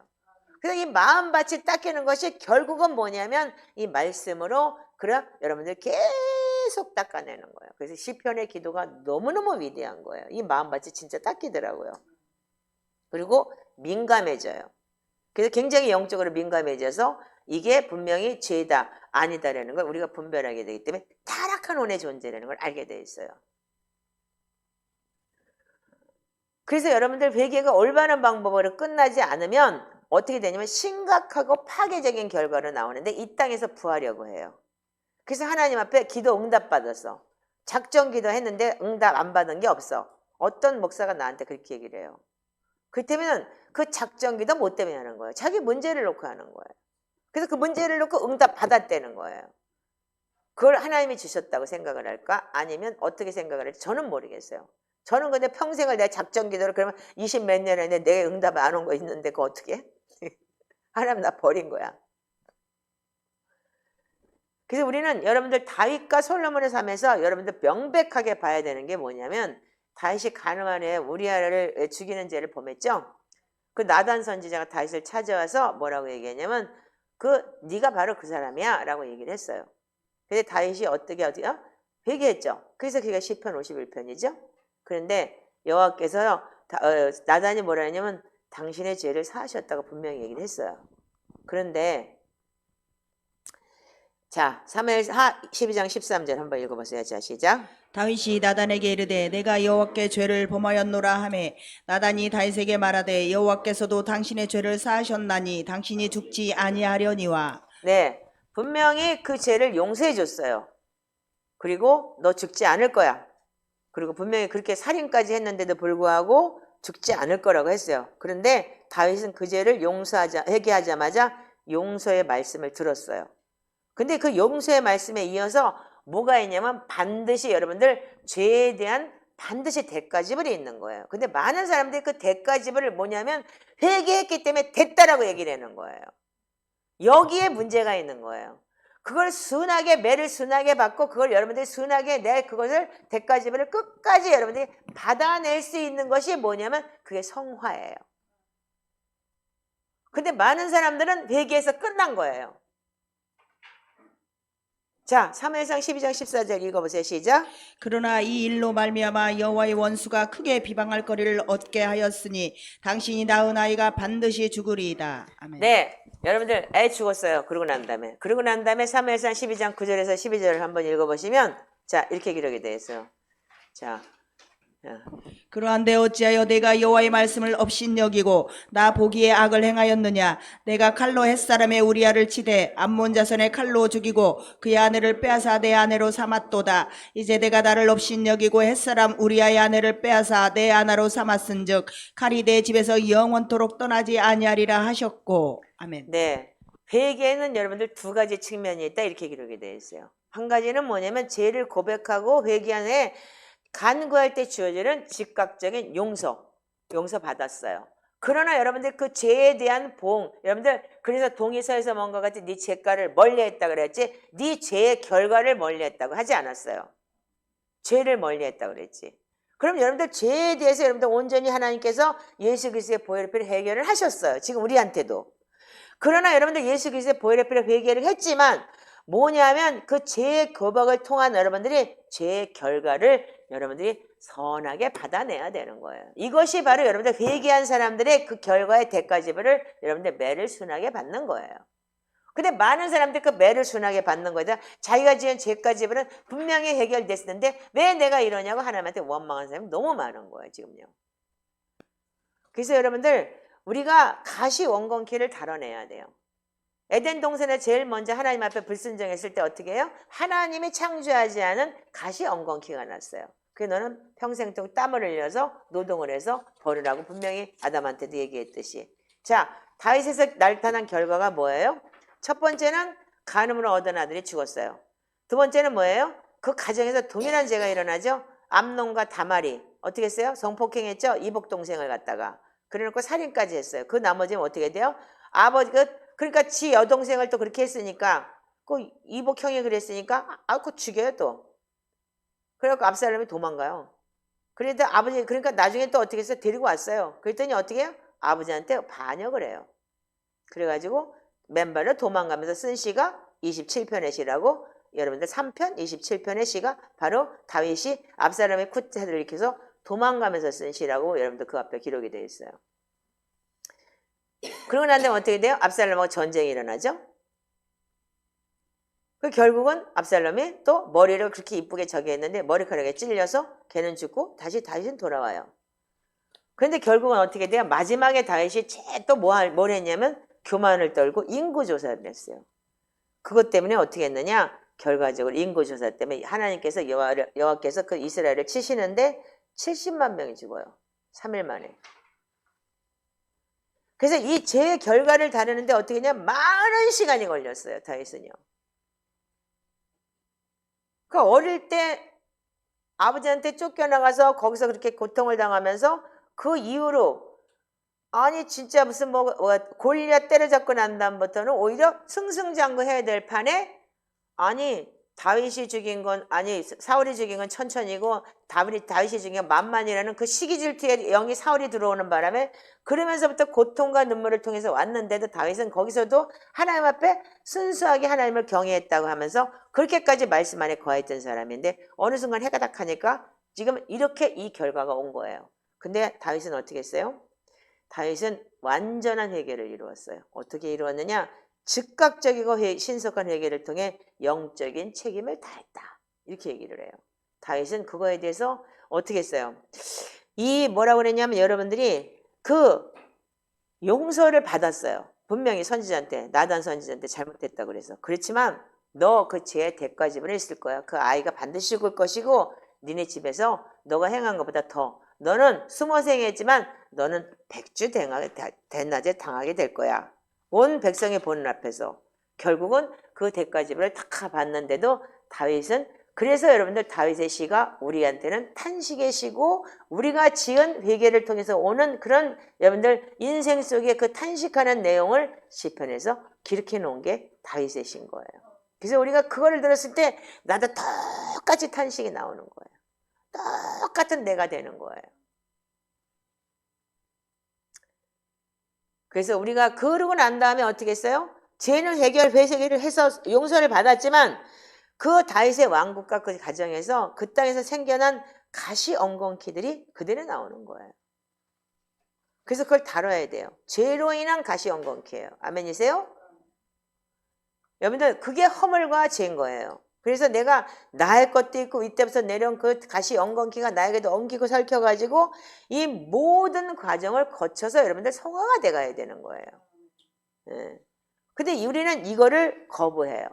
그래서 이 마음밭이 닦이는 것이 결국은 뭐냐면 이 말씀으로 그래 여러분들 계속 닦아내는 거예요. 그래서 시편의 기도가 너무너무 위대한 거예요. 이 마음밭이 진짜 닦이더라고요. 그리고 민감해져요. 그래서 굉장히 영적으로 민감해져서 이게 분명히 죄다 아니다라는 걸 우리가 분별하게 되기 때문에 타락한 혼의 존재라는 걸 알게 돼 있어요. 그래서 여러분들 회개가 올바른 방법으로 끝나지 않으면 어떻게 되냐면 심각하고 파괴적인 결과로 나오는데 이 땅에서 구하려고 해요. 그래서 하나님 앞에 기도 응답 받았어. 작정 기도했는데 응답 안 받은 게 없어. 어떤 목사가 나한테 그렇게 얘기를 해요. 그렇다면 그 작정 기도 뭐 때문에 하는 거예요? 자기 문제를 놓고 하는 거예요. 그래서 그 문제를 놓고 응답 받았다는 거예요. 그걸 하나님이 주셨다고 생각을 할까? 아니면 어떻게 생각을 할지 저는 모르겠어요. 저는 근데 평생을 내 작정 기도를 그러면 20 몇 년 했는데 내 응답 안 온 거 있는데 그거 어떻게 해? 하나님 나 버린 거야. 그래서 우리는 여러분들 다윗과 솔로몬의 삶에서 여러분들 명백하게 봐야 되는 게 뭐냐면 다윗이 가늠하에 우리아를 죽이는 죄를 범했죠. 그 나단 선지자가 다윗을 찾아와서 뭐라고 얘기했냐면 네가 바로 그 사람이야 라고 얘기를 했어요. 근데 다윗이 어떻게 회개했죠. 그래서 그게 시편 51편이죠. 그런데 여호와께서요 나단이 뭐라 했냐면 당신의 죄를 사하셨다고 분명히 얘기를 했어요. 그런데 자, 사무엘하 12장 13절 한번 읽어보세요. 자, 시작. 다윗이 나단에게 이르되 내가 여호와께 죄를 범하였노라 하매 나단이 다윗에게 말하되 여호와께서도 당신의 죄를 사하셨나니 당신이 죽지 아니하려니와. 네, 분명히 그 죄를 용서해 줬어요. 그리고 너 죽지 않을 거야. 그리고 분명히 그렇게 살인까지 했는데도 불구하고 죽지 않을 거라고 했어요. 그런데 다윗은 그 죄를 회개하자마자 용서의 말씀을 들었어요. 근데 그 용서의 말씀에 이어서 뭐가 있냐면 반드시 여러분들 죄에 대한 반드시 대가지불이 있는 거예요. 근데 많은 사람들이 그 대가지불을 뭐냐면 회개했기 때문에 됐다라고 얘기를 하는 거예요. 여기에 문제가 있는 거예요. 그걸 순하게 매를 순하게 받고 그걸 여러분들이 순하게 그것을 대가지불을 끝까지 여러분들이 받아낼 수 있는 것이 뭐냐면 그게 성화예요. 근데 많은 사람들은 회개해서 끝난 거예요. 자, 사무엘상 12장 14절 읽어보세요. 시작. 그러나 이 일로 말미암아 여호와의 원수가 크게 비방할 거리를 얻게 하였으니 당신이 낳은 아이가 반드시 죽으리이다. 아멘. 네, 여러분들 애 죽었어요. 그러고 난 다음에 사무엘상 12장 9절에서 12절을 한번 읽어보시면 자, 이렇게 기록이 되어 있어요. 자, 그러한데 어찌하여 내가 여호와의 말씀을 업신여기고 나 보기에 악을 행하였느냐. 내가 칼로 햇사람의 우리아를 치되 암몬 자손의 칼로 죽이고 그의 아내를 빼앗아 내 아내로 삼았도다. 이제 내가 나를 업신여기고 햇사람 우리아의 아내를 빼앗아 내 아내로 삼았은즉 칼이 내 집에서 영원토록 떠나지 아니하리라 하셨고. 아멘. 네, 회개에는 여러분들 두 가지 측면이 있다 이렇게 기록이 되어 있어요. 한 가지는 뭐냐면 죄를 고백하고 회개한 후에 간구할 때 주어지는 즉각적인 용서 받았어요. 그러나 여러분들 그 죄에 대한 보응, 여러분들 그래서 동의서에서 뭔가 같이 네 죄가를 멀리했다 그랬지, 네 죄의 결과를 멀리했다고 하지 않았어요. 죄를 멀리했다 그랬지. 그럼 여러분들 죄에 대해서 여러분들 온전히 하나님께서 예수 그리스도의 보혈의 피로 해결을 하셨어요. 지금 우리한테도. 그러나 여러분들 예수 그리스도의 보혈의 피로 회개를 했지만 뭐냐면 그 죄의 거박을 통한 여러분들이 죄의 결과를 여러분들이 선하게 받아내야 되는 거예요. 이것이 바로 여러분들 회개한 사람들의 그 결과의 대가지불을 여러분들 매를 순하게 받는 거예요. 근데 많은 사람들이 그 매를 순하게 받는 거다. 자기가 지은 죄가지불은 분명히 해결됐었는데 왜 내가 이러냐고 하나님한테 원망하는 사람이 너무 많은 거예요. 지금요. 그래서 여러분들 우리가 가시 원건키를 달아내야 돼요. 에덴 동산에 제일 먼저 하나님 앞에 불순종했을 때 어떻게 해요? 하나님이 창조하지 않은 가시 엉겅퀴가 났어요. 그래서 너는 평생 동안 땀을 흘려서 노동을 해서 벌으라고 분명히 아담한테도 얘기했듯이. 자, 다윗에서 나타난 결과가 뭐예요? 첫 번째는 간음으로 얻은 아들이 죽었어요. 두 번째는 뭐예요? 그 가정에서 동일한 죄가 일어나죠. 암논과 다말이 어떻게 했어요? 성폭행했죠. 이복 동생을 갖다가 그래놓고 살인까지 했어요. 그 나머지는 어떻게 돼요? 그러니까 지 여동생을 또 그렇게 했으니까 그 이복형이 그랬으니까 그거 죽여요 또. 그래갖고 압살롬이 도망가요. 그러니까 나중에 또 어떻게 했어요? 데리고 왔어요. 그랬더니 어떻게 해요? 아버지한테 반역을 해요. 그래가지고 맨발로 도망가면서 쓴 시가 27편의 시라고 여러분들 3편 27편의 시가 바로 다윗이 압살롬의 쿠테를 일으켜서 도망가면서 쓴 시라고 여러분들 그 앞에 기록이 되어 있어요. 그러고 난 다음에 어떻게 돼요? 압살롬하고 전쟁이 일어나죠. 그 결국은 압살롬이 또 머리를 그렇게 이쁘게 저기 했는데 머리카락에 찔려서 걔는 죽고 다시 다윗은 돌아와요. 그런데 결국은 어떻게 돼요? 마지막에 다윗이 또 뭘 했냐면 교만을 떨고 인구조사를 했어요. 그것 때문에 어떻게 했느냐? 결과적으로 인구조사 때문에 하나님께서 여호와께서 그 이스라엘을 치시는데 70만 명이 죽어요. 3일 만에. 그래서 이 죄의 결과를 다루는데 어떻게 했냐? 많은 시간이 걸렸어요. 다윗은요. 그 어릴 때 아버지한테 쫓겨나가서 거기서 그렇게 고통을 당하면서 그 이후로 아니 진짜 무슨 골리앗 때려잡고 난 다음부터는 오히려 승승장구해야 될 판에 아니 다윗이 죽인 건 아니 사울이 죽인 건 천천히고 다윗이 죽인 건 만만이라는 그 시기 질투의 영이 사울이 들어오는 바람에 그러면서부터 고통과 눈물을 통해서 왔는데도 다윗은 거기서도 하나님 앞에 순수하게 하나님을 경외했다고 하면서 그렇게까지 말씀 안에 거했던 사람인데 어느 순간 해가 딱 하니까 지금 이렇게 이 결과가 온 거예요. 근데 다윗은 어떻게 했어요? 다윗은 완전한 회개를 이루었어요. 어떻게 이루었느냐? 즉각적이고 신속한 회개를 통해 영적인 책임을 다했다. 이렇게 얘기를 해요. 다윗은 그거에 대해서 어떻게 했어요? 이 뭐라고 그랬냐면 여러분들이 그 용서를 받았어요. 분명히 선지자한테 나단 선지자한테 잘못했다 그래서 그렇지만 너 그 죄의 대가 지불했을 거야. 그 아이가 반드시 죽을 것이고 니네 집에서 너가 행한 것보다 더 너는 숨어서 행했지만 너는 백주 대낮에 당하게 될 거야. 온 백성의 보는 앞에서 결국은 그 대가 지불을 다 받는데도 다윗은 그래서 여러분들 다윗의 시가 우리한테는 탄식의 시고 우리가 지은 회개를 통해서 오는 그런 여러분들 인생 속에 그 탄식하는 내용을 시편에서 기록해 놓은 게 다윗의 시인 거예요. 그래서 우리가 그거를 들었을 때 나도 똑같이 탄식이 나오는 거예요. 똑같은 내가 되는 거예요. 그래서 우리가 그러고 난 다음에 어떻게 했어요? 죄는 회개를 해서 용서를 받았지만 그 다윗의 왕국과 그 가정에서 그 땅에서 생겨난 가시 엉겅퀴들이 그대로 나오는 거예요. 그래서 그걸 다뤄야 돼요. 죄로 인한 가시 엉겅퀴예요. 아멘이세요? 여러분들 그게 허물과 죄인 거예요. 그래서 내가 나의 것도 있고 이때부터 내려온 그 가시 엉겅퀴가 나에게도 엉키고 설켜가지고 이 모든 과정을 거쳐서 여러분들 성화가 돼가야 되는 거예요. 예. 근데 우리는 이거를 거부해요.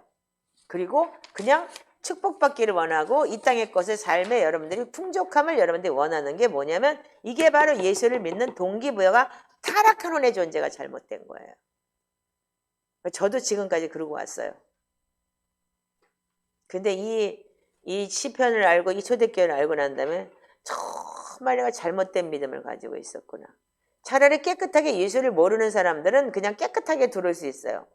그리고 그냥 축복받기를 원하고 이 땅의 것을 삶에 여러분들이 풍족함을 여러분들이 원하는 게 뭐냐면 이게 바로 예수를 믿는 동기부여가 타락한 혼의 존재가 잘못된 거예요. 저도 지금까지 그러고 왔어요. 근데 이 시편을 알고 이 초대교회를 알고 난 다음에 정말 내가 잘못된 믿음을 가지고 있었구나. 차라리 깨끗하게 예수를 모르는 사람들은 그냥 깨끗하게 들을 수 있어요.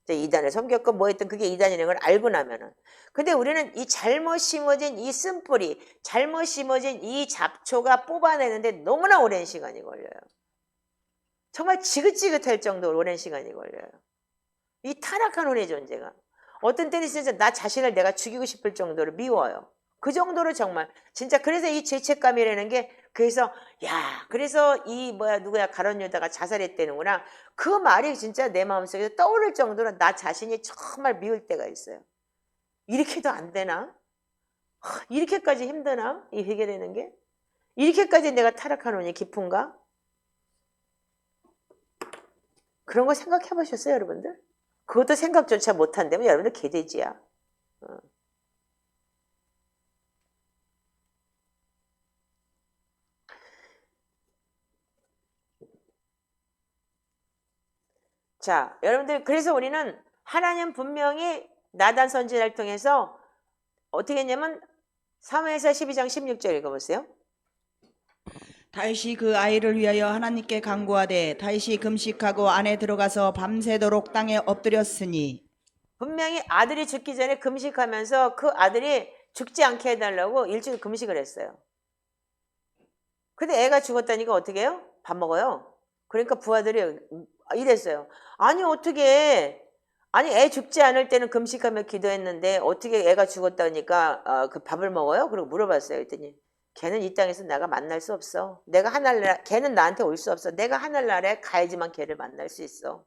이단을 섬겼건 뭐 했든 그게 이단이라는 걸 알고 나면은. 근데 우리는 이 잘못 심어진 이 쓴뿌리, 잘못 심어진 이 잡초가 뽑아내는데 너무나 오랜 시간이 걸려요. 정말 지긋지긋할 정도로 오랜 시간이 걸려요. 이 타락한 혼의 존재가. 어떤 때는 진짜 나 자신을 내가 죽이고 싶을 정도로 미워요. 그 정도로 정말 진짜 그래서 이 죄책감이라는 게 그래서 그래서 이 누구야 가룟 유다가 자살했다는구나. 그 말이 진짜 내 마음속에서 떠오를 정도로 나 자신이 정말 미울 때가 있어요. 이렇게도 안 되나? 이렇게까지 힘드나? 이 회개되는 게? 이렇게까지 내가 타락한 혼이 깊은가? 그런 거 생각해 보셨어요, 여러분들? 그것도 생각조차 못한다면 여러분들 개돼지야. 자, 여러분들 그래서 우리는 하나님 분명히 나단 선지자를 통해서 어떻게 했냐면 사무엘상 12장 16절 읽어보세요. 다윗이 그 아이를 위하여 하나님께 간구하되 다윗이 금식하고 안에 들어가서 밤새도록 땅에 엎드렸으니 분명히 아들이 죽기 전에 금식하면서 그 아들이 죽지 않게 해달라고 일주일 금식을 했어요. 근데 애가 죽었다니까 어떻게 해요? 밥 먹어요. 그러니까 부하들이 이랬어요. 아니 어떻게 아니 애 죽지 않을 때는 금식하며 기도했는데 어떻게 애가 죽었다니까 그 밥을 먹어요? 그리고 물어봤어요. 그랬더니 걔는 이 땅에서 내가 만날 수 없어. 걔는 나한테 올 수 없어. 내가 하늘나라에 가야지만 걔를 만날 수 있어.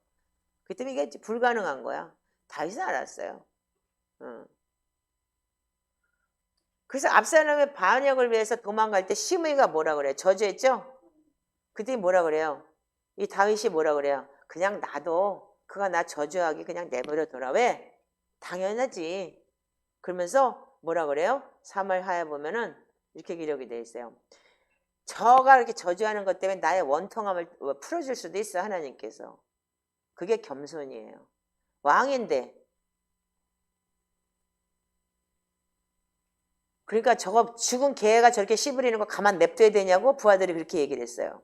그랬더니 이게 불가능한 거야. 다윗은 알았어요. 그래서 압살롬의 반역을 위해서 도망갈 때 시므이가 뭐라 그래요? 저주했죠? 그랬더니 뭐라 그래요? 이 다윗이 뭐라 그래요? 그냥 놔둬. 그가 나 저주하기 그냥 내버려 둬라. 왜? 당연하지. 그러면서 뭐라 그래요? 사무엘 하에 보면은 이렇게 기록이 돼 있어요. 저가 이렇게 저주하는 것 때문에 나의 원통함을 풀어줄 수도 있어 하나님께서. 그게 겸손이에요. 왕인데. 그러니까 저거 죽은 개가 저렇게 씨부리는 거 가만 냅둬야 되냐고 부하들이 그렇게 얘기를 했어요.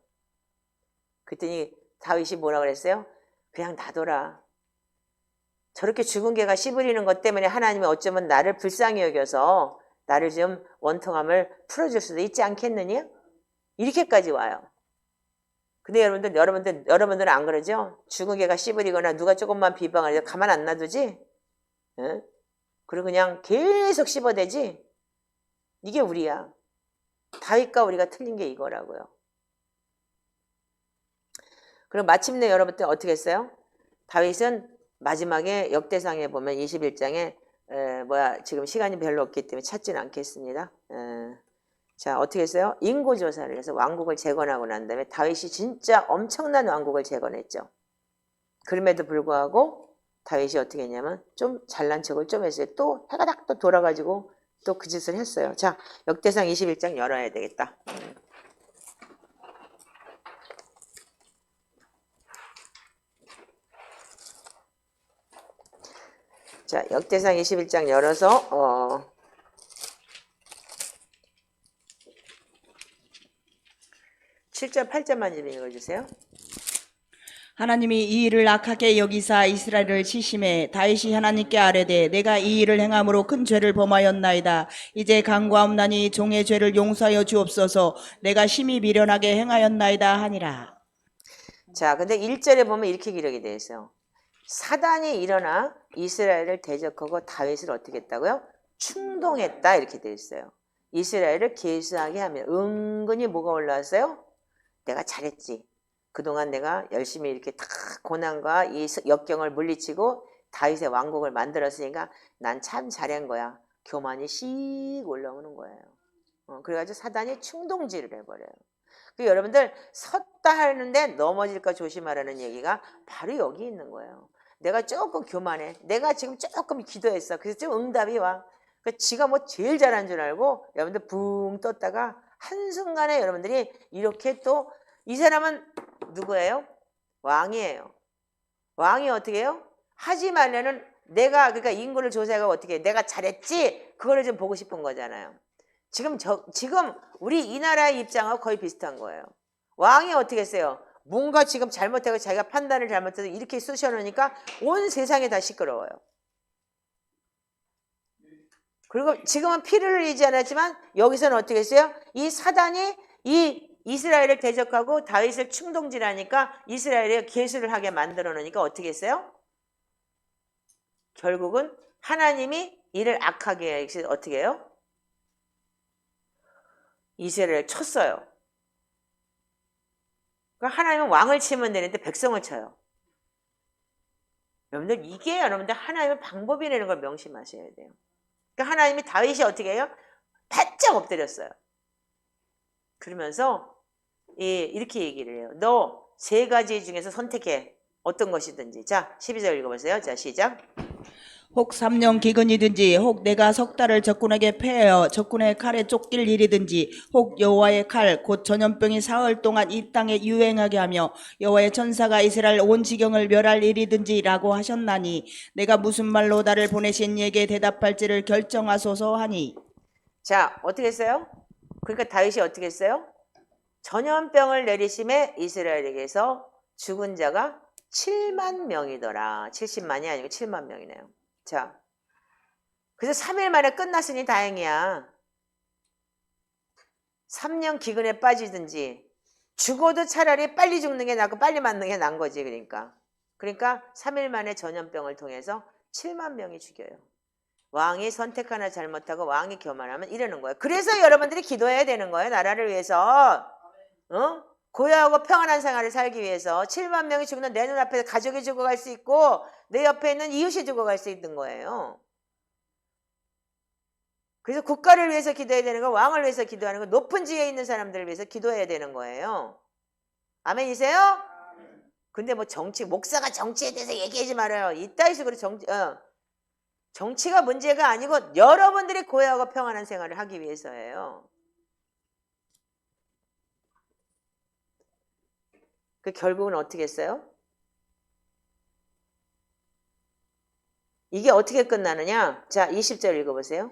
그랬더니 다윗이 뭐라 그랬어요? 그냥 놔둬라. 저렇게 죽은 개가 씨부리는 것 때문에 하나님이 어쩌면 나를 불쌍히 여겨서 나를 좀 원통함을 풀어줄 수도 있지 않겠느냐? 이렇게까지 와요. 근데 여러분들은 안 그러죠? 죽은 개가 씨부리거나 누가 조금만 비방하려 가만 안 놔두지? 응? 그리고 그냥 계속 씹어대지? 이게 우리야. 다윗과 우리가 틀린 게 이거라고요. 그럼 마침내 여러분들 어떻게 했어요? 다윗은 마지막에 역대상에 보면 21장에 지금 시간이 별로 없기 때문에 찾지는 않겠습니다. 자, 어떻게 했어요? 인구조사를 해서 왕국을 재건하고 난 다음에 다윗이 진짜 엄청난 왕국을 재건했죠. 그럼에도 불구하고 다윗이 어떻게 했냐면 좀 잘난 척을 좀 했어요. 또 해가 딱 또 돌아가지고 또 그 짓을 했어요. 자, 역대상 21장 열어야 되겠다. 자, 역대상 21장 열어서 7절 8절만 좀 읽어주세요. 하나님이 이 일을 악하게 여기사 이스라엘을 치심해 다윗이 하나님께 아뢰되 내가 이 일을 행함으로 큰 죄를 범하였나이다. 이제 간구하옵나니 종의 죄를 용서하여 주옵소서. 내가 심히 미련하게 행하였나이다 하니라. 자, 근데 1절에 보면 이렇게 기록이 되어 있어요. 사단이 일어나 이스라엘을 대적하고 다윗을 어떻게 했다고요? 충동했다 이렇게 되어 있어요. 이스라엘을 계수하게 하면 은근히 뭐가 올라왔어요? 내가 잘했지. 그동안 내가 열심히 이렇게 다 고난과 이 역경을 물리치고 다윗의 왕국을 만들었으니까 난 참 잘한 거야. 교만이 씩 올라오는 거예요. 그래가지고 사단이 충동질을 해버려요. 여러분들 섰다 하는데 넘어질까 조심하라는 얘기가 바로 여기 있는 거예요. 내가 조금 교만해. 내가 지금 조금 기도했어. 그래서 좀 응답이 와. 지가 뭐 제일 잘한 줄 알고 여러분들 붕 떴다가 한순간에 여러분들이 이렇게 또 이 사람은 누구예요? 왕이에요. 왕이 어떻게 해요? 하지 말려는 내가 그러니까 인구를 조사해가 어떻게 해? 내가 잘했지? 그거를 좀 보고 싶은 거잖아요. 지금 우리 이 나라의 입장하고 거의 비슷한 거예요. 왕이 어떻게 했어요? 뭔가 지금 잘못하고 자기가 판단을 잘못해서 이렇게 쑤셔놓으니까 온 세상이 다 시끄러워요. 그리고 지금은 피를 흘리지 않았지만 여기서는 어떻게 했어요? 이 사단이 이 이스라엘을 대적하고 다윗을 충동질하니까 이스라엘에 계수를 하게 만들어 놓으니까 어떻게 했어요? 결국은 하나님이 이를 악하게 해서 어떻게 해요? 이스라엘을 쳤어요. 그러니까 하나님은 왕을 치면 되는데 백성을 쳐요. 여러분들 이게 여러분들 하나님의 방법이라는 걸 명심하셔야 돼요. 그러니까 하나님이 다윗이 어떻게 해요? 바짝 엎드렸어요. 그러면서 이렇게 얘기를 해요. 너 3가지 중에서 선택해. 어떤 것이든지. 자, 12절 읽어보세요. 자, 시작. 혹 3년 기근이든지 혹 내가 석 달을 적군에게 패하여 적군의 칼에 쫓길 일이든지 혹 여호와의 칼 곧 전염병이 사흘 동안 이 땅에 유행하게 하며 여호와의 천사가 이스라엘 온 지경을 멸할 일이든지 라고 하셨나니 내가 무슨 말로 나를 보내신 이에게 대답할지를 결정하소서 하니. 자, 어떻게 했어요? 그러니까 다윗이 어떻게 했어요? 전염병을 내리심에 이스라엘에게서 죽은 자가 7만 명이더라. 70만이 아니고 7만 명이네요. 자, 그래서 3일 만에 끝났으니 다행이야. 3년 기근에 빠지든지 죽어도 차라리 빨리 죽는 게 낫고 빨리 맞는 게 나은 거지. 그러니까 3일 만에 전염병을 통해서 7만 명이 죽여요. 왕이 선택 하나 잘못하고 왕이 교만하면 이러는 거예요. 그래서 여러분들이 기도해야 되는 거예요. 나라를 위해서. 고요하고 평안한 생활을 살기 위해서 7만 명이 죽는 내 눈앞에서 가족이 죽어갈 수 있고 내 옆에 있는 이웃이 죽어갈 수 있는 거예요. 그래서 국가를 위해서 기도해야 되는 거, 왕을 위해서 기도하는 거, 높은 지위에 있는 사람들을 위해서 기도해야 되는 거예요. 아멘이세요? 근데 뭐 목사가 정치에 대해서 얘기하지 말아요. 이따위 식으로 정치가 문제가 아니고 여러분들이 고요하고 평안한 생활을 하기 위해서예요. 결국은 어떻게 했어요? 이게 어떻게 끝나느냐? 자, 20절 읽어보세요.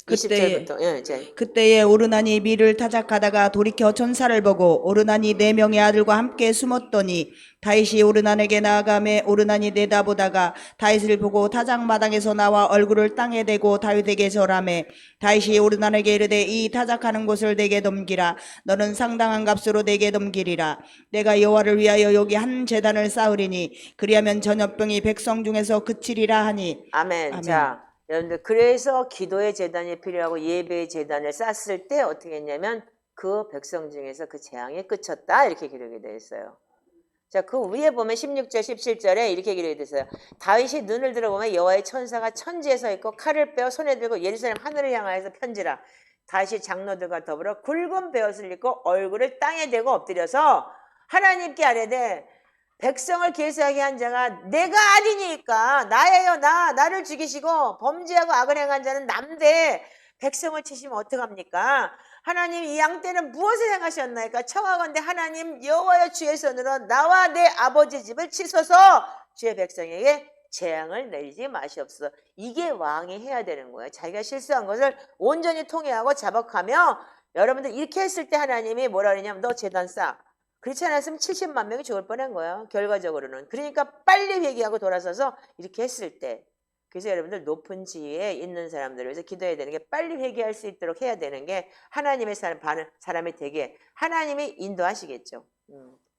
20절부터. 그때에 오르나니 밀을 타작하다가 돌이켜 천사를 보고 오르나니 4명의 아들과 함께 숨었더니 다윗이 오르난에게 나아가매 오르난이 내다보다가 다윗을 보고 타작마당에서 나와 얼굴을 땅에 대고 다윗에게 절하매 다윗이 오르난에게 이르되 이 타작하는 곳을 내게 넘기라. 너는 상당한 값으로 내게 넘기리라. 내가 여호와를 위하여 여기 한 제단을 쌓으리니 그리하면 전염병이 백성 중에서 그치리라 하니. 아멘. 자, 여러분들 그래서 기도의 제단이 필요하고 예배의 제단을 쌓았을 때 어떻게 했냐면 그 백성 중에서 그 재앙이 그쳤다 이렇게 기록이 되어 있어요. 자, 그 위에 보면 16절 17절에 이렇게 기록이 되어 있어요. 다윗이 눈을 들어보면 여호와의 천사가 천지에 서 있고 칼을 빼어 손에 들고 예루살렘 하늘을 향하여서 편지라. 다윗이 장로들과 더불어 굵은 베옷을 입고 얼굴을 땅에 대고 엎드려서 하나님께 아뢰되 백성을 계수하게 한 자가 내가 아니니까 나예요. 나를 죽이시고 범죄하고 악을 행한 자는 남되 백성을 치시면 어떡합니까? 하나님 이 양떼는 무엇을 행하셨나이까? 청하건대 하나님 여호와여 주의 손으로 나와 내 아버지 집을 치소서 주의 백성에게 재앙을 내리지 마시옵소서. 이게 왕이 해야 되는 거예요. 자기가 실수한 것을 온전히 통회하고 자복하며 여러분들 이렇게 했을 때 하나님이 뭐라 그러냐면 너 제단 쌓아. 그렇지 않았으면 70만 명이 죽을 뻔한 거예요. 결과적으로는. 그러니까 빨리 회개하고 돌아서서 이렇게 했을 때. 그래서 여러분들 높은 지위에 있는 사람들을 위해서 기도해야 되는 게 빨리 회개할 수 있도록 해야 되는 게 하나님의 사람이 되게 하나님이 인도하시겠죠.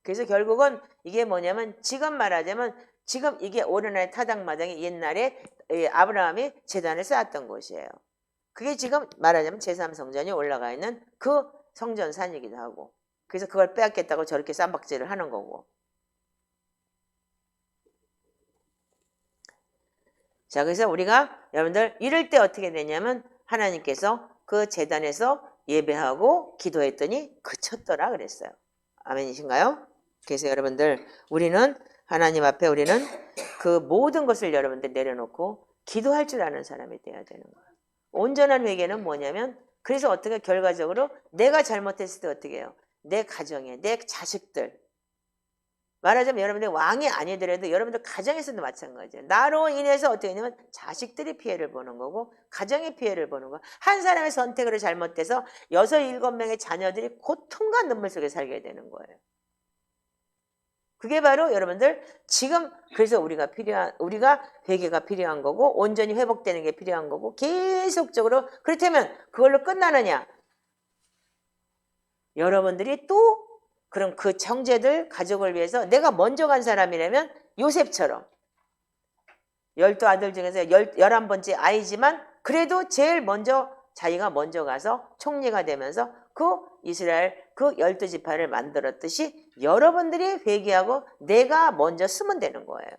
그래서 결국은 이게 뭐냐면 지금 말하자면 지금 이게 오르날 타작마당이 옛날에 아브라함이 제단을 쌓았던 곳이에요. 그게 지금 말하자면 제3성전이 올라가 있는 그 성전산이기도 하고 그래서 그걸 빼앗겠다고 저렇게 쌈박질을 하는 거고. 자, 그래서 우리가 여러분들 이럴 때 어떻게 되냐면 하나님께서 그 제단에서 예배하고 기도했더니 그쳤더라 그랬어요. 아멘이신가요? 그래서 여러분들 우리는 하나님 앞에 우리는 그 모든 것을 여러분들 내려놓고 기도할 줄 아는 사람이 돼야 되는 거예요. 온전한 회개는 뭐냐면 그래서 어떻게 결과적으로 내가 잘못했을 때 어떻게 해요? 내 가정에 내 자식들 말하자면 여러분들 왕이 아니더라도 여러분들 가정에서도 마찬가지예요. 나로 인해서 어떻게 되냐면 자식들이 피해를 보는 거고 가정이 피해를 보는 거예요. 한 사람의 선택으로 잘못돼서 6, 7명의 자녀들이 고통과 눈물 속에 살게 되는 거예요. 그게 바로 여러분들 지금 그래서 우리가 회개가 필요한 거고 온전히 회복되는 게 필요한 거고 계속적으로 그렇다면 그걸로 끝나느냐? 여러분들이 또 그럼 그 형제들 가족을 위해서 내가 먼저 간 사람이라면 요셉처럼 12아들 중에서 11번째 아이지만 그래도 제일 먼저 자기가 먼저 가서 총리가 되면서 그 이스라엘 그 12지파를 만들었듯이 여러분들이 회개하고 내가 먼저 쓰면 되는 거예요.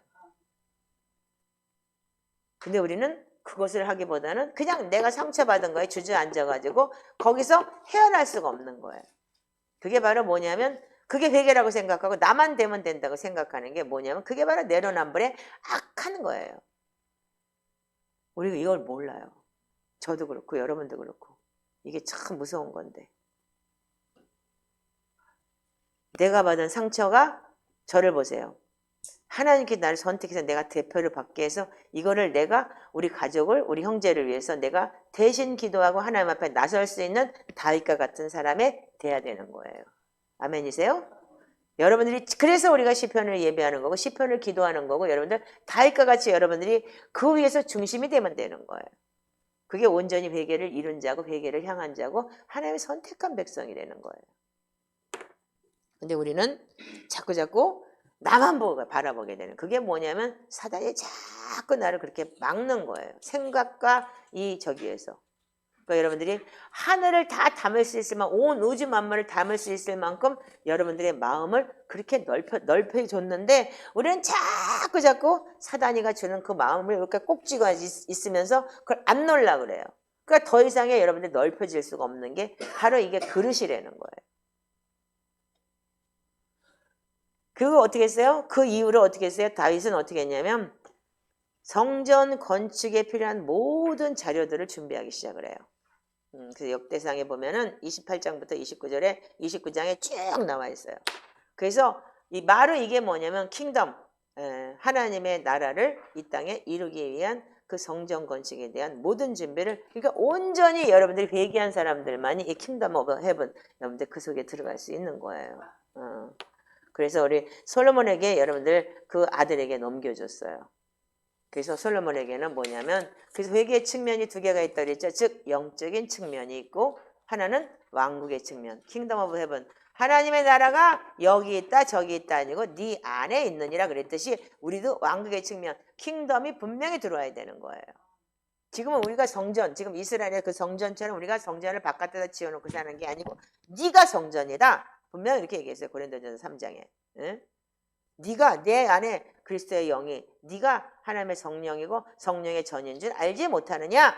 근데 우리는 그것을 하기보다는 그냥 내가 상처받은 거에 주저앉아가지고 거기서 헤어날 수가 없는 거예요. 그게 바로 뭐냐면 그게 회개라고 생각하고 나만 되면 된다고 생각하는 게 뭐냐면 그게 바로 내로남불의 악한 거예요. 우리가 이걸 몰라요. 저도 그렇고 여러분도 그렇고 이게 참 무서운 건데 내가 받은 상처가 저를 보세요. 하나님께 나를 선택해서 내가 대표를 받게 해서 이거를 내가 우리 가족을 우리 형제를 위해서 내가 대신 기도하고 하나님 앞에 나설 수 있는 다윗과 같은 사람이 돼야 되는 거예요. 아멘이세요? 여러분들이 그래서 우리가 시편을 예배하는 거고 시편을 기도하는 거고 여러분들 다윗과 같이 여러분들이 그 위에서 중심이 되면 되는 거예요. 그게 온전히 회개를 이룬 자고 회개를 향한 자고 하나님의 선택한 백성이 되는 거예요. 근데 우리는 자꾸 나만 바라보게 되는 그게 뭐냐면 사단이 자꾸 나를 그렇게 막는 거예요. 생각과 이 저기에서. 그러니까 여러분들이 하늘을 다 담을 수 있을 만큼 온 우주 만물을 담을 수 있을 만큼 여러분들의 마음을 그렇게 넓혀줬는데 우리는 자꾸 사단이가 주는 그 마음을 이렇게 꼭 쥐고 있으면서 그걸 안 놓으려고 그래요. 그러니까 더 이상의 여러분들이 넓혀질 수가 없는 게 바로 이게 그릇이라는 거예요. 그거 어떻게 했어요? 그 이후로 어떻게 했어요? 다윗은 어떻게 했냐면 성전 건축에 필요한 모든 자료들을 준비하기 시작을 해요. 그래서 역대상에 보면은 28장부터 29장에 쭉 나와 있어요. 그래서 바로 이게 뭐냐면 킹덤, 하나님의 나라를 이 땅에 이루기 위한 그 성전 건축에 대한 모든 준비를 그러니까 온전히 여러분들이 회개한 사람들만이 이 킹덤 오브 헤븐 여러분들 그 속에 들어갈 수 있는 거예요. 그래서 우리 솔로몬에게 여러분들 그 아들에게 넘겨줬어요. 그래서 솔로몬에게는 뭐냐면 그래서 회개의 측면이 두 개가 있다고 그랬죠. 즉 영적인 측면이 있고 하나는 왕국의 측면 킹덤 오브 헤븐 하나님의 나라가 여기 있다 저기 있다 아니고 네 안에 있느니라 그랬듯이 우리도 왕국의 측면 킹덤이 분명히 들어와야 되는 거예요. 지금은 우리가 성전 지금 이스라엘의 그 성전처럼 우리가 성전을 바깥에다 지어놓고 사는 게 아니고 네가 성전이다. 분명히 이렇게 얘기했어요. 고린도전서 3장에. 응? 네가 내 안에 그리스도의 영이 네가 하나님의 성령이고 성령의 전인 줄 알지 못하느냐?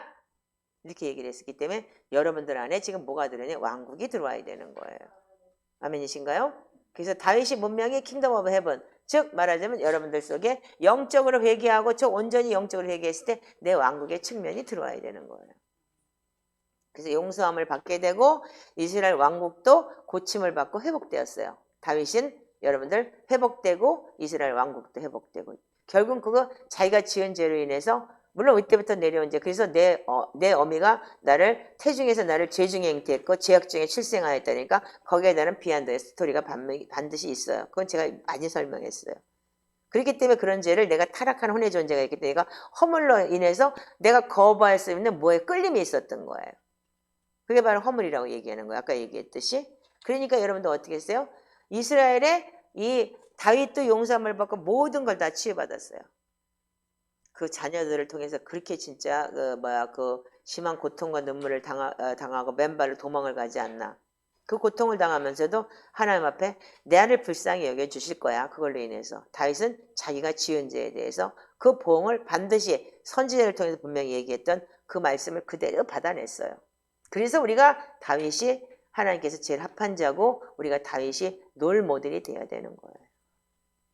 이렇게 얘기를 했기 때문에 여러분들 안에 지금 뭐가 들어오냐? 왕국이 들어와야 되는 거예요. 아멘이신가요? 그래서 다윗이 문명이 킹덤 오브 헤븐, 즉 말하자면 여러분들 속에 영적으로 회개하고 저 온전히 영적으로 회개했을 때 내 왕국의 측면이 들어와야 되는 거예요. 그래서 용서함을 받게 되고 이스라엘 왕국도 고침을 받고 회복되었어요. 다윗은 여러분들 회복되고 이스라엘 왕국도 회복되고 결국 그거 자기가 지은 죄로 인해서 물론 이때부터 내려온 죄. 그래서 내 어미가 나를 태중에서 나를 죄중에 잉태했고 죄악 중에 출생하였다니까 거기에 대한 비하인드 스토리가 반드시 있어요. 그건 제가 많이 설명했어요. 그렇기 때문에 그런 죄를 내가 타락한 혼의 존재가 있기 때문에 내가 허물로 인해서 내가 거부할 수 있는 뭐에 끌림이 있었던 거예요. 그게 바로 허물이라고 얘기하는 거예요. 아까 얘기했듯이. 그러니까 여러분들 어떻게 했어요? 이스라엘의 이 다윗도 용서함을 받고 모든 걸 다 치유받았어요. 그 자녀들을 통해서 그렇게 진짜 그 심한 고통과 눈물을 당하고 맨발로 도망을 가지 않나. 그 고통을 당하면서도 하나님 앞에 내 아를 불쌍히 여겨주실 거야. 그걸로 인해서. 다윗은 자기가 지은 죄에 대해서 그 보응을 반드시 선지자를 통해서 분명히 얘기했던 그 말씀을 그대로 받아냈어요. 그래서 우리가 다윗이 하나님께서 제일 합한 자고 우리가 다윗이 롤 모델이 되어야 되는 거예요.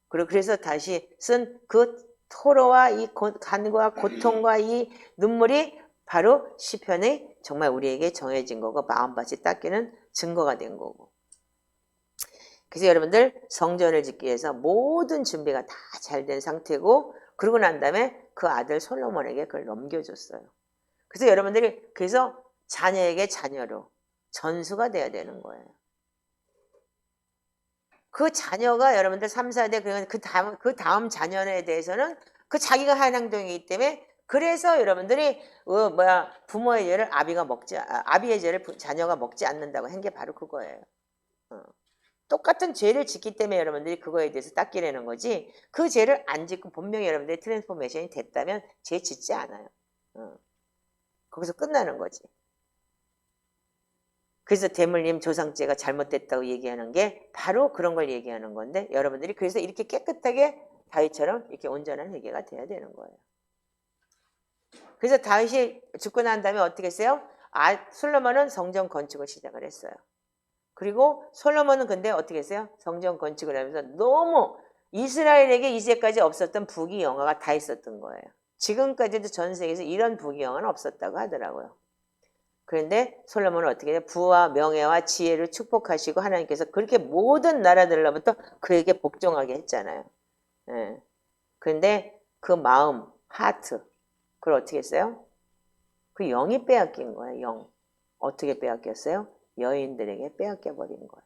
그리고 그래서 다윗은 그 토로와 이 간과 고통과 이 눈물이 바로 시편에 정말 우리에게 정해진 거고 마음밭이 닦이는 증거가 된 거고. 그래서 여러분들 성전을 짓기 위해서 모든 준비가 다 잘 된 상태고 그러고 난 다음에 그 아들 솔로몬에게 그걸 넘겨줬어요. 그래서 여러분들이 그래서 자녀에게 자녀로 전수가 돼야 되는 거예요. 그 자녀가 여러분들 3, 4대 그 다음 자녀에 대해서는 그 자기가 한 행동이기 때문에 그래서 여러분들이 부모의 죄를 아비의 죄를 자녀가 먹지 않는다고 한 게 바로 그거예요. 똑같은 죄를 짓기 때문에 여러분들이 그거에 대해서 닦이려는 거지 그 죄를 안 짓고 분명히 여러분들이 트랜스포메이션이 됐다면 죄 짓지 않아요. 거기서 끝나는 거지. 그래서 대물림 조상죄가 잘못됐다고 얘기하는 게 바로 그런 걸 얘기하는 건데 여러분들이 그래서 이렇게 깨끗하게 다윗처럼 이렇게 온전한 회개가 돼야 되는 거예요. 그래서 다윗이 죽고 난 다음에 어떻게 했어요? 솔로몬은 성전 건축을 시작을 했어요. 그리고 솔로몬은 근데 어떻게 했어요? 성전 건축을 하면서 너무 이스라엘에게 이제까지 없었던 부귀 영화가 다 있었던 거예요. 지금까지도 전 세계에서 이런 부귀 영화는 없었다고 하더라고요. 그런데 솔로몬은 어떻게 해요? 부와 명예와 지혜를 축복하시고 하나님께서 그렇게 모든 나라들로부터 그에게 복종하게 했잖아요. 예. 그런데 그 마음, 하트, 그걸 어떻게 했어요? 그 영이 빼앗긴 거예요. 영. 어떻게 빼앗겼어요? 여인들에게 빼앗겨버린 거예요.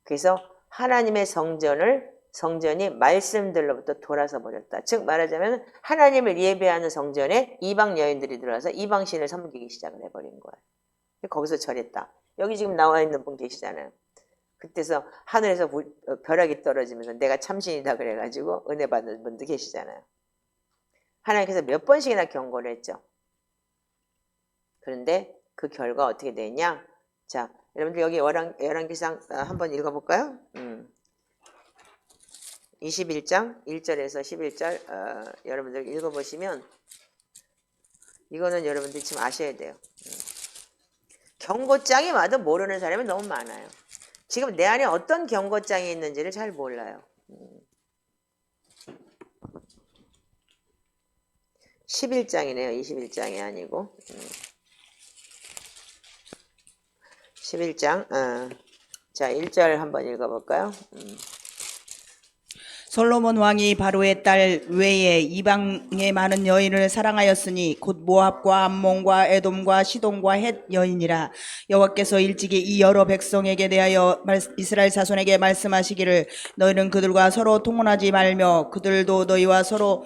그래서 하나님의 성전이 말씀들로부터 돌아서 버렸다. 즉 말하자면 하나님을 예배하는 성전에 이방 여인들이 들어와서 이방신을 섬기기 시작을 해버린 거예요. 거기서 절했다. 여기 지금 나와 있는 분 계시잖아요. 그때서 하늘에서 벼락이 떨어지면서 내가 참신이다 그래가지고 은혜 받는 분도 계시잖아요. 하나님께서 몇 번씩이나 경고를 했죠. 그런데 그 결과 어떻게 되냐? 자, 여러분들 여기 열왕기상 한번 읽어볼까요? 21장 1절에서 11절 여러분들 읽어보시면 이거는 여러분들이 지금 아셔야 돼요. 경고장이 와도 모르는 사람이 너무 많아요. 지금 내 안에 어떤 경고장이 있는지를 잘 몰라요. 11장이네요. 21장이 아니고 11장 자 1절 한번 읽어볼까요? 솔로몬 왕이 바로의 딸 외에 이방의 많은 여인을 사랑하였으니 곧 모압과 암몬과 에돔과 시돈과 헷 여인이라. 여호와께서 일찍이 이 여러 백성에게 대하여 이스라엘 자손에게 말씀하시기를 너희는 그들과 서로 통혼하지 말며 그들도 너희와 서로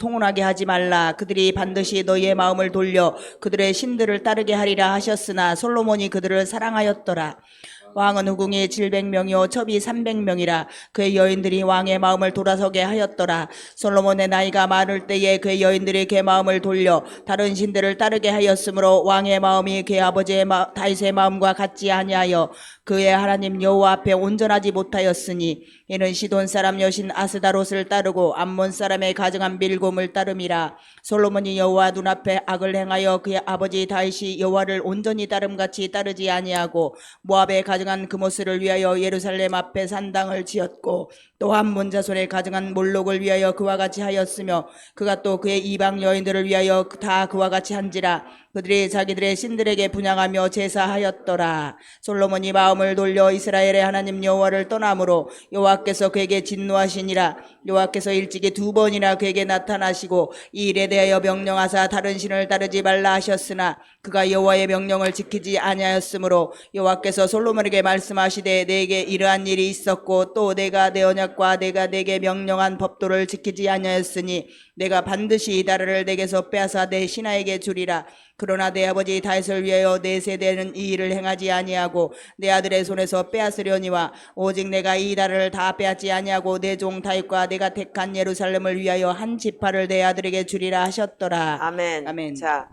통혼하게 하지 말라. 그들이 반드시 너희의 마음을 돌려 그들의 신들을 따르게 하리라 하셨으나 솔로몬이 그들을 사랑하였더라. 왕은 후궁이 700명이요 첩이 300명이라. 그의 여인들이 왕의 마음을 돌아서게 하였더라. 솔로몬의 나이가 많을 때에 그의 여인들이 그의 마음을 돌려 다른 신들을 따르게 하였으므로 왕의 마음이 그의 아버지의 다윗의 마음과 같지 아니하여 그의 하나님 여호와 앞에 온전하지 못하였으니 이는 시돈 사람 여신 아스다롯을 따르고 암몬 사람의 가증한 밀곰을 따름이라. 솔로몬이 여호와 눈앞에 악을 행하여 그의 아버지 다윗이 여호와를 온전히 따름같이 따르지 아니하고 모압의 가증한 그모스를 위하여 예루살렘 앞에 산당을 지었고 또 암몬 자손의 가증한 몰록을 위하여 그와 같이 하였으며 그가 또 그의 이방 여인들을 위하여 다 그와 같이 한지라. 그들이 자기들의 신들에게 분향하며 제사하였더라. 솔로몬이 마음을 돌려 이스라엘의 하나님 여호와를 떠나므로 여호와께서 그에게 진노하시니라. 여호와께서 일찍이 2번이나 그에게 나타나시고 이 일에 대하여 명령하사 다른 신을 따르지 말라 하셨으나 그가 여호와의 명령을 지키지 아니하였으므로 여호와께서 솔로몬에게 말씀하시되 내게 이러한 일이 있었고 또 내가 내 언약과 내가 내게 명령한 법도를 지키지 아니하였으니 내가 반드시 이 나라를 내게서 빼앗아 내 신하에게 주리라. 그러나 내 아버지 다윗을 위하여 내 세대는 이 일을 행하지 아니하고 내 아들의 손에서 빼앗으려니와 오직 내가 이 나라를 다 빼앗지 아니하고 내 종 다윗과 내가 택한 예루살렘을 위하여 한 지파를 내 아들에게 주리라 하셨더라. 아멘. 아멘. 자,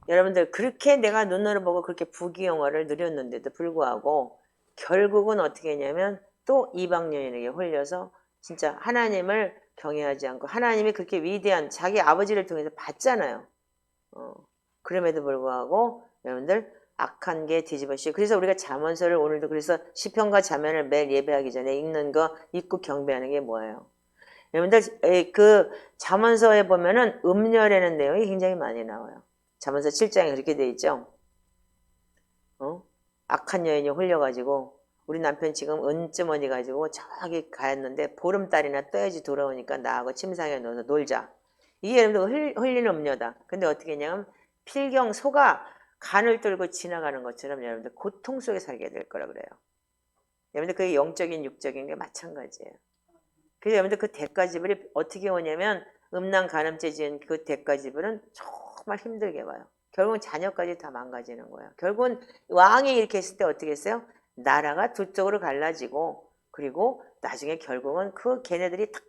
여러분들 그렇게 내가 눈으로 보고 그렇게 부귀영화를 누렸는데도 불구하고 결국은 어떻게 했냐면 또 이방 여인에게 홀려서 진짜 하나님을 경외하지 않고 하나님이 그렇게 위대한 자기 아버지를 통해서 봤잖아요. 그럼에도 불구하고 여러분들 악한 게 뒤집어씌고 그래서 우리가 잠언서를 오늘도 그래서 시편과 잠언을 매일 예배하기 전에 읽는 거 읽고 경배하는 게 뭐예요? 여러분들 그 잠언서에 보면은 음녀라는 내용이 굉장히 많이 나와요. 잠언서 7장에 그렇게 돼 있죠. 악한 여인이 홀려가지고 우리 남편 지금 은주머니 가지고 저기 가였는데 보름달이나 떠야지 돌아오니까 나하고 침상에 누워서 놀자. 이게 여러분들 흘리는 음녀다. 근데 어떻게 했냐면 필경 소가 간을 뚫고 지나가는 것처럼 여러분들 고통 속에 살게 될 거라 그래요. 여러분들 그게 영적인 육적인 게 마찬가지예요. 그래서 여러분들 그 대가지불이 어떻게 오냐면 음란 간음죄 지은 그 대가지불은 정말 힘들게 와요. 결국은 자녀까지 다 망가지는 거예요. 결국은 왕이 이렇게 했을 때 어떻게 했어요? 나라가 두 쪽으로 갈라지고 그리고 나중에 결국은 그 걔네들이 다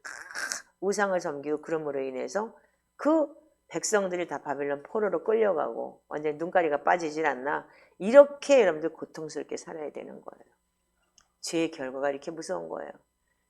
우상을 섬기고 그럼으로 인해서 그 백성들이 다 바빌론 포로로 끌려가고 완전히 눈가리가 빠지질 않나 이렇게 여러분들 고통스럽게 살아야 되는 거예요. 죄의 결과가 이렇게 무서운 거예요.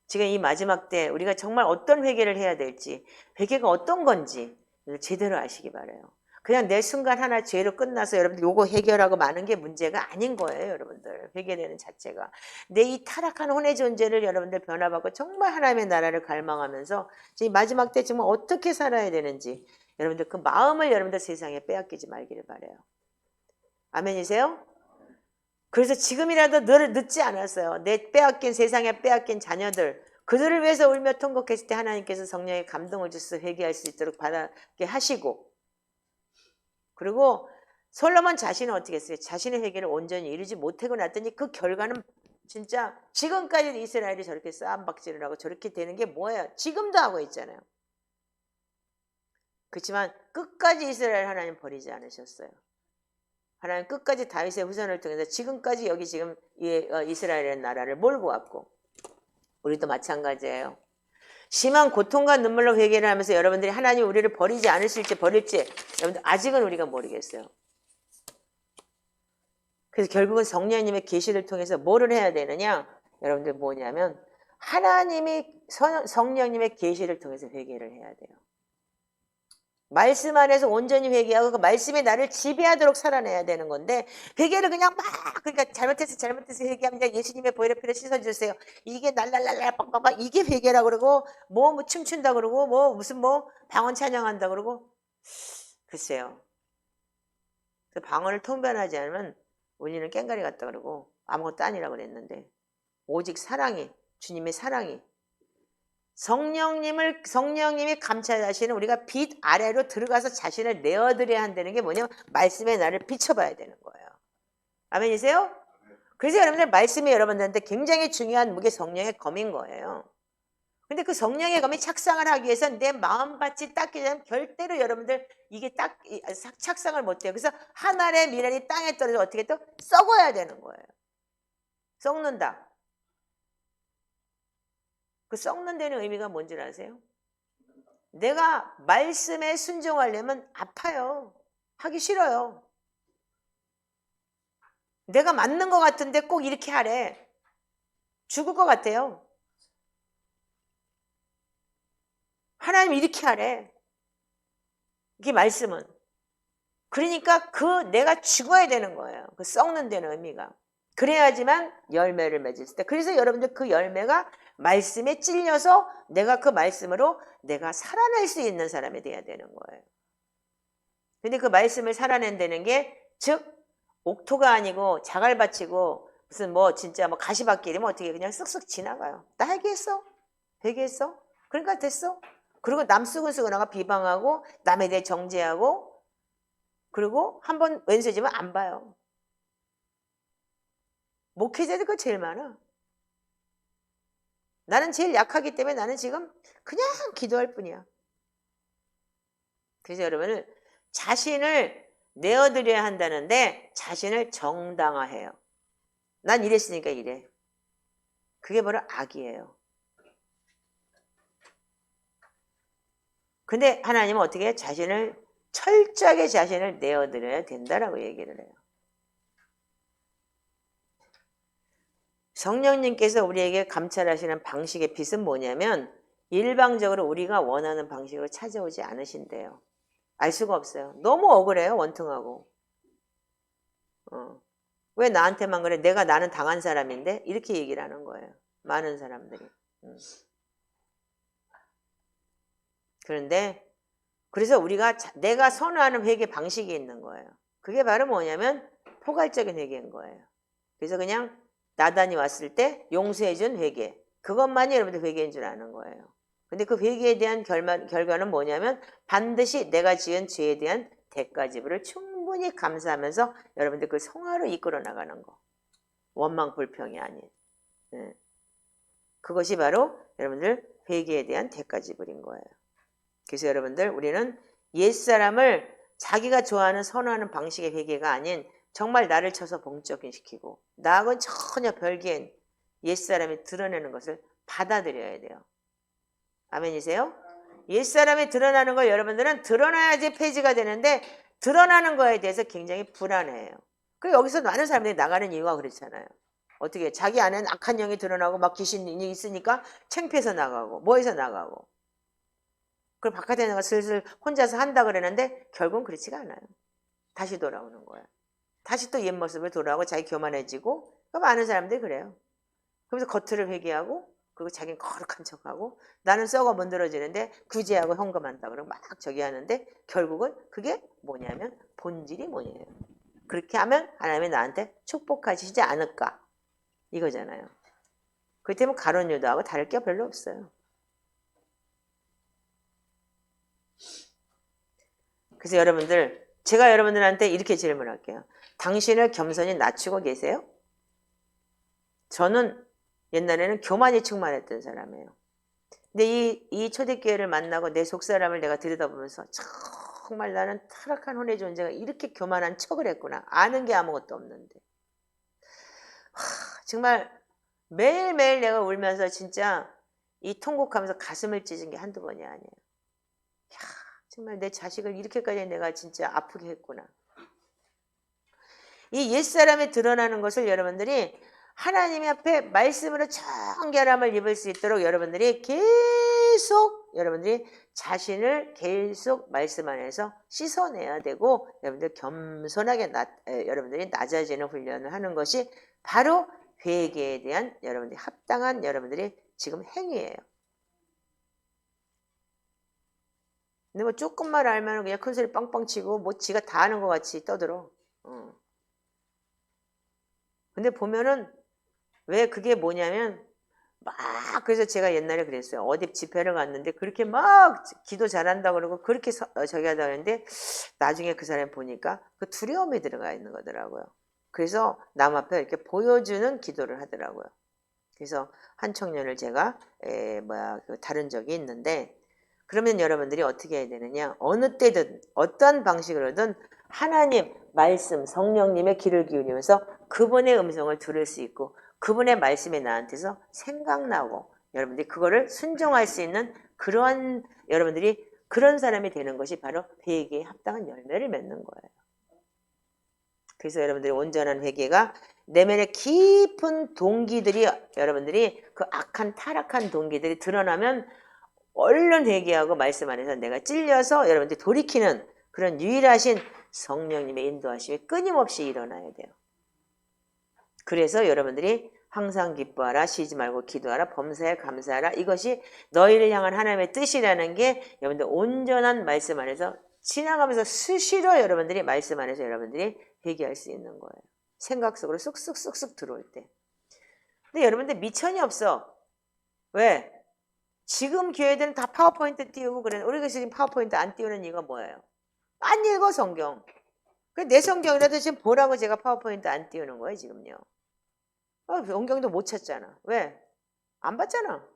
지금 이 마지막 때 우리가 정말 어떤 회개를 해야 될지 회개가 어떤 건지 제대로 아시기 바라요. 그냥 내 순간 하나 죄로 끝나서 여러분들 요거 해결하고 마는 게 문제가 아닌 거예요. 여러분들 회개되는 자체가 내 이 타락한 혼의 존재를 여러분들 변화받고 정말 하나님의 나라를 갈망하면서 지금 마지막 때 정말 어떻게 살아야 되는지 여러분들 그 마음을 여러분들 세상에 빼앗기지 말기를 바라요. 아멘이세요? 그래서 지금이라도 늦지 않았어요. 내 빼앗긴 세상에 빼앗긴 자녀들 그들을 위해서 울며 통곡했을 때 하나님께서 성령의 감동을 주셔서 회개할 수 있도록 받게 하시고 그리고 솔로몬 자신은 어떻게 했어요? 자신의 회개를 온전히 이루지 못하고 났더니 그 결과는 진짜 지금까지 이스라엘이 저렇게 싸움박질을 하고 저렇게 되는 게 뭐예요? 지금도 하고 있잖아요. 그렇지만 끝까지 이스라엘 하나님 버리지 않으셨어요. 하나님 끝까지 다윗의 후손을 통해서 지금까지 여기 지금 이스라엘의 나라를 몰고 왔고 우리도 마찬가지예요. 심한 고통과 눈물로 회개를 하면서 여러분들이 하나님 우리를 버리지 않으실지 버릴지 여러분들 아직은 우리가 모르겠어요. 그래서 결국은 성령님의 계시를 통해서 뭐를 해야 되느냐? 여러분들 뭐냐면 하나님이 성령님의 계시를 통해서 회개를 해야 돼요. 말씀 안에서 온전히 회개하고 그 말씀이 나를 지배하도록 살아내야 되는 건데 회개를 그냥 막 그러니까 잘못해서 회개하면 예수님의 보혈의 피로 씻어주세요. 이게 날랄랄랄 빡빡빡 이게 회개라고 그러고 뭐 춤춘다 그러고 뭐 무슨 뭐 방언 찬양한다 그러고 글쎄요. 그 방언을 통변하지 않으면 우리는 깽가리 같다 그러고 아무것도 아니라고 그랬는데 오직 사랑이 주님의 사랑이 성령님이 감찰하시는 우리가 빛 아래로 들어가서 자신을 내어드려야 한다는 게 뭐냐면 말씀의 나를 비춰봐야 되는 거예요. 아멘이세요? 그래서 여러분들 말씀이 여러분들한테 굉장히 중요한 무게 성령의 검인 거예요. 근데 그 성령의 검이 착상을 하기 위해서 내 마음밭이 닦이지 않으면 절대로 여러분들 이게 딱 착상을 못 해요. 그래서 한 알의 미랄이 땅에 떨어져 어떻게 또 썩어야 되는 거예요. 썩는다. 그 썩는 데는 의미가 뭔지 아세요? 내가 말씀에 순종하려면 아파요. 하기 싫어요. 내가 맞는 것 같은데 꼭 이렇게 하래. 죽을 것 같아요. 하나님 이렇게 하래. 이게 말씀은. 그러니까 내가 죽어야 되는 거예요. 그 썩는 데는 의미가. 그래야지만 열매를 맺을 때. 그래서 여러분들 그 열매가 말씀에 찔려서 내가 그 말씀으로 내가 살아낼 수 있는 사람이 돼야 되는 거예요. 근데 그 말씀을 살아낸다는 게, 즉, 옥토가 아니고 자갈밭이고 무슨 뭐 진짜 뭐 가시밭길이면 어떻게 그냥 쓱쓱 지나가요. 나 회개했어? 회개했어? 그러니까 됐어. 그리고 남 쓰고나가 비방하고 남에 대해 정죄하고 그리고 한번 왼수지면 안 봐요. 목회자들 그거 제일 많아. 나는 제일 약하기 때문에 나는 지금 그냥 기도할 뿐이야. 그래서 여러분은 자신을 내어드려야 한다는데 자신을 정당화해요. 난 이랬으니까 이래. 그게 바로 악이에요. 근데 하나님은 어떻게 해요? 철저하게 자신을 내어드려야 된다라고 얘기를 해요. 성령님께서 우리에게 감찰하시는 방식의 빛은 뭐냐면 일방적으로 우리가 원하는 방식으로 찾아오지 않으신대요. 알 수가 없어요. 너무 억울해요. 원통하고. 왜 나한테만 그래? 나는 당한 사람인데? 이렇게 얘기를 하는 거예요. 많은 사람들이. 그런데 그래서 내가 선호하는 회개 방식이 있는 거예요. 그게 바로 뭐냐면 포괄적인 회개인 거예요. 그래서 그냥 나단이 왔을 때 용서해준 회개. 그것만이 여러분들 회개인 줄 아는 거예요. 근데 그 회개에 대한 결과는 뭐냐면 반드시 내가 지은 죄에 대한 대가지불을 충분히 감사하면서 여러분들 그 성화로 이끌어 나가는 거. 원망 불평이 아닌. 그것이 바로 여러분들 회개에 대한 대가지불인 거예요. 그래서 여러분들 우리는 옛사람을 자기가 좋아하는 선호하는 방식의 회개가 아닌 정말 나를 쳐서 봉적인시키고 나하고는 전혀 별개인 옛사람이 드러내는 것을 받아들여야 돼요. 아멘이세요? 옛사람이 드러나는 걸 여러분들은 드러나야지 폐지가 되는데 드러나는 거에 대해서 굉장히 불안해요. 그리고 여기서 많은 사람들이 나가는 이유가 그렇잖아요. 어떻게 자기 안에는 악한 영이 드러나고 막 귀신이 있으니까 창피해서 나가고 뭐해서 나가고 그걸 바깥에 나가 슬슬 혼자서 한다 그러는데 결국은 그렇지가 않아요. 다시 돌아오는 거예요. 다시 또 옛 모습을 돌아오고 자기 교만해지고 많은 사람들이 그래요. 그래서 겉을 회개하고 그리고 자기는 거룩한 척하고 나는 썩어 문드러지는데 구제하고 헌금한다 그러고 막 저기 하는데 결국은 그게 뭐냐면 본질이 뭐냐면 그렇게 하면 하나님이 나한테 축복하시지 않을까 이거잖아요. 그렇기 때문에 가룟 유다하고 다를 게 별로 없어요. 그래서 여러분들 제가 여러분들한테 이렇게 질문할게요. 당신을 겸손히 낮추고 계세요? 저는 옛날에는 교만이 충만했던 사람이에요. 근데 이 초대교회를 만나고 내 속사람을 내가 들여다보면서 정말 나는 타락한 혼의 존재가 이렇게 교만한 척을 했구나. 아는 게 아무것도 없는데. 정말 매일매일 내가 울면서 진짜 이 통곡하면서 가슴을 찢은 게 한두 번이 아니에요. 정말 내 자식을 이렇게까지 내가 진짜 아프게 했구나. 이 옛사람이 드러나는 것을 여러분들이 하나님 앞에 말씀으로 정결함을 입을 수 있도록 여러분들이 여러분들이 자신을 계속 말씀 안에서 씻어내야 되고 여러분들 겸손하게 여러분들이 낮아지는 훈련을 하는 것이 바로 회개에 대한 여러분들이 합당한 여러분들이 지금 행위예요. 근데 뭐 조금만 알면 그냥 큰 소리 빵빵 치고 뭐 지가 다 아는 것 같이 떠들어. 근데 보면은 왜 그게 뭐냐면 막 그래서 제가 옛날에 그랬어요. 어디 집회를 갔는데 그렇게 막 기도 잘한다 그러고 그렇게 저기 하다 그랬는데 나중에 그 사람 보니까 그 두려움이 들어가 있는 거더라고요. 그래서 남 앞에 이렇게 보여주는 기도를 하더라고요. 그래서 한 청년을 제가 다른 적이 있는데 그러면 여러분들이 어떻게 해야 되느냐? 어느 때든 어떤 방식으로든 하나님 말씀 성령님의 귀를 기울이면서 그분의 음성을 들을 수 있고 그분의 말씀이 나한테서 생각나고 여러분들이 그거를 순종할 수 있는 그런 여러분들이 그런 사람이 되는 것이 바로 회개에 합당한 열매를 맺는 거예요. 그래서 여러분들이 온전한 회개가 내면의 깊은 동기들이 여러분들이 그 악한 타락한 동기들이 드러나면 얼른 회개하고 말씀 안에서 내가 찔려서 여러분들이 돌이키는 그런 유일하신 성령님의 인도하심이 끊임없이 일어나야 돼요. 그래서 여러분들이 항상 기뻐하라, 쉬지 말고 기도하라, 범사에 감사하라. 이것이 너희를 향한 하나님의 뜻이라는 게 여러분들 온전한 말씀 안에서 지나가면서 수시로 여러분들이 말씀 안에서 여러분들이 회개할 수 있는 거예요. 생각 속으로 쑥쑥쑥쑥 들어올 때. 근데 여러분들 미천이 없어. 왜? 지금 교회들은 다 파워포인트 띄우고 그래. 우리가 지금 파워포인트 안 띄우는 이유가 뭐예요? 안 읽어 성경. 내 성경이라도 지금 보라고 제가 파워포인트 안 띄우는 거예요 지금요. 성경도 못 찾잖아. 왜? 안 봤잖아.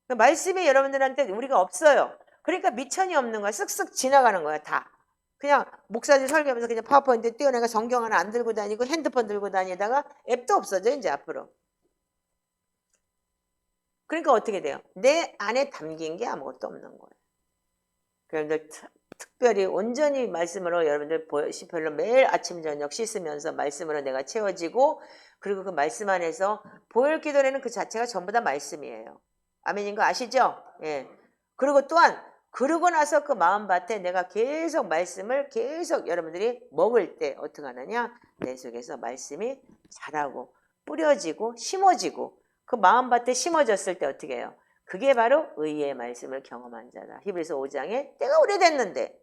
말씀이 여러분들한테 우리가 없어요. 그러니까 미천이 없는 거야. 쓱쓱 지나가는 거야 다. 그냥 목사님 설교하면서 그냥 파워포인트 띄워내가 성경 하나 안 들고 다니고 핸드폰 들고 다니다가 앱도 없어져 이제 앞으로. 그러니까 어떻게 돼요? 내 안에 담긴 게 아무것도 없는 거예요. 여러분들 특별히 온전히 말씀으로 여러분들 시편로 매일 아침 저녁 씻으면서 말씀으로 내가 채워지고 그리고 그 말씀 안에서 보혈 기도라는 그 자체가 전부 다 말씀이에요. 아멘인 거 아시죠? 예. 그리고 또한 그러고 나서 그 마음밭에 내가 계속 말씀을 계속 여러분들이 먹을 때 어떻게 하느냐? 내 속에서 말씀이 자라고 뿌려지고 심어지고 그 마음밭에 심어졌을 때 어떻게 해요? 그게 바로 의의 말씀을 경험한 자다. 히브리서 5장에 때가 오래됐는데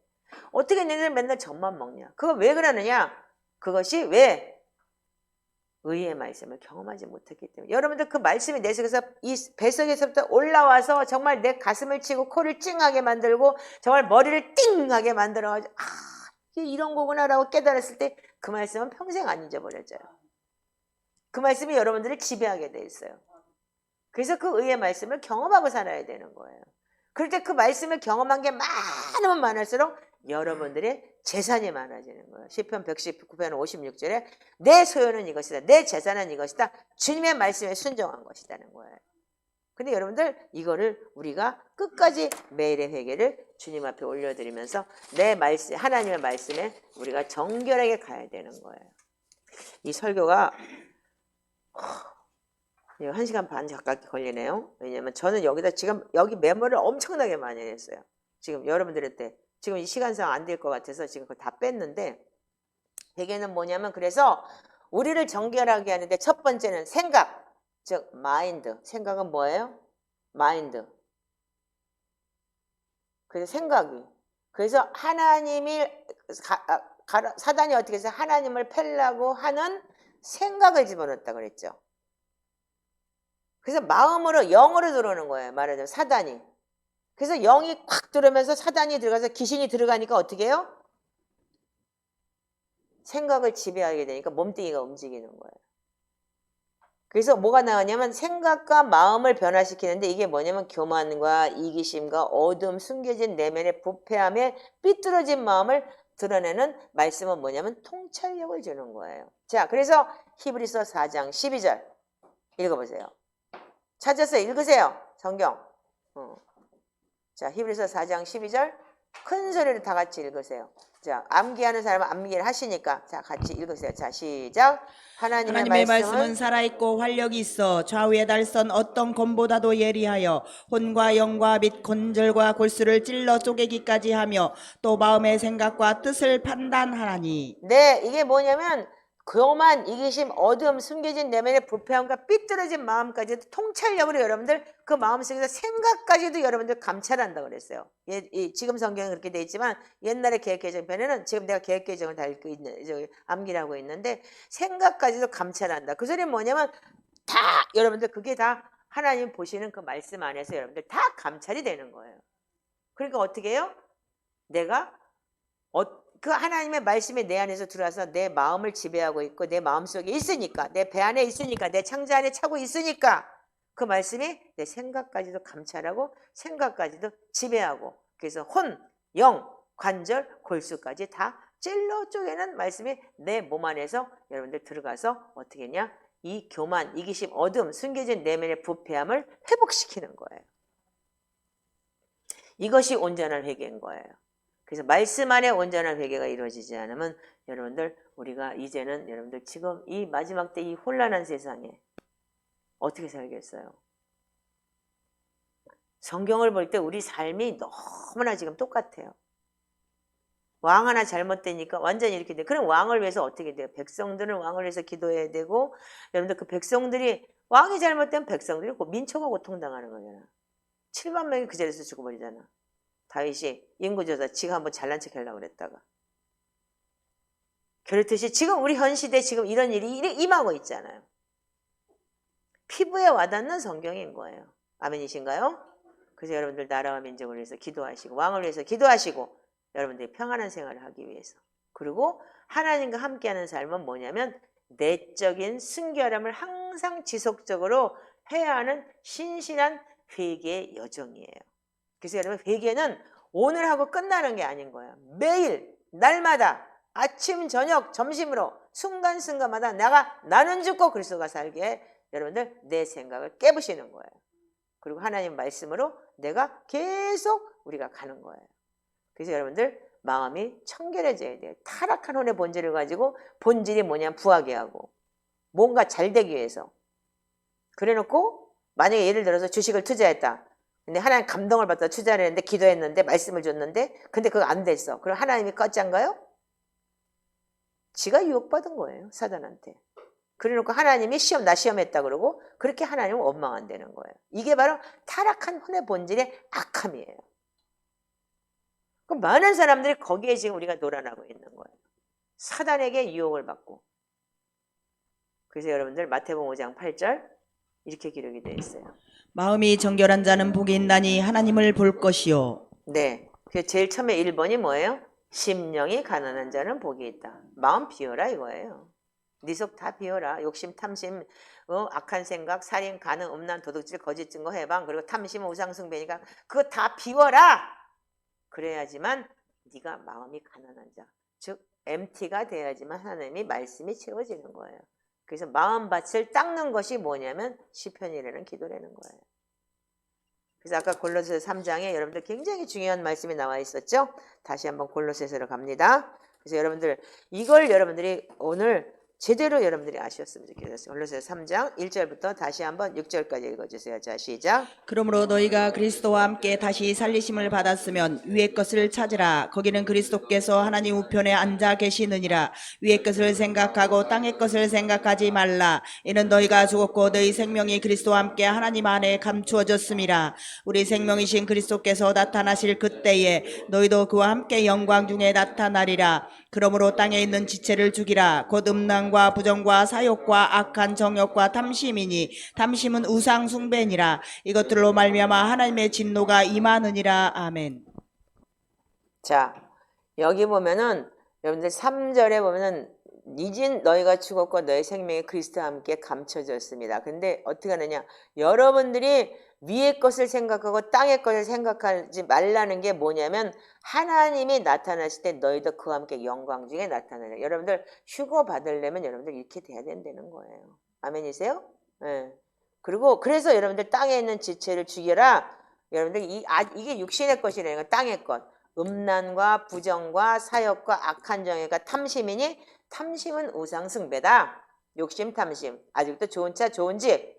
어떻게 너희들 맨날 젖만 먹냐? 그거 왜 그러느냐? 그것이 왜? 의의 말씀을 경험하지 못했기 때문에. 여러분들 그 말씀이 내 속에서 이 뱃속에서부터 올라와서 정말 내 가슴을 치고 코를 찡하게 만들고 정말 머리를 띵하게 만들어가지고 이게 이런 거구나라고 깨달았을 때 그 말씀은 평생 안 잊어버려져요. 그 말씀이 여러분들을 지배하게 돼 있어요. 그래서 그 의의 말씀을 경험하고 살아야 되는 거예요. 그럴 때 그 말씀을 경험한 게 많으면 많을수록 여러분들의 재산이 많아지는 거예요. 시편 119편 56절에 내 소유는 이것이다. 내 재산은 이것이다. 주님의 말씀에 순종한 것이라는 거예요. 근데 여러분들 이거를 우리가 끝까지 매일의 회개를 주님 앞에 올려드리면서 내 말씀, 하나님의 말씀에 우리가 정결하게 가야 되는 거예요. 이 설교가 1시간 반 가까이 걸리네요. 왜냐면 저는 여기다 지금 여기 메모를 엄청나게 많이 했어요. 지금 여러분들한테 지금 이 시간상 안 될 것 같아서 지금 그걸 다 뺐는데 회개는 뭐냐면 그래서 우리를 정결하게 하는데 첫 번째는 생각, 즉 마인드. 생각은 뭐예요? 마인드. 그래서 생각이. 그래서 하나님이 사단이 어떻게 해서 하나님을 팰라고 하는 생각을 집어넣었다 그랬죠. 그래서 마음으로 영으로 들어오는 거예요. 말하자면 사단이. 그래서 영이 콱 들어오면서 사단이 들어가서 귀신이 들어가니까 어떻게 해요? 생각을 지배하게 되니까 몸뚱이가 움직이는 거예요. 그래서 뭐가 나오냐면 생각과 마음을 변화시키는데 이게 뭐냐면 교만과 이기심과 어둠, 숨겨진 내면의 부패함에 삐뚤어진 마음을 드러내는 말씀은 뭐냐면 통찰력을 주는 거예요. 자, 그래서 히브리서 4장 12절 읽어보세요. 찾아서 읽으세요. 성경. 자, 히브리서 4장 12절 큰 소리로 다 같이 읽으세요. 자, 암기하는 사람은 암기를 하시니까 자, 같이 읽으세요. 자, 시작. 하나님의 말씀은 살아있고 활력이 있어 좌우의 달선 어떤 검보다도 예리하여 혼과 영과 및 관절과 골수를 찔러 쪼개기까지 하며 또 마음의 생각과 뜻을 판단하나니. 네, 이게 뭐냐면 교만, 이기심, 어둠, 숨겨진 내면의 부패함과 삐뚤어진 마음까지도 통찰력으로 여러분들 그 마음속에서 생각까지도 여러분들 감찰한다고 그랬어요. 지금 성경은 그렇게 돼 있지만 옛날에 개혁개정편에는 지금 내가 개혁개정을 다 읽고 있는, 암기를 하고 있는데 생각까지도 감찰한다. 그 소리는 뭐냐면 다 여러분들 그게 다 하나님 보시는 그 말씀 안에서 여러분들 다 감찰이 되는 거예요. 그러니까 어떻게 해요? 내가 그 하나님의 말씀이 내 안에서 들어와서 내 마음을 지배하고 있고 내 마음속에 있으니까 내 배 안에 있으니까 내 창자 안에 차고 있으니까 그 말씀이 내 생각까지도 감찰하고 생각까지도 지배하고 그래서 혼, 영, 관절, 골수까지 다 찔러 쪼개는 말씀이 내 몸 안에서 여러분들 들어가서 어떻게 했냐? 이 교만, 이기심, 어둠, 숨겨진 내면의 부패함을 회복시키는 거예요. 이것이 온전한 회개인 거예요. 그래서 말씀 안에 온전한 회개가 이루어지지 않으면 여러분들 우리가 이제는 여러분들 지금 이 마지막 때 이 혼란한 세상에 어떻게 살겠어요? 성경을 볼 때 우리 삶이 너무나 지금 똑같아요. 왕 하나 잘못되니까 완전히 이렇게 돼. 그럼 왕을 위해서 어떻게 돼요? 백성들은 왕을 위해서 기도해야 되고, 여러분들 그 백성들이 왕이 잘못되면 백성들이 민초가 고통당하는 거잖아. 7만 명이 그 자리에서 죽어버리잖아. 다윗이 인구조사 지가 한번 잘난 척 하려고 그랬다가. 그렇듯이 지금 우리 현 시대에 지금 이런 일이 임하고 있잖아요. 피부에 와닿는 성경인 거예요. 아멘이신가요? 그래서 여러분들 나라와 민족을 위해서 기도하시고 왕을 위해서 기도하시고 여러분들이 평안한 생활을 하기 위해서. 그리고 하나님과 함께하는 삶은 뭐냐면 내적인 순결함을 항상 지속적으로 해야 하는 신실한 회개의 여정이에요. 그래서 여러분 회개는 오늘 하고 끝나는 게 아닌 거예요. 매일 날마다 아침 저녁 점심으로 순간순간마다 나는 죽고 그리스도가 살게 여러분들 내 생각을 깨부시는 거예요. 그리고 하나님 말씀으로 내가 계속 우리가 가는 거예요. 그래서 여러분들 마음이 청결해져야 돼요. 타락한 혼의 본질을 가지고 본질이 뭐냐면 부하게 하고 뭔가 잘 되기 위해서 그래놓고 만약에 예를 들어서 주식을 투자했다. 근데 하나님 감동을 받다 투자를 했는데 기도했는데 말씀을 줬는데 근데 그거 안 됐어. 그럼 하나님이 꺼짠가요? 지가 유혹받은 거예요. 사단한테. 그래놓고 하나님이 나 시험했다 그러고 그렇게 하나님은 원망한다는 거예요. 이게 바로 타락한 혼의 본질의 악함이에요. 그럼 많은 사람들이 거기에 지금 우리가 놀아나고 있는 거예요. 사단에게 유혹을 받고. 그래서 여러분들 마태복음 5장 8절 이렇게 기록이 되어 있어요. 마음이 정결한 자는 복이 있나니 하나님을 볼 것이요. 네. 그 제일 처음에 1번이 뭐예요? 심령이 가난한 자는 복이 있다. 마음 비워라 이거예요. 네 속 다 비워라. 욕심, 탐심, 악한 생각, 살인, 간음, 음란, 도둑질, 거짓 증거, 해방, 그리고 탐심, 우상숭배니까 그거 다 비워라. 그래야지만 네가 마음이 가난한 자, 즉 MT가 돼야지만 하나님이 말씀이 채워지는 거예요. 그래서 마음밭을 닦는 것이 뭐냐면 시편이라는 기도라는 거예요. 그래서 아까 골로새서 3장에 여러분들 굉장히 중요한 말씀이 나와 있었죠. 다시 한번 골로새서로 갑니다. 그래서 여러분들 이걸 여러분들이 오늘 제대로 여러분들이 아셨으면 좋겠어요. 골로새서 3장 1절부터 다시 한번 6절까지 읽어주세요. 자, 시작. 그러므로 너희가 그리스도와 함께 다시 살리심을 받았으면 위의 것을 찾으라. 거기는 그리스도께서 하나님 우편에 앉아 계시느니라. 위의 것을 생각하고 땅의 것을 생각하지 말라. 이는 너희가 죽었고 너희 생명이 그리스도와 함께 하나님 안에 감추어졌음이라. 우리 생명이신 그리스도께서 나타나실 그때에 너희도 그와 함께 영광 중에 나타나리라. 그러므로 땅에 있는 지체를 죽이라. 곧 음란과 부정과 사욕과 악한 정욕과 탐심이니 탐심은 우상 숭배니라. 이것들로 말미암아 하나님의 진노가 임하느니라. 아멘. 자, 여기 보면은 여러분들 3절에 보면은 이진 너희가 죽었고 너희 생명이 그리스도와 함께 감춰졌습니다. 근데 어떻게 하느냐? 여러분들이 위의 것을 생각하고 땅의 것을 생각하지 말라는 게 뭐냐면 하나님이 나타나실 때 너희도 그와 함께 영광 중에 나타나라. 여러분들 휴거 받으려면 여러분들 이렇게 돼야 된다는 거예요. 아멘이세요? 네. 그리고 그래서 여러분들 땅에 있는 지체를 죽여라. 여러분들 이게 육신의 것이라는 거 땅의 것. 음란과 부정과 사욕과 악한 정욕과 탐심이니 탐심은 우상숭배다. 욕심 탐심. 아직도 좋은 차 좋은 집.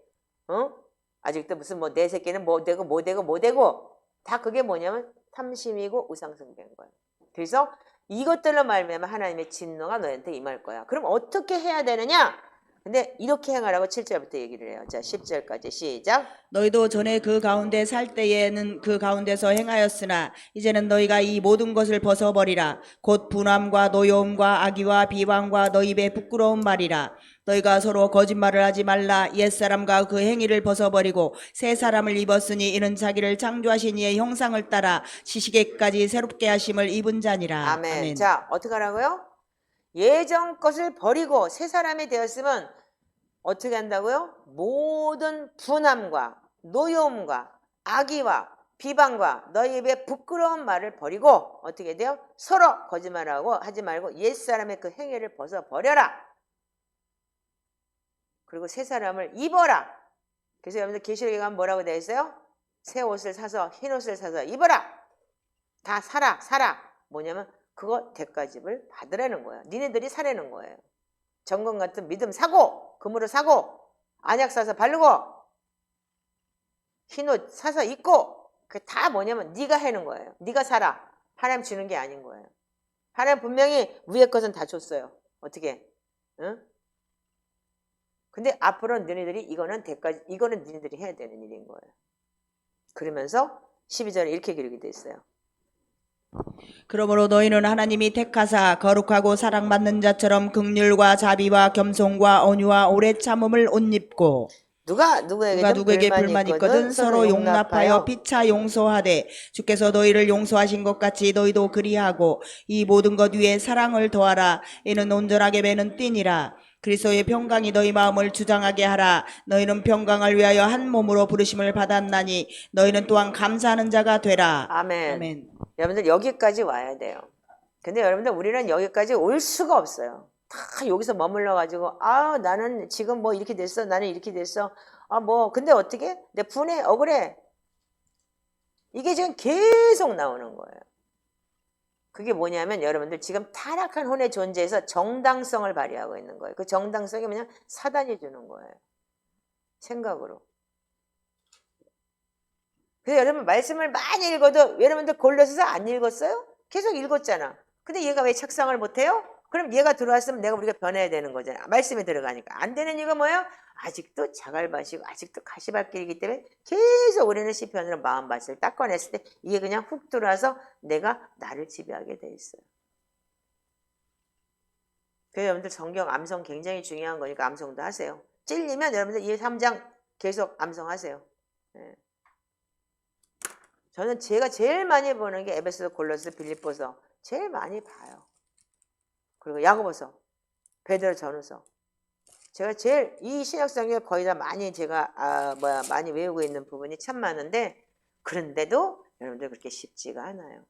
아직도 무슨 뭐 내 새끼는 뭐 되고 다 그게 뭐냐면 탐심이고 우상숭배인 거예요. 그래서 이것들로 말미암아 하나님의 진노가 너희한테 임할 거야. 그럼 어떻게 해야 되느냐? 근데 이렇게 행하라고 7절부터 얘기를 해요. 자, 10절까지 시작. 너희도 전에 그 가운데 살 때에는 그 가운데서 행하였으나 이제는 너희가 이 모든 것을 벗어버리라. 곧 분함과 노여움과 악의와 비방과 너희 입의 부끄러운 말이라. 너희가 서로 거짓말을 하지 말라. 옛사람과 그 행위를 벗어버리고 새 사람을 입었으니 이는 자기를 창조하신 이의 형상을 따라 지식에까지 새롭게 하심을 입은 자니라. 아멘. 아멘. 자, 어떻게 하라고요? 예전 것을 버리고 새 사람이 되었으면 어떻게 한다고요? 모든 분함과 노여움과 악의와 비방과 너희 입의 부끄러운 말을 버리고 어떻게 돼요? 서로 거짓말하고 하지 말고 옛사람의 그 행위를 벗어버려라. 그리고 새 사람을 입어라. 그래서 여러분들 계시록에 가면 뭐라고 되어 있어요? 새 옷을 사서 흰 옷을 사서 입어라. 다 사라. 뭐냐면 그거 대가집을 받으라는 거야. 니네들이 사라는 거예요. 정금 같은 믿음 사고, 금으로 사고, 안약 사서 바르고, 흰옷 사서 입고, 그게 다 뭐냐면 네가 하는 거예요. 네가 살아. 하나님 주는 게 아닌 거예요. 하나님 분명히 위에 것은 다 줬어요. 어떻게? 응? 근데 앞으로 너희들이 이거는 너희들이 해야 되는 일인 거예요. 그러면서 12절에 이렇게 기록이 돼 있어요. 그러므로 너희는 하나님이 택하사 거룩하고 사랑받는 자처럼 긍휼과 자비와 겸손과 온유와 오래 참음을 옷 입고 누가 누가 누구에게든 누구에게 불만 있거든 서로 용납하여 피차 용서하되 주께서 너희를 용서하신 것 같이 너희도 그리하고 이 모든 것 위에 사랑을 더하라. 이는 온전하게 매는 띠니라. 그리스도의 평강이 너희 마음을 주장하게 하라. 너희는 평강을 위하여 한 몸으로 부르심을 받았나니 너희는 또한 감사하는 자가 되라. 아멘. 아멘. 여러분들 여기까지 와야 돼요. 근데 여러분들 우리는 여기까지 올 수가 없어요. 다 여기서 머물러 가지고 나는 지금 뭐 이렇게 됐어. 나는 이렇게 됐어. 근데 어떻게? 내 분해 억울해. 이게 지금 계속 나오는 거예요. 그게 뭐냐면 여러분들 지금 타락한 혼의 존재에서 정당성을 발휘하고 있는 거예요. 그 정당성이 뭐냐? 사단이 주는 거예요. 생각으로. 그래서 여러분 말씀을 많이 읽어도 여러분들 골로새서 안 읽었어요? 계속 읽었잖아. 근데 얘가 왜 착상을 못해요? 그럼 얘가 들어왔으면 우리가 변해야 되는 거잖아. 말씀이 들어가니까. 안 되는 이유가 뭐예요? 아직도 자갈밭이고 아직도 가시밭길이기 때문에 계속 우리는 시편으로 마음밭을 딱 꺼냈을 때 이게 그냥 훅 들어와서 내가 나를 지배하게 돼 있어요. 그래서 여러분들 성경 암송 굉장히 중요한 거니까 암송도 하세요. 찔리면 여러분들 이 3장 계속 암송하세요. 네. 저는 제가 제일 많이 보는 게 에베소서, 골로새, 빌립보서 제일 많이 봐요. 그리고 야고보서, 베드로 전후서. 제가 제일 이 신약성경 거의 다 많이 제가 많이 외우고 있는 부분이 참 많은데 그런데도 여러분들 그렇게 쉽지가 않아요.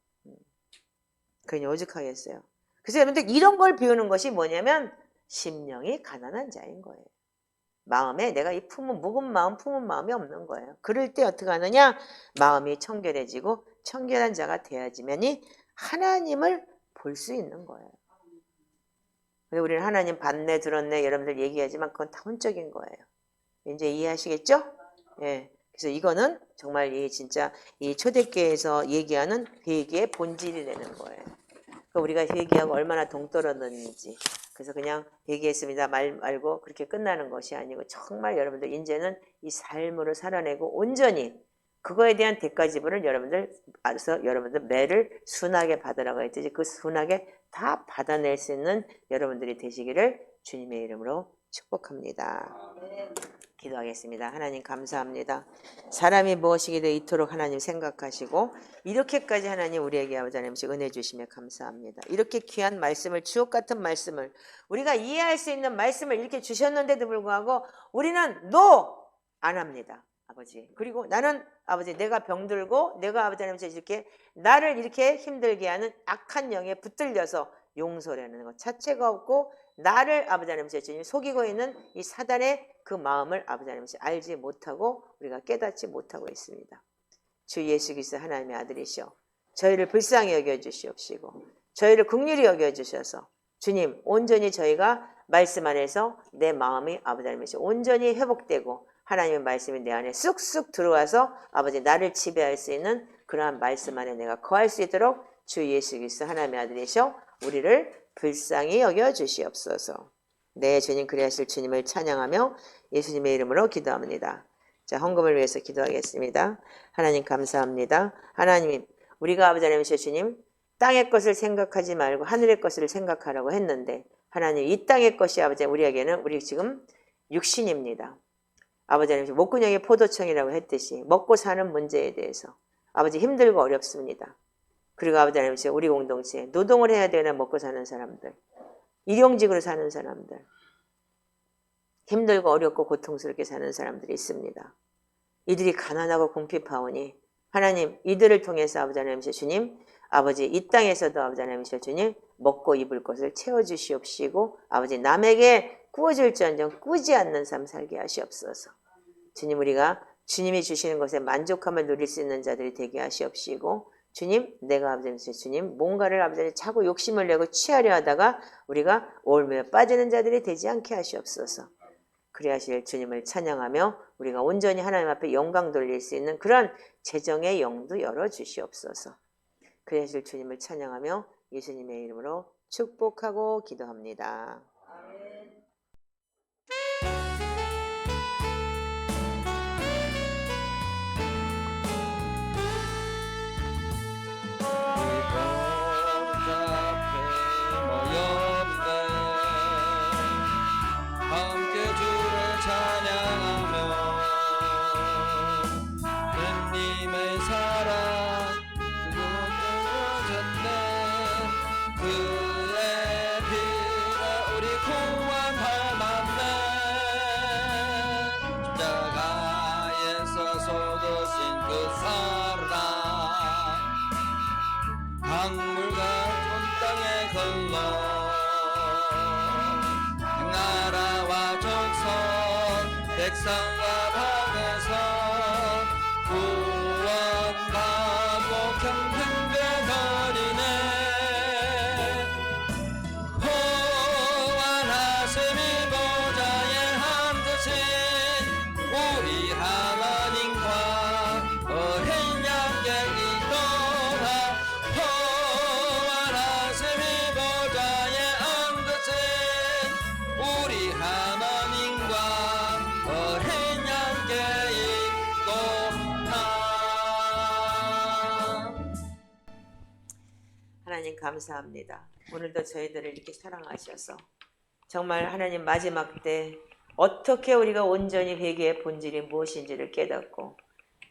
그냥 오죽하겠어요. 그래서 여러분들 이런 걸 배우는 것이 뭐냐면 심령이 가난한 자인 거예요. 마음에 내가 이 품은 마음이 없는 거예요. 그럴 때 어떻게 하느냐? 마음이 청결해지고 청결한 자가 되어지면이 하나님을 볼 수 있는 거예요. 근데 우리는 하나님 봤네 들었네 여러분들 얘기하지만 그건 다 혼적인 거예요. 이제 이해하시겠죠? 예. 그래서 이거는 정말 진짜 이 초대교회에서 얘기하는 회개의 본질이 되는 거예요. 그러니까 우리가 회개하고 얼마나 동떨어졌는지. 그래서 그냥 회개했습니다 말고 그렇게 끝나는 것이 아니고 정말 여러분들 이제는 이 삶으로 살아내고 온전히 그거에 대한 대가 지불을 여러분들 알아서 여러분들 매를 순하게 받으라고 했듯이 그 순하게 다 받아낼 수 있는 여러분들이 되시기를 주님의 이름으로 축복합니다. 기도하겠습니다. 하나님 감사합니다. 사람이 무엇이기도 이토록 하나님 생각하시고 이렇게까지 하나님 우리에게 아버지 하나님씩 은혜 주시며 감사합니다. 이렇게 귀한 말씀을 주옥 같은 말씀을 우리가 이해할 수 있는 말씀을 이렇게 주셨는데도 불구하고 우리는 안 합니다. 아버지. 그리고 나는 아버지 내가 병들고 내가 아버지 하나님 이렇게 나를 이렇게 힘들게 하는 악한 영에 붙들려서 용서라는 것 자체가 없고 나를 아버지 하나님 주님 속이고 있는 이 사단의 그 마음을 아버지 하나님 알지 못하고 우리가 깨닫지 못하고 있습니다. 주 예수 그리스도 하나님의 아들이시오. 저희를 불쌍히 여겨주시옵시고 저희를 긍휼히 여겨주셔서 주님 온전히 저희가 말씀 안에서 내 마음이 아버지 하나님 온전히 회복되고 하나님의 말씀이 내 안에 쑥쑥 들어와서 아버지 나를 지배할 수 있는 그러한 말씀 안에 내가 거할 수 있도록 주 예수 그리스도 하나님의 아들이시오. 우리를 불쌍히 여겨주시옵소서. 네 주님 그리하실 주님을 찬양하며 예수님의 이름으로 기도합니다. 자 헌금을 위해서 기도하겠습니다. 하나님 감사합니다. 하나님 우리가 아버지 하나님 주님 땅의 것을 생각하지 말고 하늘의 것을 생각하라고 했는데 하나님 이 땅의 것이 아버지 우리에게는 우리 지금 육신입니다. 아버지 하나님 목구멍의 포도청이라고 했듯이 먹고 사는 문제에 대해서 아버지 힘들고 어렵습니다. 그리고 아버지 하나님 우리 공동체에 노동을 해야 되나 먹고 사는 사람들 일용직으로 사는 사람들 힘들고 어렵고 고통스럽게 사는 사람들이 있습니다. 이들이 가난하고 궁핍하오니 하나님 이들을 통해서 아버지 하나님 주님 아버지 이 땅에서도 아버지 하나님 주님 먹고 입을 것을 채워주시옵시고 아버지 남에게 구워줄지언정 꾸지 않는 삶 살게 하시옵소서. 주님 우리가 주님이 주시는 것에 만족함을 누릴 수 있는 자들이 되게 하시옵시고 주님, 내가 아버지 주님 뭔가를 아버지 자꾸 욕심을 내고 취하려 하다가 우리가 올무에 빠지는 자들이 되지 않게 하시옵소서. 그래야 하실 주님을 찬양하며 우리가 온전히 하나님 앞에 영광 돌릴 수 있는 그런 재정의 영도 열어주시옵소서. 그래야 하실 주님을 찬양하며 예수님의 이름으로 축복하고 기도합니다. 백성과 방에서 구원받고 경등되거리네. 보완하심이 보좌에 앉으신 우리 하나님과 어린 양께 있도다. 보완하심이 보좌에 앉으신 우리 하나님과 어린 양께 있도다. 하나님 감사합니다. 오늘도 저희들을 이렇게 사랑하셔서 정말 하나님 마지막 때 어떻게 우리가 온전히 회개의 본질이 무엇인지를 깨닫고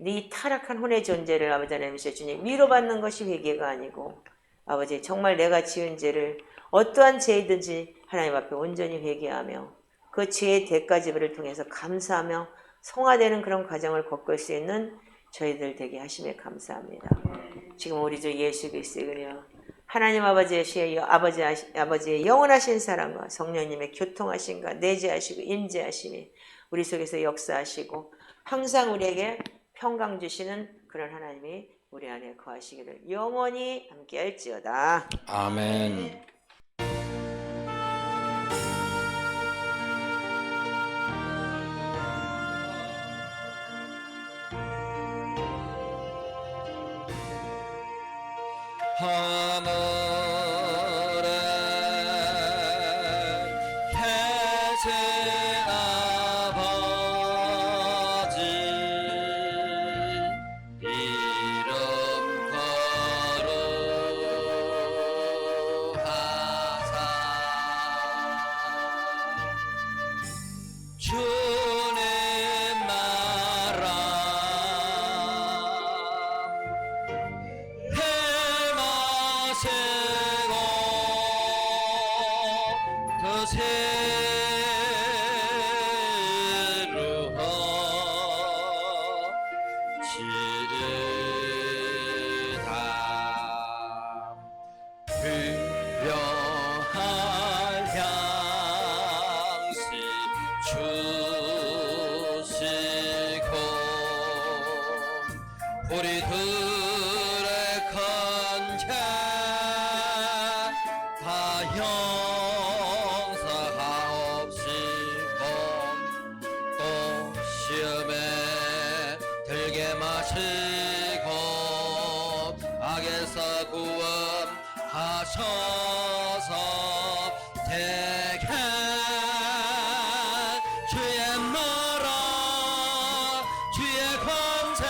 네 타락한 혼의 존재를 아버지 하나님이시여 주님 위로받는 것이 회개가 아니고 아버지 정말 내가 지은 죄를 어떠한 죄이든지 하나님 앞에 온전히 회개하며 그 죄의 대가지불을 통해서 감사하며 성화되는 그런 과정을 겪을 수 있는 저희들 되게 하심에 감사합니다. 지금 우리 주 예수 그리스도의 은혜와 하나님 아버지의 영원하신 사랑과 성령님의 교통하심과 내재하시고 임재하심이 우리 속에서 역사하시고 항상 우리에게 평강 주시는 그런 하나님이 우리 안에 거하시기를 영원히 함께할지어다. 아멘. 하늘에 계신 아버지 이름 거룩하사 주님 나라 마시고 드시루어 지다 필요할 양식 주시고 우리들의 건죄 다 용서하옵시고 또 시험에 들게 마시고 악에서 구원하셔서 되게 주의 나라 주의 권세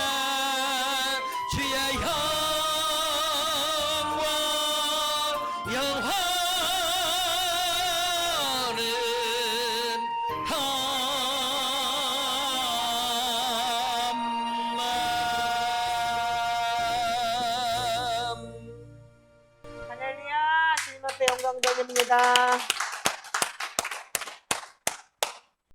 주의 영광 영화는 하나님 주님 앞에 영광 돌립니다.